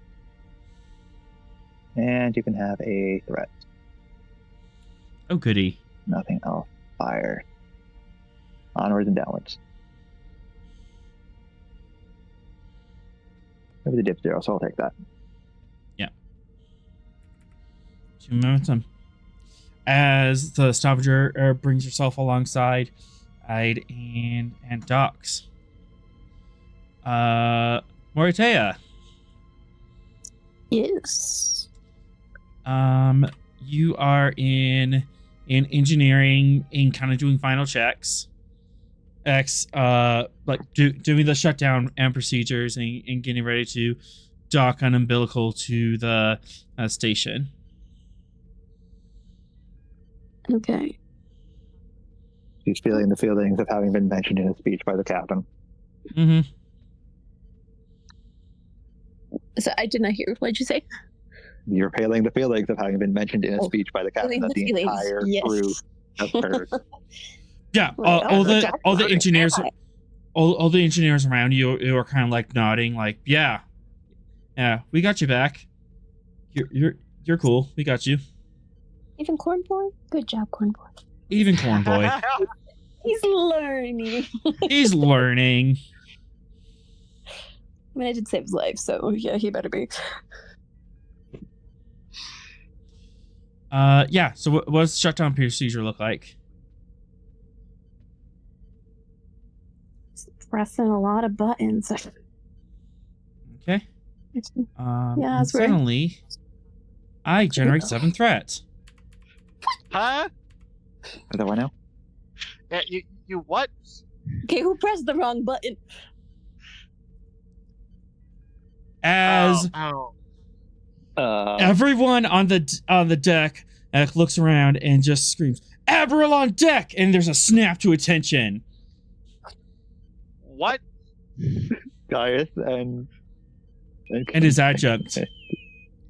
And you can have a threat. Oh, goody. Nothing else. Fire. Onwards and downwards. Maybe the dip 0, so I'll take that. Yeah. 2 momentum. As the Stavanger brings herself alongside and docks. Moritea. Yes. You are in engineering, in kind of doing final checks. Doing the shutdown and procedures and getting ready to dock an umbilical to the station. Okay. She's feeling the feelings of having been mentioned in a speech by the captain. Mm-hmm. So I did not hear. What did you say? You're feeling the feelings of having been mentioned in a speech by the captain that the entire crew has heard. Yeah, all the engineers, all the engineers around you are kind of like nodding, like, yeah, we got you back. You're cool. We got you. Even Corn Boy? Good job, Corn Boy. Even Corn Boy. He's learning. He's learning. I mean, I did save his life, so yeah, he better be. Yeah. So what does the shutdown procedure look like? Pressing a lot of buttons. Okay. Yeah, that's suddenly, I generate 7 threats. Huh? Is that one now? Yeah, you what? Okay, who pressed the wrong button? As everyone on the deck looks around and just screams, "Admiral on deck!" And there's a snap to attention. What? Gaius and his adjunct.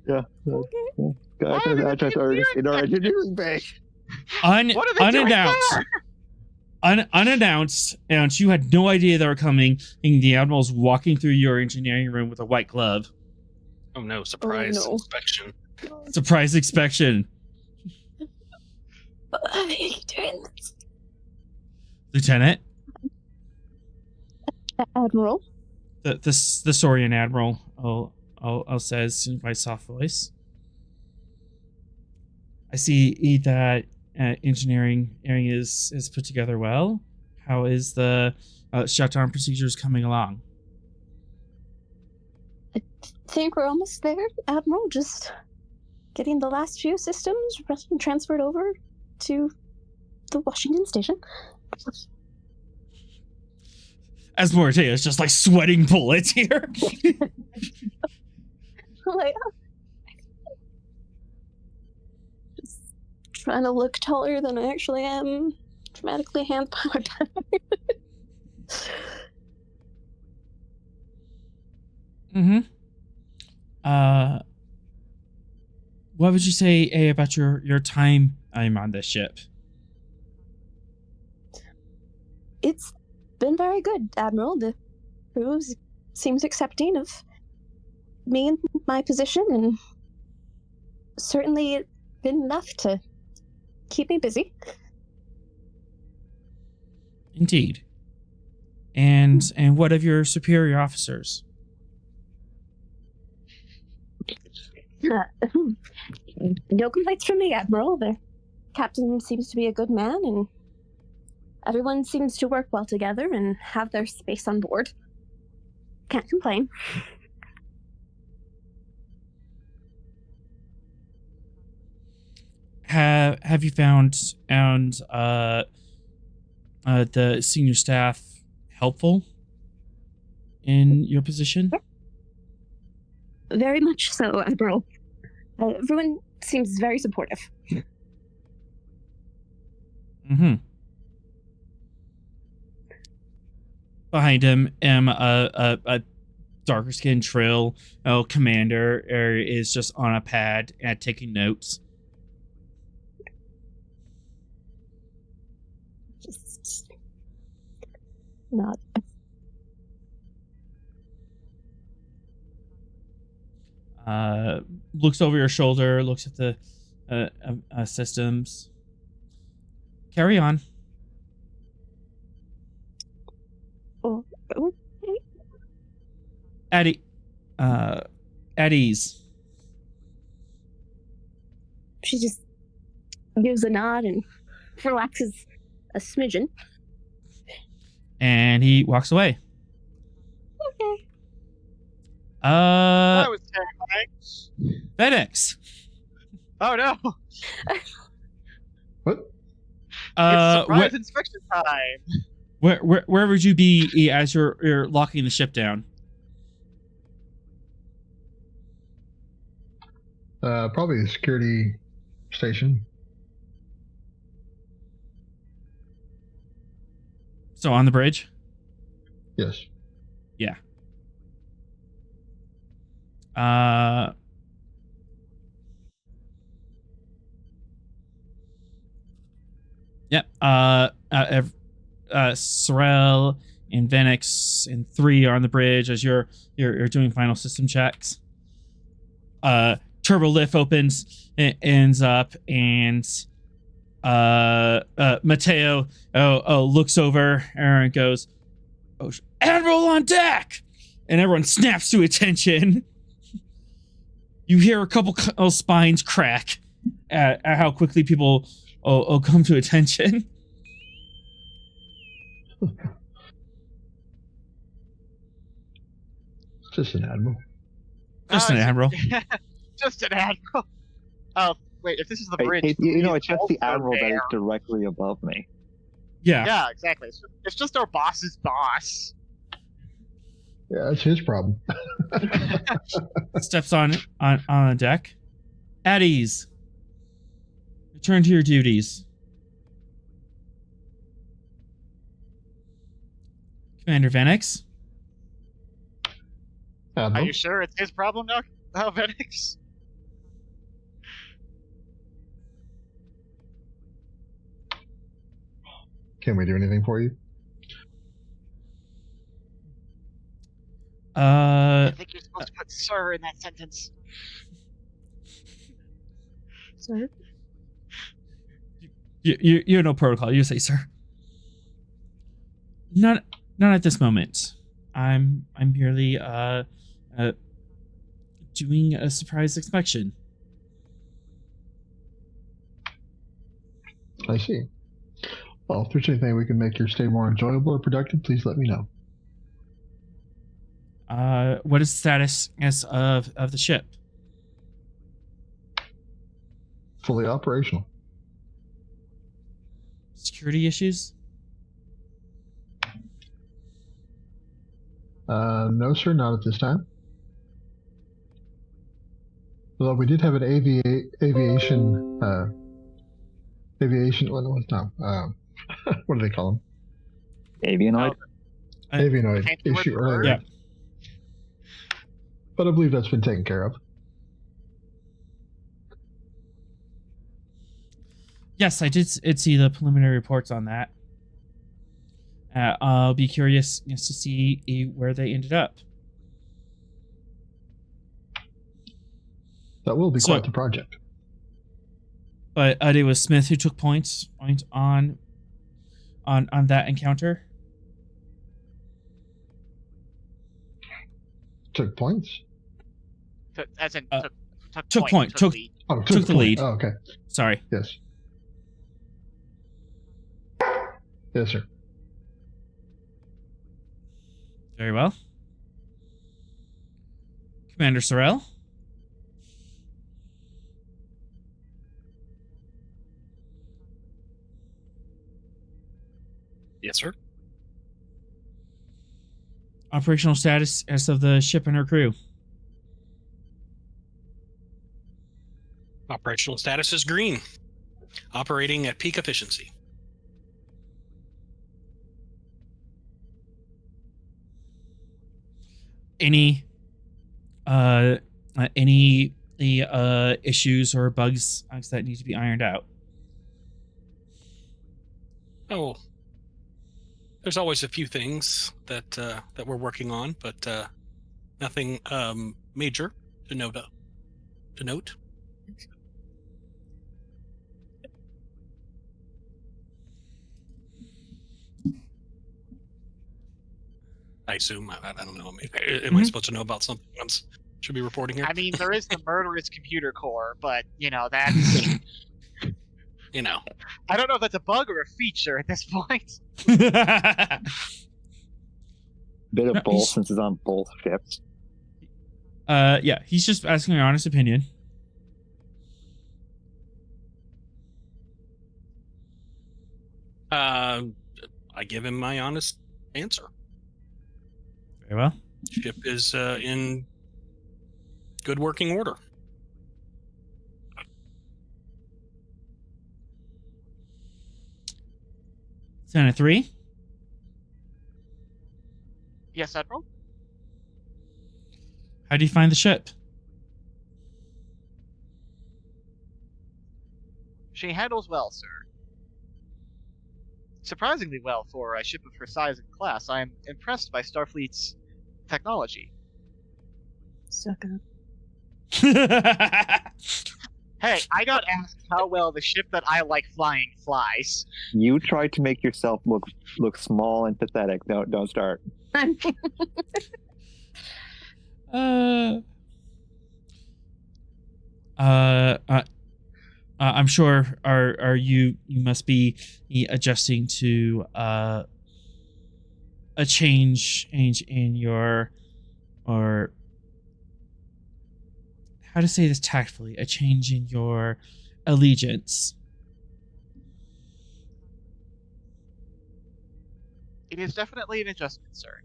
Yeah. Okay. Gaius and adjunct are in our engineering bay. Unannounced. Unannounced, and you had no idea they were coming. And the admiral's walking through your engineering room with a white glove. Oh no! Surprise inspection. Surprise inspection. What are you doing this? Lieutenant. Admiral. The Saurian admiral. I'll says in my soft voice. I see that engineering is put together well. How is the shutdown procedures coming along? I think we're almost there, Admiral. Just getting the last few systems transferred over to the Washington station. As Moritea is just like sweating bullets here. Like, just trying to look taller than I actually am. Dramatically hand powered. What would you say about your time on this ship? It's been very good, Admiral. The crew seems accepting of me and my position, and certainly it's been enough to keep me busy. Indeed. And what of your superior officers? No complaints from me, Admiral. The captain seems to be a good man, and everyone seems to work well together and have their space on board. Can't complain. have you found the senior staff helpful in your position? Very much so, Admiral. Everyone seems very supportive. Mm-hmm. Behind him, a darker skinned Trill commander is just on a pad and taking notes. Just not. Looks over your shoulder, looks at the systems. Carry on. Oh, okay. At ease. She just gives a nod and relaxes a smidgen. And he walks away. Okay. That was terrifying. FedEx. Oh no! What? It's surprise inspection time. Where would you be as you're locking the ship down? Probably the security station. So on the bridge? Yes. Yeah. Yep. Sorrel and Venix and 3 are on the bridge as you're doing final system checks. Turbo lift opens, it ends up, and Mateo looks over and goes, "Oh, Admiral on deck!" And everyone snaps to attention. You hear a couple spines crack at how quickly people come to attention. Just an admiral. Just an admiral. Just an admiral. Oh, wait, if this is the bridge... It's just the admiral that is directly above me. Yeah. Yeah, exactly. It's just our boss's boss. Yeah, that's his problem. Steps on the deck. At ease. Return to your duties. Commander Venix. Are you sure it's his problem now, Venix? Can we do anything for you? I think you're supposed to put "sir" in that sentence. Sir? You know protocol. You say, sir. Not at this moment. I'm merely doing a surprise inspection. I see. Well, if there's anything we can make your stay more enjoyable or productive, please let me know. What is the status of the ship? Fully operational. Security issues? No, sir, not at this time. Although we did have an aviation. What do they call them? Avianoid? Avianoid issue earlier. Yeah. But I believe that's been taken care of. Yes, I did see the preliminary reports on that. I'll be curious to see where they ended up. That will be quite the project. But it was Smith who took point on that encounter. Took points? As in, took point. Took the lead. Oh, okay. Sorry. Yes. Yes, sir. Very well. Commander Sorrel? Yes, sir. Operational status as of the ship and her crew. Operational status is green. Operating at peak efficiency. Any issues or bugs that need to be ironed out? Oh, there's always a few things that we're working on, but nothing major to note. I assume. I don't know. Am I supposed to know about something else? Should be reporting here. I mean, there is the murderous computer core, but that's you know. I don't know if that's a bug or a feature at this point. Bit of both since it's on both ships. Yeah, he's just asking your honest opinion. I give him my honest answer. Very well. Ship is in good working order. Center 3. Yes, Admiral? How do you find the ship? She handles well, sir. Surprisingly well for a ship of her size and class. I am impressed by Starfleet's technology. Suck up. Hey, I got asked how well the ship that I like flying flies. You tried to make yourself look small and pathetic. Don't start. I'm sure you must be adjusting to a change in your, or how to say this tactfully, a change in your allegiance. It is definitely an adjustment, sir.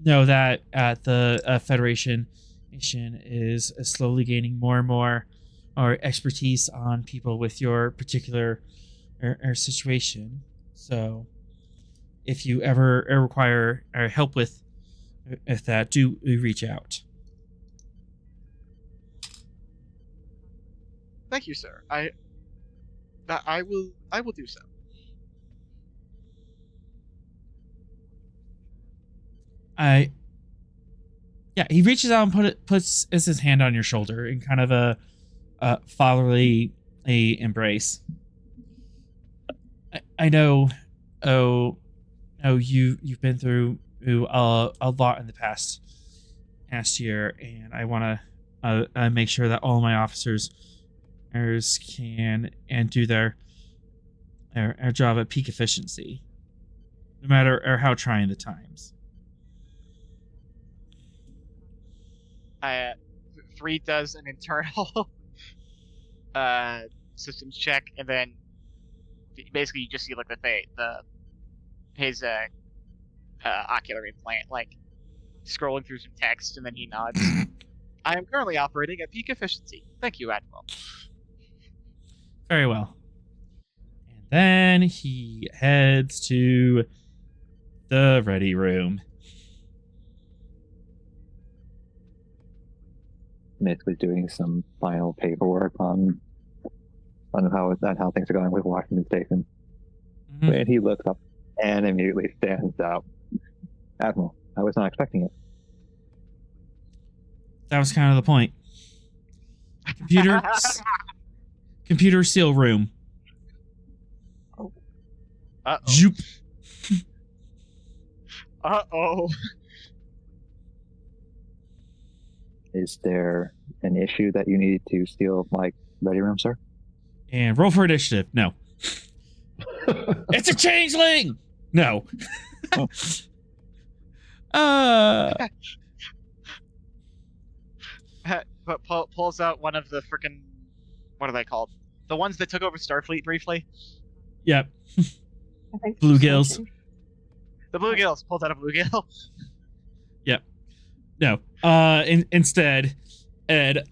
Know that at the Federation Nation is slowly gaining more and more or expertise on people with your particular or situation. So if you ever require help with that, do reach out. Thank you, sir. I will do so. Yeah, he reaches out and puts his hand on your shoulder in kind of a fatherly embrace. I know. You've been through a lot in the past year, and I want to make sure that all my officers can and do their job at peak efficiency, no matter how trying the times. 3 does an internal systems check, and then basically you just see like his ocular implant like scrolling through some text, and then he nods. I am currently operating at peak efficiency. Thank you, Admiral. Very well. And then he heads to the ready room. Smith was doing some final paperwork on how things are going with Washington Station. Mm-hmm. And he looks up and immediately stands out. Admiral, I was not expecting it. That was kind of the point. Computer seal room. Uh-oh. Zoop. Uh-oh. Is there an issue that you need to steal my ready room, sir? And roll for initiative. No. It's a changeling! No. But pulls out one of the frickin', what are they called? The ones that took over Starfleet briefly? Yep. I think Bluegills. The bluegills pulls out a bluegill. Yep. No. Instead, Ed,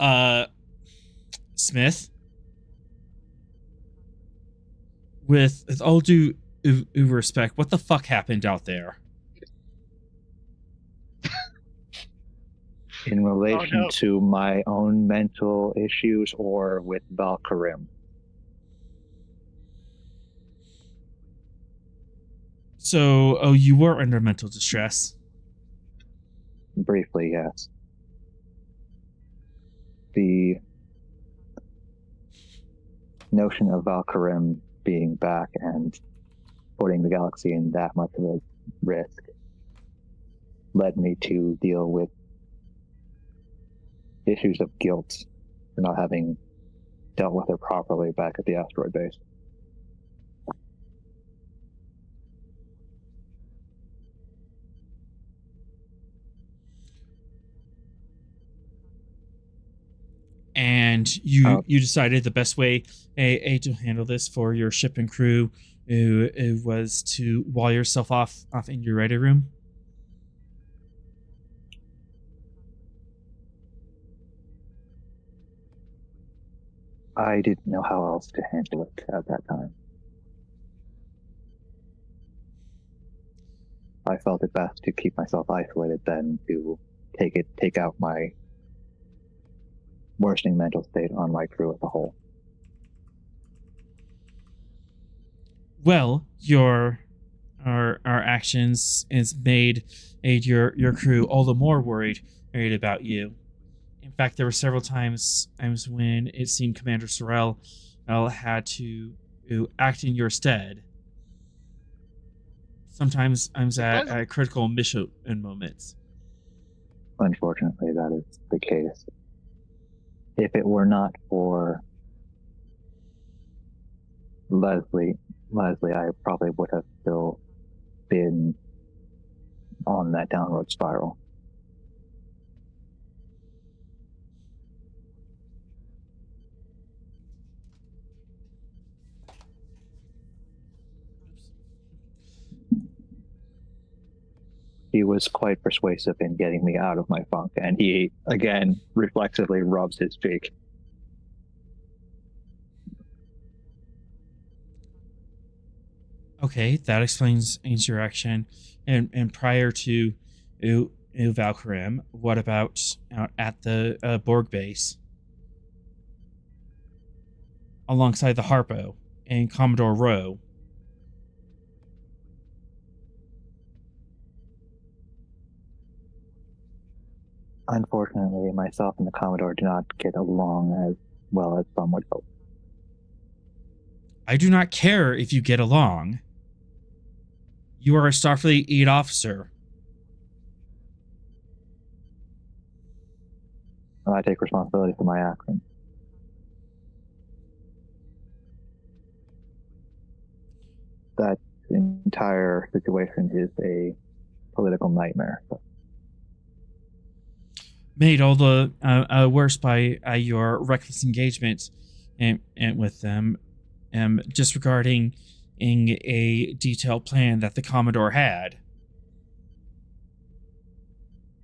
Smith, with all due respect, what the fuck happened out there? In relation to my own mental issues or with Valkyrim? So, you were under mental distress. Briefly, yes. The notion of Valkyrim being back and putting the galaxy in that much of a risk led me to deal with issues of guilt for not having dealt with her properly back at the asteroid base. And you decided the best way to handle this for your ship and crew was to wall yourself off in your ready room. I didn't know how else to handle it at that time. I felt it best to keep myself isolated than to take out my worsening mental state on my crew as a whole. Well, our actions has made your crew all the more worried about you. In fact, there were several times when it seemed Commander Sorrell had to act in your stead. Sometimes at critical mission moments. Unfortunately, that is the case. If it were not for Leslie, I probably would have still been on that downward spiral. He was quite persuasive in getting me out of my funk, and he, again, reflexively rubs his cheek. Okay, that explains your action. And prior to Valkyrim, what about out at the Borg base? Alongside the Harpo and Commodore Rowe. Unfortunately, myself and the Commodore do not get along as well as some would hope. I do not care if you get along. You are a Starfleet 8 officer. I take responsibility for my actions. That entire situation is a political nightmare. Made all the worse by your reckless engagement and with them, disregarding a detailed plan that the Commodore had.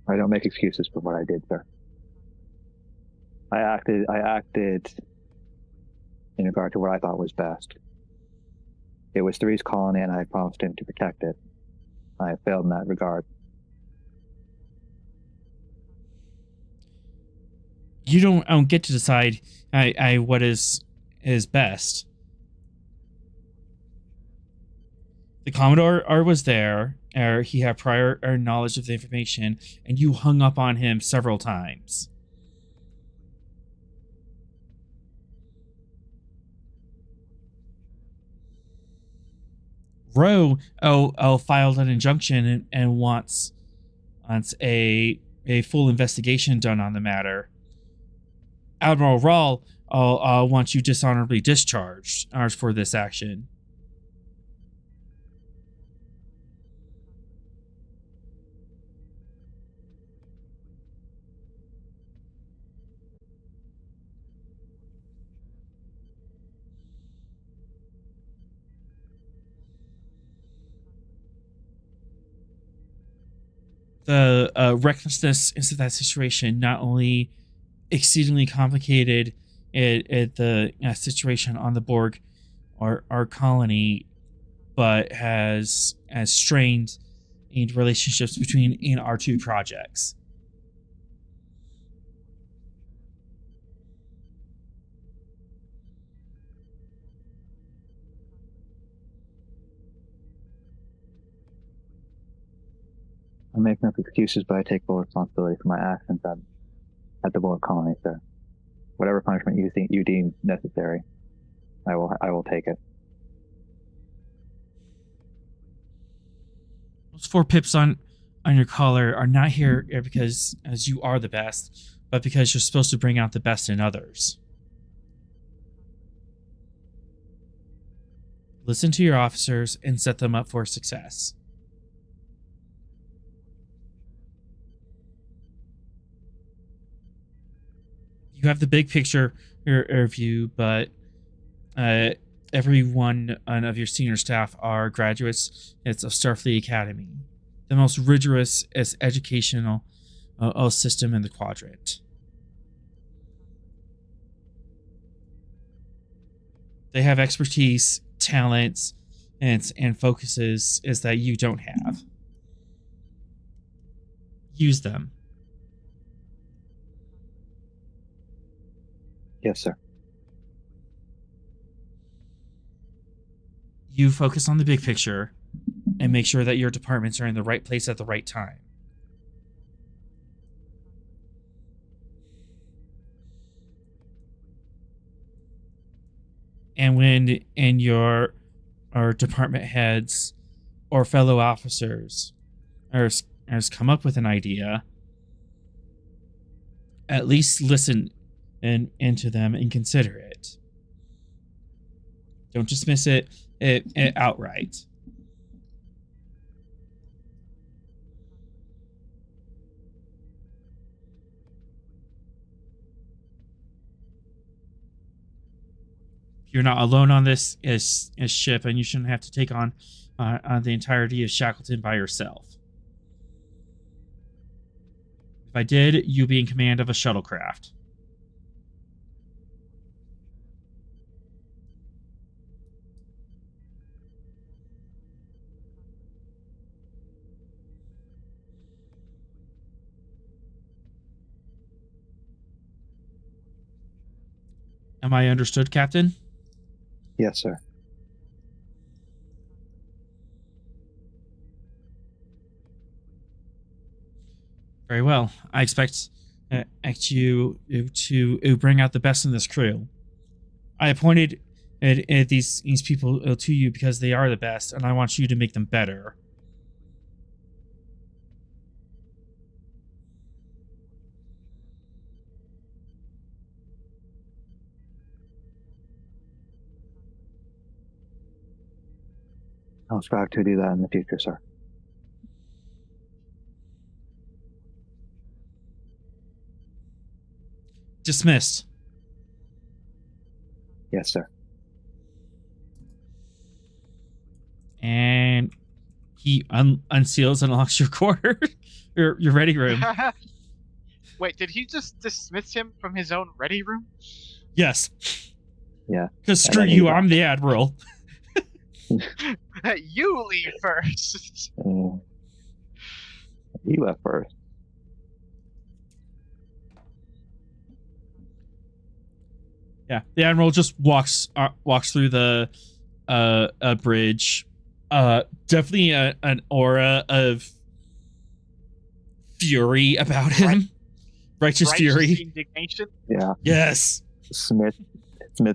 I don't make excuses for what I did, sir. I acted in regard to what I thought was best. It was Three's colony, and I promised him to protect it. I failed in that regard. You don't get to decide what is best. The Commodore was there, he had prior knowledge of the information, and you hung up on him several times. Rowe filed an injunction and wants a full investigation done on the matter. Admiral Rawl wants you dishonorably discharged for this action. recklessness into that situation not only exceedingly complicated the situation on the Borg or our colony, but has strained in relationships between our two projects. I make no excuses, but I take full responsibility for my actions at the Borg colony, sir. Whatever punishment you deem necessary, I will take it. Those 4 pips on your collar are not here because as you are the best, but because you're supposed to bring out the best in others. Listen to your officers and set them up for success. You have the big picture view, but every one of your senior staff are graduates of Starfleet Academy, the most rigorous educational system in the quadrant. They have expertise, talents, and focuses that you don't have. Use them. Yes, sir. You focus on the big picture and make sure that your departments are in the right place at the right time. And when your department heads or fellow officers has come up with an idea, at least listen into them and consider it. Don't dismiss it outright. You're not alone on this ship, and you shouldn't have to take on the entirety of Shackleton by yourself. If I did, you'd be in command of a shuttlecraft. Am I understood, Captain? Yes, sir. Very well. I expect you to bring out the best in this crew. I appointed these people to you because they are the best, and I want you to make them better. I'll strive to do that in the future, sir. Dismissed. Yes, sir. And he unseals and unlocks your quarters, your ready room. Wait, did he just dismiss him from his own ready room? Yes. Yeah. Because screw you, I'm the admiral. You leave first. You left first. Yeah, the admiral just walks through the bridge. Definitely an aura of fury about him. Righteous fury. Indignation. Yeah. Yes. Smith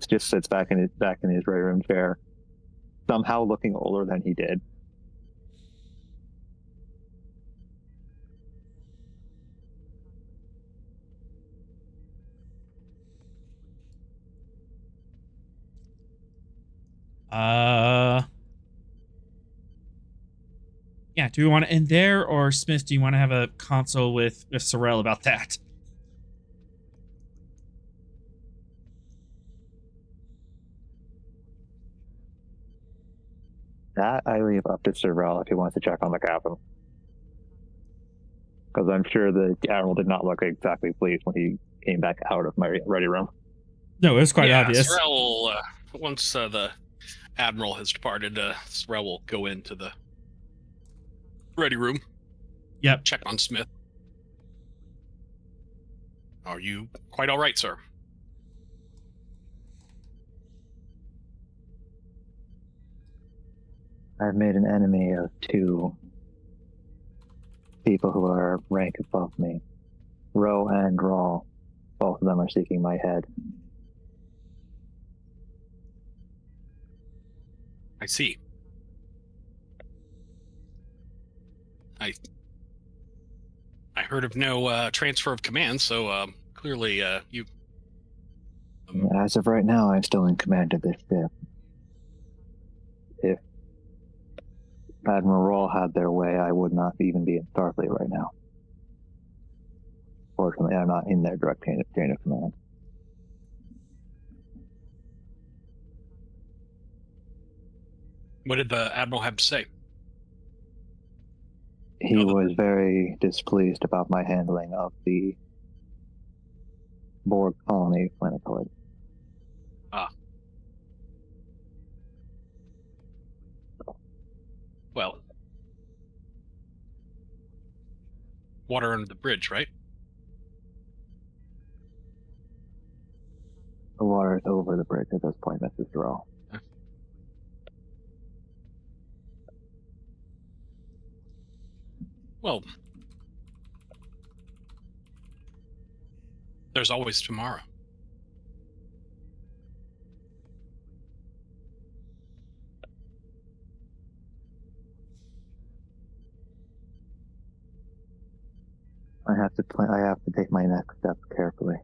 just sits back in his ready room chair, somehow looking older than he did. Yeah, do we want to end there, or Smith, do you want to have a console with Sorrel about that? That I leave up to Sorrel if he wants to check on the captain. Because I'm sure the admiral did not look exactly pleased when he came back out of my ready room. No, it was quite obvious. Sorrel will, once the admiral has departed, Sorrel will go into the ready room. Yep. Check on Smith. Are you quite all right, sir? I've made an enemy of 2 people who are rank above me. Roe and Raw. Both of them are seeking my head. I see. I heard of no transfer of command, so clearly you... As of right now, I'm still in command of this ship. If Admiral Raw had their way, I would not even be in Starfleet right now. Fortunately, I'm not in their direct chain of command. What did the admiral have to say? He was very displeased about my handling of the Borg colony planetoid. Ah. Well. Water under the bridge, right? The water is over the bridge at this point, Mrs. Durrell. Well, there's always tomorrow. I have to take my next steps carefully.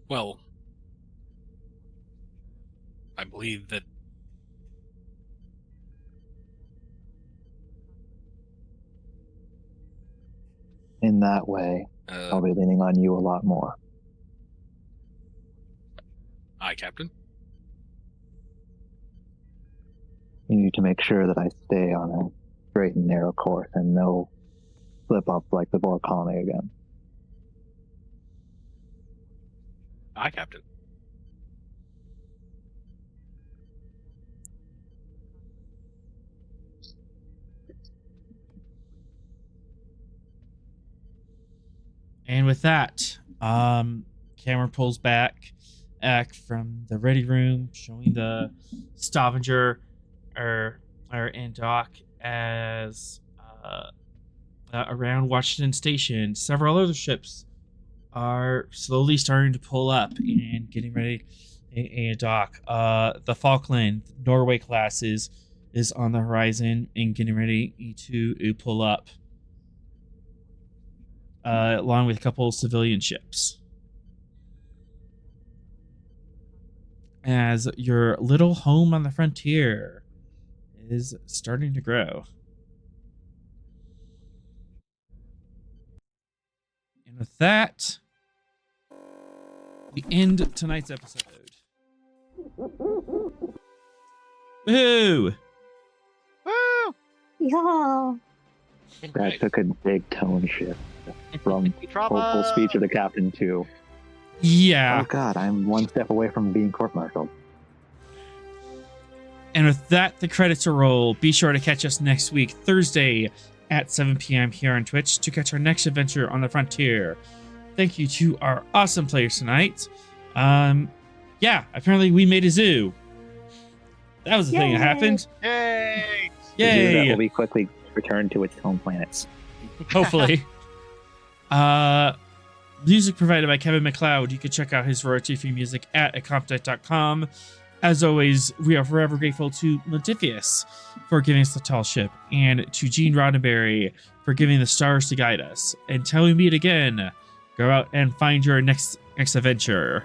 Well, I believe that in that way, I'll be leaning on you a lot more. Aye, Captain. You need to make sure that I stay on a straight and narrow course and no slip-ups like the Borg colony again. Aye, Captain. And with that, camera pulls back from the ready room, showing the Stavanger in dock as around Washington Station, several other ships are slowly starting to pull up and getting ready in dock. The Falkland Norway class is on the horizon and getting ready to pull up. Along with a couple of civilian ships. As your little home on the frontier is starting to grow. And with that, we end tonight's episode. Woohoo! Woo! Yeah. That took a big tone shift from hopeful speech of the captain to, yeah. Oh God, I'm one step away from being court-martialed. And with that, the credits are rolled. Be sure to catch us next week, Thursday at 7 p.m. here on Twitch to catch our next adventure on the frontier. Thank you to our awesome players tonight. Yeah, apparently we made a zoo. That was the thing that happened. Yay! Yay! That will be quickly returned to its home planets. Hopefully. Music provided by Kevin Macloud. You can check out his royalty-free music at incompetech.com. As always, we are forever grateful to Montifius for giving us the tall ship, and to Gene Roddenberry for giving the stars to guide us. Until we meet again, go out and find your next adventure.